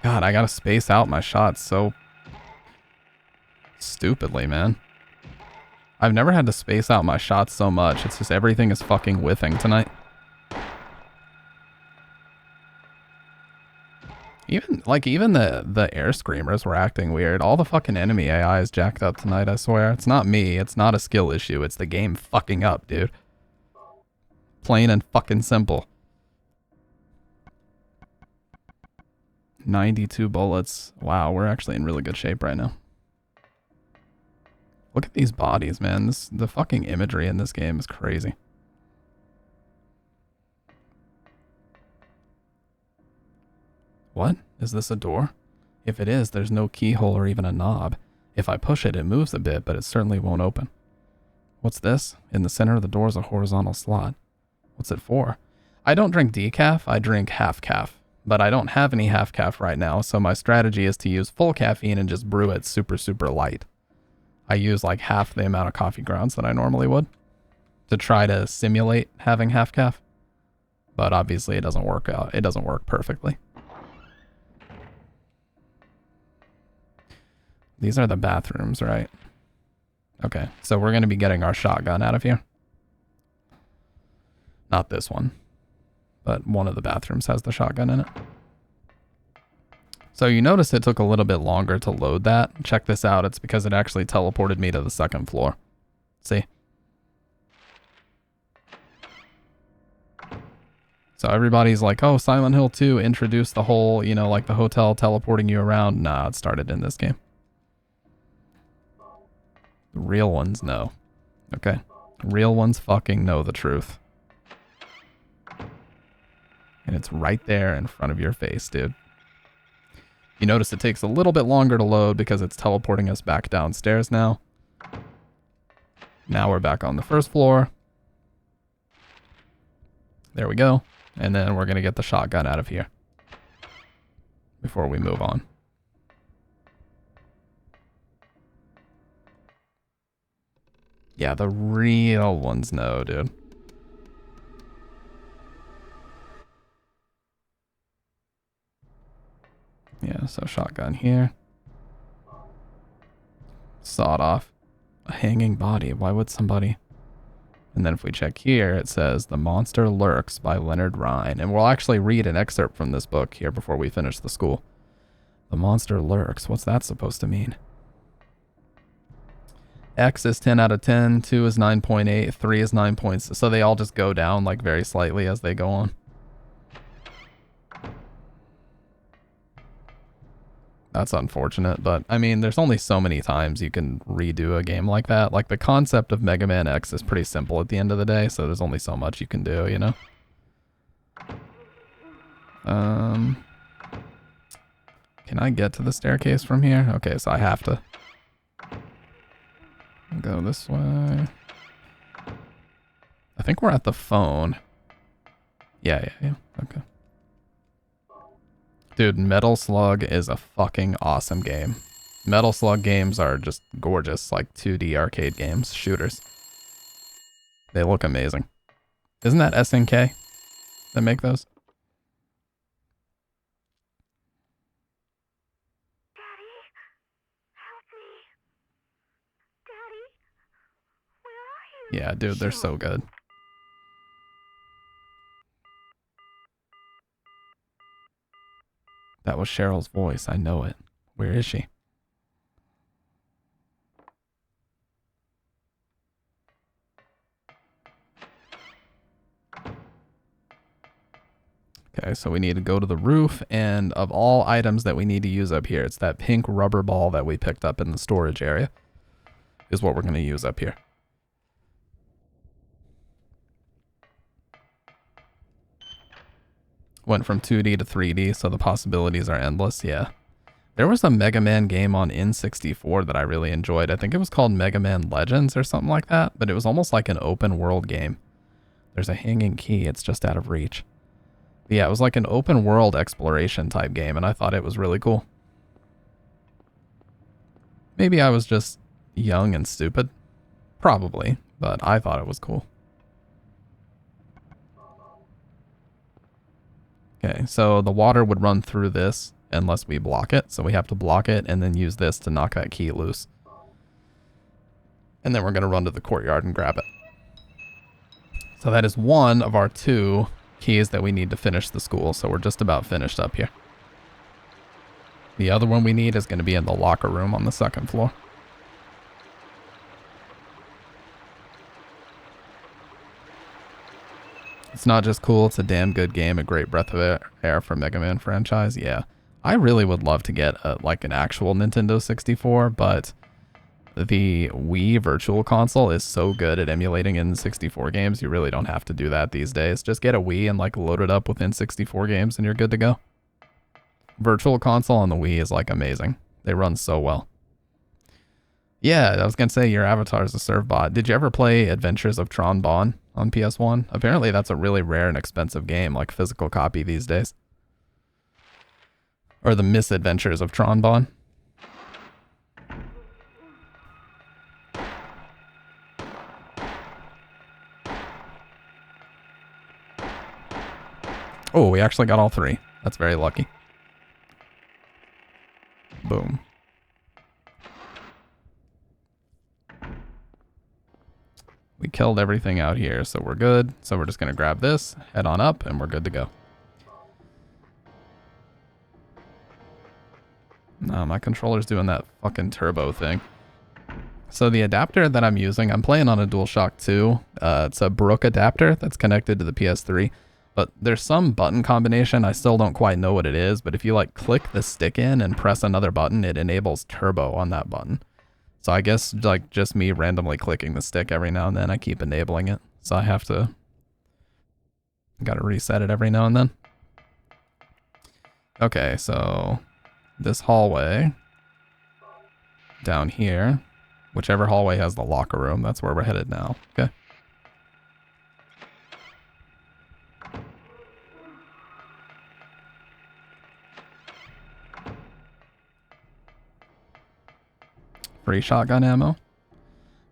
God, I gotta space out my shots so stupidly, man. I've never had to space out my shots so much. It's just everything is fucking whiffing tonight. Even the air screamers were acting weird. All the fucking enemy AI is jacked up tonight, I swear. It's not me. It's not a skill issue. It's the game fucking up, dude. Plain and fucking simple. 92 bullets. Wow, we're actually in really good shape right now. Look at these bodies, man. The fucking imagery in this game is crazy. What? Is this a door? If it is, there's no keyhole or even a knob. If I push it, it moves a bit, but it certainly won't open. What's this? In the center of the door is a horizontal slot. What's it for? I don't drink decaf, I drink half calf. But I don't have any half calf right now, so my strategy is to use full caffeine and just brew it super, super light. I use like half the amount of coffee grounds that I normally would to try to simulate having half calf. But obviously it doesn't work out. It doesn't work perfectly. These are the bathrooms, right? Okay, so we're going to be getting our shotgun out of here. Not this one, but one of the bathrooms has the shotgun in it. So you notice it took a little bit longer to load that. Check this out. It's because it actually teleported me to the second floor. See? So everybody's like, oh, Silent Hill 2 introduced the whole, you know, like the hotel teleporting you around. Nah, it started in this game. The real ones know. Okay. Real ones fucking know the truth. And it's right there in front of your face, dude. You notice it takes a little bit longer to load because it's teleporting us back downstairs now. Now we're back on the first floor. There we go. And then we're going to get the shotgun out of here before we move on. Yeah, the real ones know, dude. Yeah, so shotgun here. Sawed off. A hanging body. Why would somebody... And then if we check here, it says The Monster Lurks by Leonard Rhine. And we'll actually read an excerpt from this book here before we finish the school. The Monster Lurks. What's that supposed to mean? X is 10 out of 10, 2 is 9.8, 3 is 9 points. So they all just go down like very slightly as they go on. That's unfortunate, but I mean, there's only so many times you can redo a game like that. Like the concept of Mega Man X is pretty simple at the end of the day, so there's only so much you can do, you know? Can I get to the staircase from here? Okay, so I have to go this way. I think we're at the phone. Yeah. Okay. Dude, Metal Slug is a fucking awesome game. Metal Slug games are just gorgeous, like 2D arcade games, shooters. They look amazing. Isn't that SNK that make those? Daddy, help me. Daddy, where are you? Yeah, dude, they're so good. That was Cheryl's voice. I know it. Where is she? Okay, so we need to go to the roof, and of all items that we need to use up here, it's that pink rubber ball that we picked up in the storage area is what we're going to use up here. Went from 2D to 3D, so the possibilities are endless, yeah. There was a Mega Man game on N64 that I really enjoyed. I think it was called Mega Man Legends or something like that, but it was almost like an open world game. There's a hanging key, it's just out of reach. But yeah, it was like an open world exploration type game, and I thought it was really cool. Maybe I was just young and stupid. Probably, but I thought it was cool. Okay, so the water would run through this unless we block it. So we have to block it and then use this to knock that key loose. And then we're going to run to the courtyard and grab it. So that is one of our 2 keys that we need to finish the school. So we're just about finished up here. The other one we need is going to be in the locker room on the 2nd floor. It's not just cool, it's a damn good game, a great breath of air for Mega Man franchise. Yeah, I really would love to get like an actual Nintendo 64, but the Wii Virtual Console is so good at emulating N64 games, you really don't have to do that these days. Just get a Wii and like load it up with N64 games and you're good to go. Virtual Console on the Wii is like amazing. They run so well. Yeah, I was gonna say your avatar is a serve bot. Did you ever play Adventures of Tron Bonne on PS1? Apparently that's a really rare and expensive game, like physical copy these days. Or the Misadventures of Tron Bonne. Oh, we actually got all 3. That's very lucky. Boom. We killed everything out here, so we're good. So we're just going to grab this, head on up, and we're good to go. No, my controller's doing that fucking turbo thing. So the adapter that I'm using, I'm playing on a DualShock 2. It's a Brook adapter that's connected to the PS3. But there's some button combination, I still don't quite know what it is, but if you like click the stick in and press another button, it enables turbo on that button. So I guess like just me randomly clicking the stick every now and then, I keep enabling it. So I have to, gotta reset it every now and then. Okay, so this hallway down here, whichever hallway has the locker room, that's where we're headed now. Okay. Free shotgun ammo.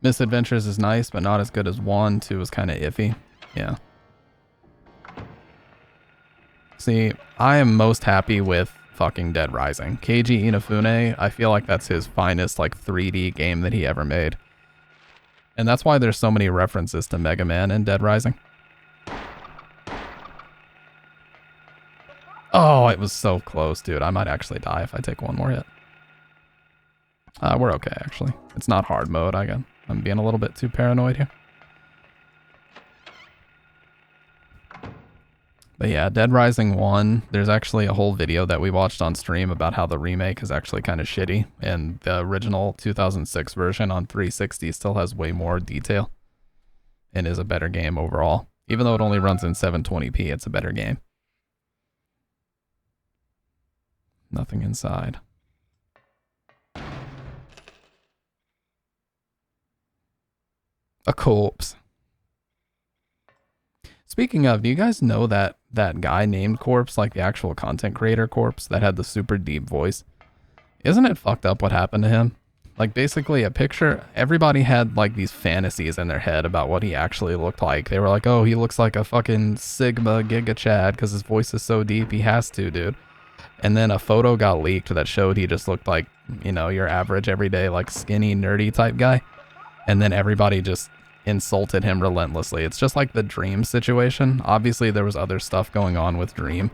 Misadventures is nice, but not as good as 1. 2 is kind of iffy. Yeah. See, I am most happy with fucking Dead Rising. Keiji Inafune, I feel like that's his finest like 3D game that he ever made. And that's why there's so many references to Mega Man in Dead Rising. Oh, it was so close, dude. I might actually die if I take one more hit. We're okay, actually. It's not hard mode. I'm being a little bit too paranoid here. But yeah, Dead Rising 1, there's actually a whole video that we watched on stream about how the remake is actually kind of shitty, and the original 2006 version on 360 still has way more detail and is a better game overall. Even though it only runs in 720p, it's a better game. Nothing inside. A corpse. Speaking of, do you guys know that guy named Corpse, like the actual content creator Corpse that had the super deep voice? Isn't it fucked up what happened to him? Like basically a picture, everybody had like these fantasies in their head about what he actually looked like. They were like, oh, he looks like a fucking Sigma Giga Chad because his voice is so deep, he has to, dude. And then a photo got leaked that showed he just looked like, you know, your average everyday like skinny nerdy type guy. And then everybody just insulted him relentlessly. It's just like the Dream situation. Obviously there was other stuff going on with Dream.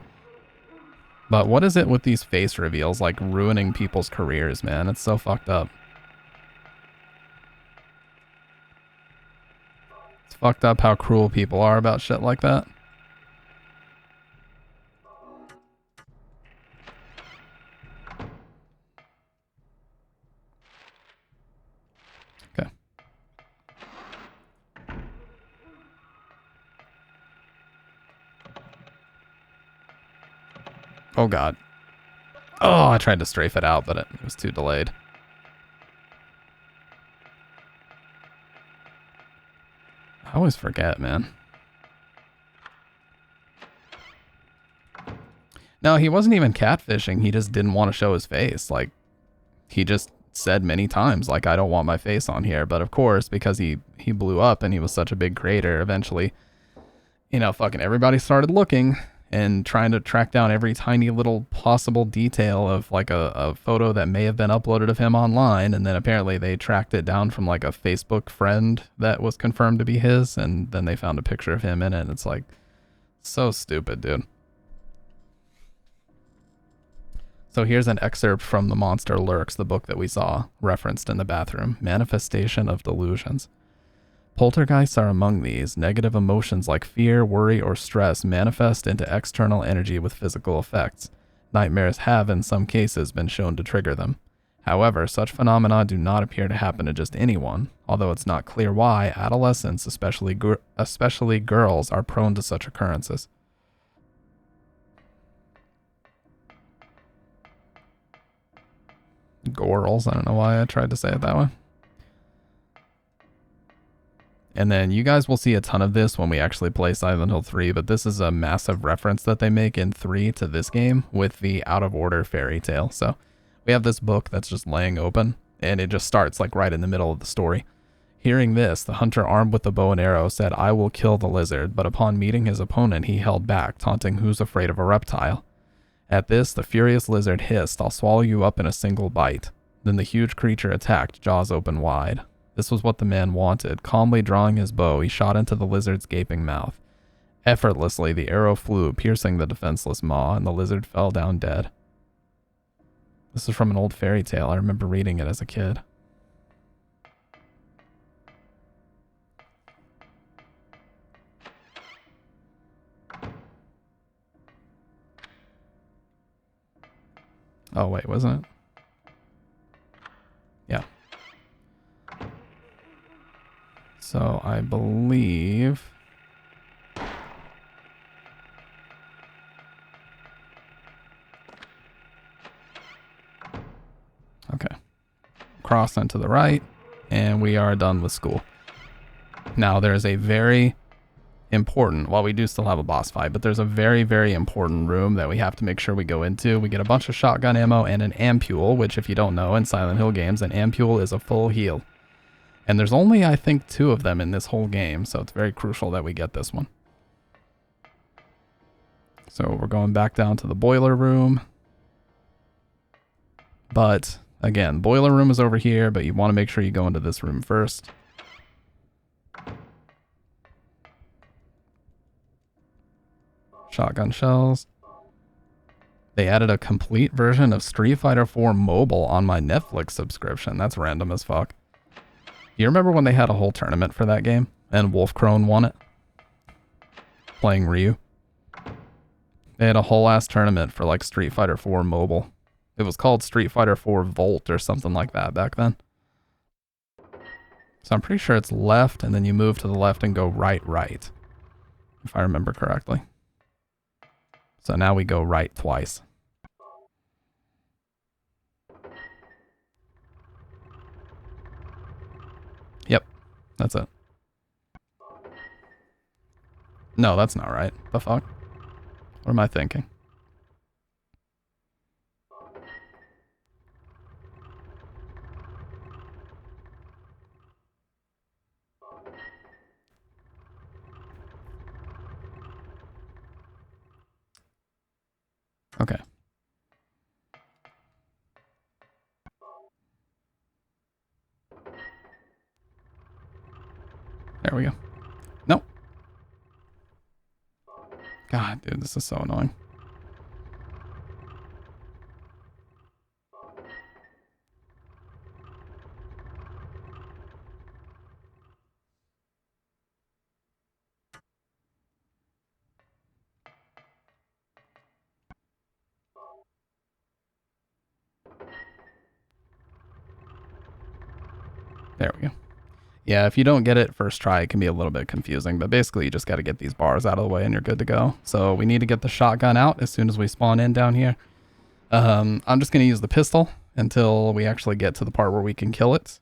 But what is it with these face reveals like ruining people's careers, man? It's so fucked up. It's fucked up how cruel people are about shit like that. Okay. Oh god. Oh, I tried to strafe it out, but it was too delayed. I always forget, man. No, he wasn't even catfishing. He just didn't want to show his face. Like, he just said many times, like, I don't want my face on here. But of course, because he blew up and he was such a big creator, eventually, you know, fucking everybody started looking and trying to track down every tiny little possible detail of like a photo that may have been uploaded of him online. And then apparently they tracked it down from like a Facebook friend that was confirmed to be his. And then they found a picture of him in it. And it's like, so stupid, dude. So here's an excerpt from The Monster Lurks, the book that we saw referenced in the bathroom. Manifestation of delusions. Poltergeists are among these. Negative emotions like fear, worry, or stress manifest into external energy with physical effects. Nightmares have, in some cases, been shown to trigger them. However, such phenomena do not appear to happen to just anyone, although it's not clear why adolescents, especially girls, are prone to such occurrences. Gorals, I don't know why I tried to say it that way. And then you guys will see a ton of this when we actually play Silent Hill 3, but this is a massive reference that they make in 3 to this game with the Out of Order fairy tale. So we have this book that's just laying open, and it just starts like right in the middle of the story. Hearing this, the hunter armed with the bow and arrow said, "I will kill the lizard," but upon meeting his opponent, he held back, taunting, "Who's afraid of a reptile?" At this, the furious lizard hissed, "I'll swallow you up in a single bite." Then the huge creature attacked, jaws open wide. This was what the man wanted. Calmly drawing his bow, he shot into the lizard's gaping mouth. Effortlessly, the arrow flew, piercing the defenseless maw, and the lizard fell down dead. This is from an old fairy tale. I remember reading it as a kid. Oh, wait, wasn't it? Yeah. So I believe... Okay. Cross onto the right, and we are done with school. Now, there's a very important, well, we do still have a boss fight, but there's a very, very important room that we have to make sure we go into. We get a bunch of shotgun ammo and an ampule, which, if you don't know, in Silent Hill games, an ampule is a full heal. And there's only, I think, 2 of them in this whole game, so it's very crucial that we get this one. So we're going back down to the boiler room. But, again, boiler room is over here, but you want to make sure you go into this room first. Shotgun shells. They added a complete version of Street Fighter 4 Mobile on my Netflix subscription. That's random as fuck. You remember when they had a whole tournament for that game and Wolfcrone won it? Playing Ryu. They had a whole ass tournament for like Street Fighter 4 Mobile. It was called Street Fighter 4 Volt or something like that back then. So I'm pretty sure it's left, and then you move to the left and go right, if I remember correctly. So now we go right twice. Yep, that's it. No, that's not right. The fuck? What am I thinking? Okay. There we go. Nope. God, dude, this is so annoying. There we go. Yeah, if you don't get it first try, it can be a little bit confusing, but basically you just got to get these bars out of the way and you're good to go. So we need to get the shotgun out as soon as we spawn in down here. I'm just going to use the pistol until we actually get to the part where we can kill it.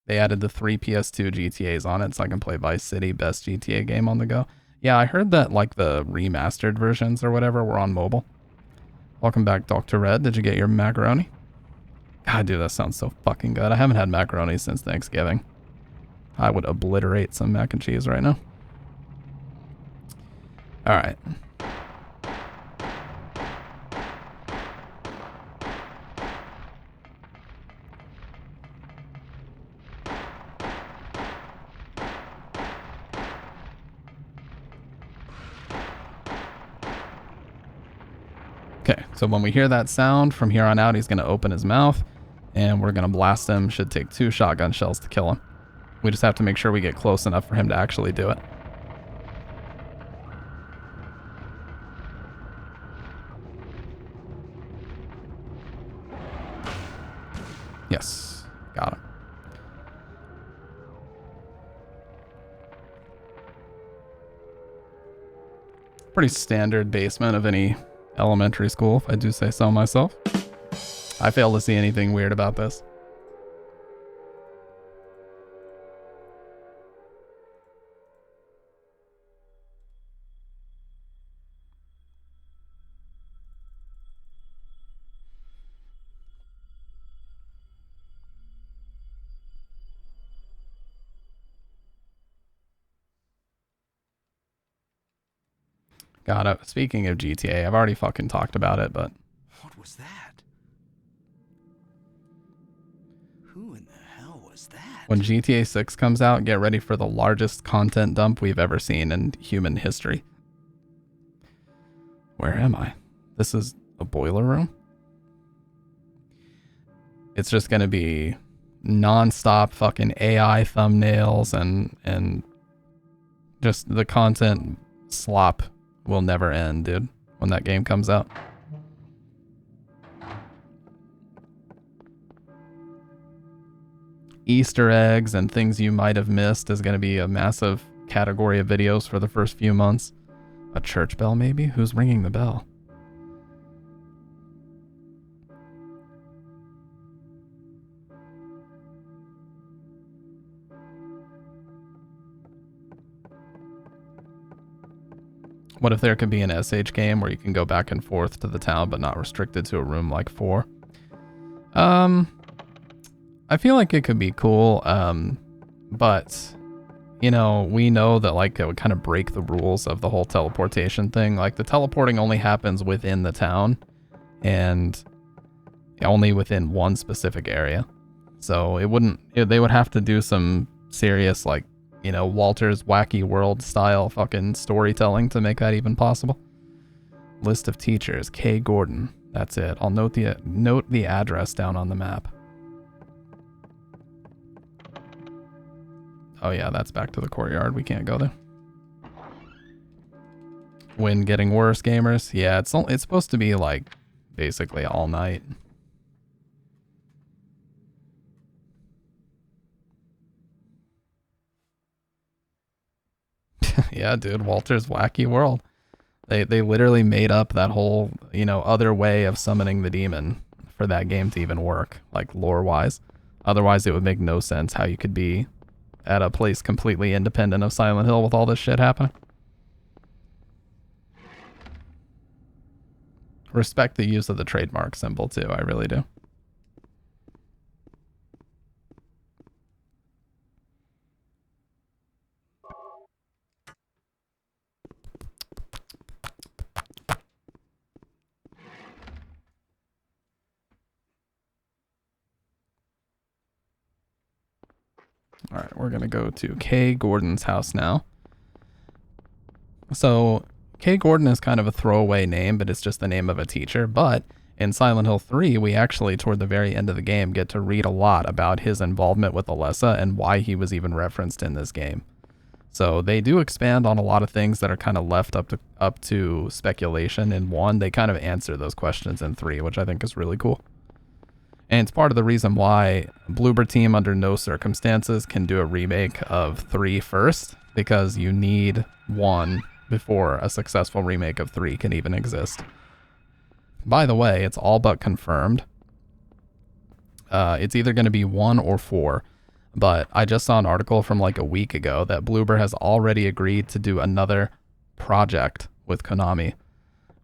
They added the 3 PS2 GTAs on it, so I can play Vice City, best GTA game on the go. Yeah, I heard that like the remastered versions or whatever were on mobile. Welcome back, Dr. Red. Did you get your macaroni? God, dude, that sounds so fucking good. I haven't had macaroni since Thanksgiving. I would obliterate some mac and cheese right now. All right. Okay, so when we hear that sound, from here on out, he's going to open his mouth, and we're going to blast him. Should take 2 shotgun shells to kill him. We just have to make sure we get close enough for him to actually do it. Yes, got him. Pretty standard basement of any elementary school, if I do say so myself. I fail to see anything weird about this. God, speaking of GTA, I've already fucking talked about it, but... What was that? Who in the hell was that? When GTA 6 comes out, get ready for the largest content dump we've ever seen in human history. Where am I? This is a boiler room? It's just gonna be non-stop fucking AI thumbnails and just the content slop will never end, dude, when that game comes out. Easter eggs and things you might have missed is going to be a massive category of videos for the first few months. A church bell, maybe? Who's ringing the bell? What if there could be an SH game where you can go back and forth to the town but not restricted to a room like 4? I feel like it could be cool, but, you know, we know that, like, it would kind of break the rules of the whole teleportation thing. Like, the teleporting only happens within the town, and only within one specific area. So it wouldn't, they would have to do some serious, like, you know, Walter's Wacky World style fucking storytelling to make that even possible. List of teachers, K. Gordon. That's it. I'll note the address down on the map. Oh yeah, that's back to the courtyard. We can't go there. Wind getting worse, gamers. Yeah, it's supposed to be like basically all night. Yeah, dude, Walter's Wacky World. They literally made up that whole, you know, other way of summoning the demon for that game to even work, like lore-wise. Otherwise, it would make no sense how you could be at a place completely independent of Silent Hill with all this shit happening. Respect the use of the trademark symbol too, I really do. All right, we're going to go to K. Gordon's house now. So K. Gordon is kind of a throwaway name, but it's just the name of a teacher. But in Silent Hill 3, we actually, toward the very end of the game, get to read a lot about his involvement with Alessa and why he was even referenced in this game. So they do expand on a lot of things that are kind of left up to speculation in 1. They kind of answer those questions in 3, which I think is really cool. And it's part of the reason why Bloober Team under no circumstances can do a remake of 3 first, because you need 1 before a successful remake of 3 can even exist. By the way, it's all but confirmed. It's either going to be 1 or 4, but I just saw an article from like a week ago that Bloober has already agreed to do another project with Konami,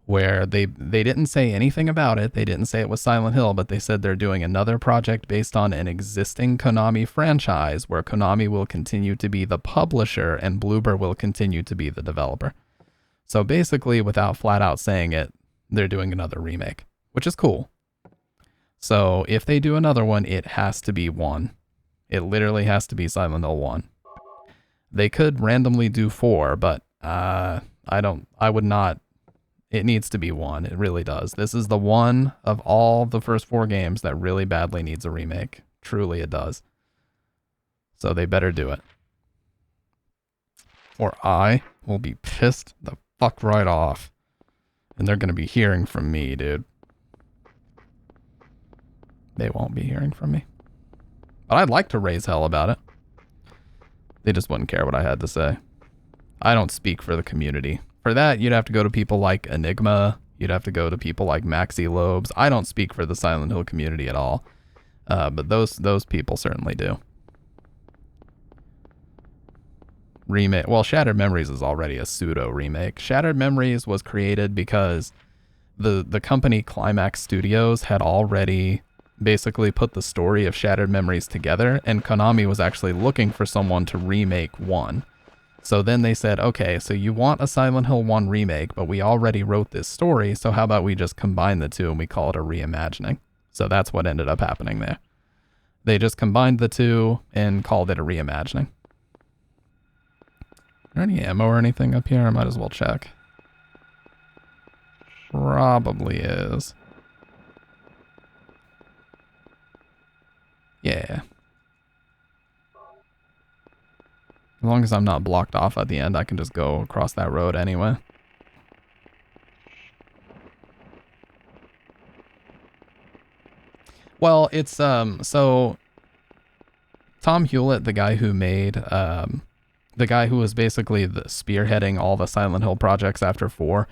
where they didn't say anything about it. They didn't say it was Silent Hill, but they said they're doing another project based on an existing Konami franchise where Konami will continue to be the publisher and Bloober will continue to be the developer. So basically, without flat out saying it, they're doing another remake, which is cool. So if they do another one, it has to be 1. It literally has to be Silent Hill 1. They could randomly do 4, but I would not It needs to be one. It really does. This is the one of all the first 4 games that really badly needs a remake. Truly it does. So they better do it. Or I will be pissed the fuck right off. And they're going to be hearing from me, dude. They won't be hearing from me. But I'd like to raise hell about it. They just wouldn't care what I had to say. I don't speak for the community. For that, you'd have to go to people like Enigma. You'd have to go to people like Maxi Lobes. I don't speak for the Silent Hill community at all. But those people certainly do. Remake. Well, Shattered Memories is already a pseudo remake. Shattered Memories was created because the company Climax Studios had already basically put the story of Shattered Memories together, and Konami was actually looking for someone to remake 1. So then they said, okay, so you want a Silent Hill 1 remake, but we already wrote this story, so how about we just combine the two and we call it a reimagining? So that's what ended up happening there. They just combined the two and called it a reimagining. Is there any ammo or anything up here? I might as well check. Probably is. Yeah. As long as I'm not blocked off at the end, I can just go across that road anyway. Well, it's, so Tom Hewlett, the guy who made, the guy who was basically spearheading all the Silent Hill projects after 4,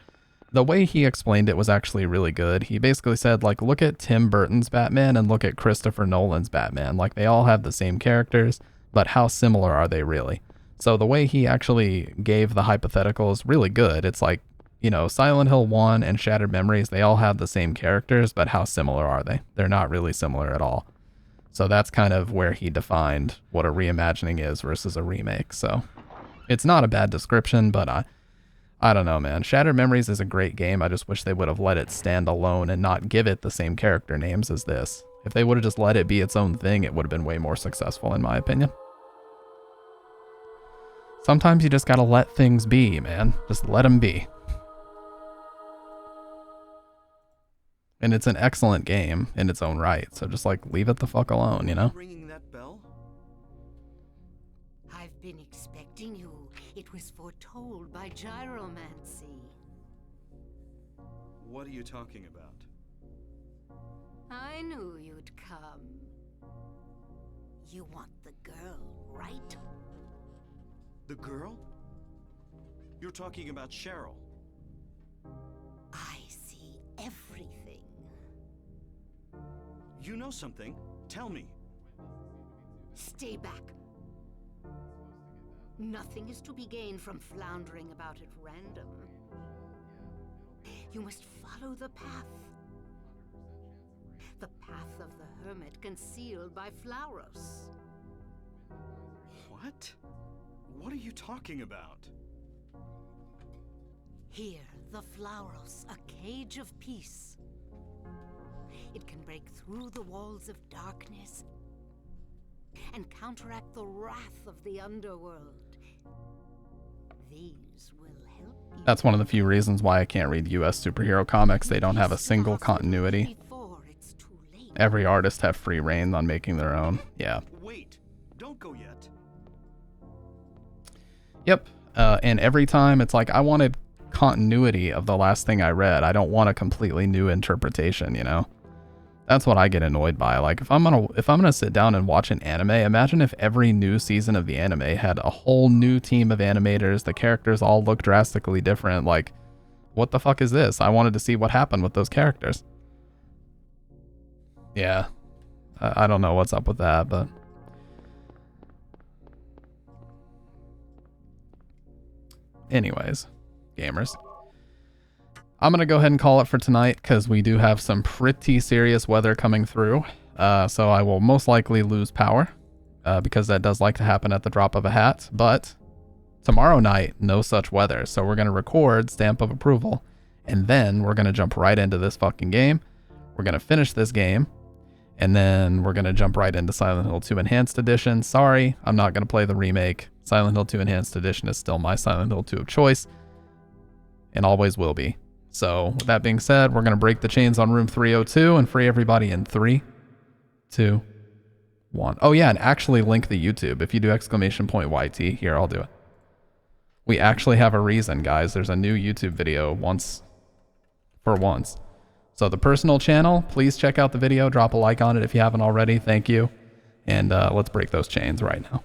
the way he explained it was actually really good. He basically said, like, look at Tim Burton's Batman and look at Christopher Nolan's Batman. Like, they all have the same characters, but how similar are they really? So the way he actually gave the hypothetical is really good. It's like, you know, Silent Hill 1 and Shattered Memories, they all have the same characters, but how similar are they? They're not really similar at all. So that's kind of where he defined what a reimagining is versus a remake. So it's not a bad description, but I don't know, man. Shattered Memories is a great game. I just wish they would have let it stand alone and not give it the same character names as this. If they would have just let it be its own thing, it would have been way more successful, in my opinion. Sometimes you just gotta let things be, man. Just let them be. And it's an excellent game in its own right, so just like leave it the fuck alone, you know? Ringing that bell? I've been expecting you. It was foretold by gyromancy. What are you talking about? I knew you'd come. You want the girl, right? The girl? You're talking about Cheryl. I see everything. You know something? Tell me. Stay back. Nothing is to be gained from floundering about at random. You must follow the path. The path of the hermit concealed by Flauros. What? What are you talking about? Here, the Flauros, a cage of peace. It can break through the walls of darkness and counteract the wrath of the underworld. These will help you. That's one of the few reasons why I can't read US superhero comics. They don't have a single continuity. Before it's too late. Every artist have free reign on making their own. Yeah. Wait, don't go yet. Yep. And every time it's like, I wanted continuity of the last thing I read. I don't want a completely new interpretation, you know? That's what I get annoyed by. Like, if I'm gonna sit down and watch an anime, imagine if every new season of the anime had a whole new team of animators, the characters all look drastically different. Like, what the fuck is this? I wanted to see what happened with those characters. Yeah. I don't know what's up with that, but... Anyways, gamers. I'm going to go ahead and call it for tonight because we do have some pretty serious weather coming through. So I will most likely lose power because that does like to happen at the drop of a hat. But tomorrow night, no such weather. So we're going to record Stamp of Approval and then we're going to jump right into this fucking game. We're going to finish this game and then we're going to jump right into Silent Hill 2 Enhanced Edition. Sorry, I'm not going to play the remake. Silent Hill 2 Enhanced Edition is still my Silent Hill 2 of choice and always will be. So with that being said, we're going to break the chains on room 302 and free everybody in 3, 2, 1. Oh yeah, and actually link the YouTube. If you do !YT, here, I'll do it. We actually have a reason, guys. There's a new YouTube video for once. So the personal channel, please check out the video. Drop a like on it if you haven't already. Thank you. And let's break those chains right now.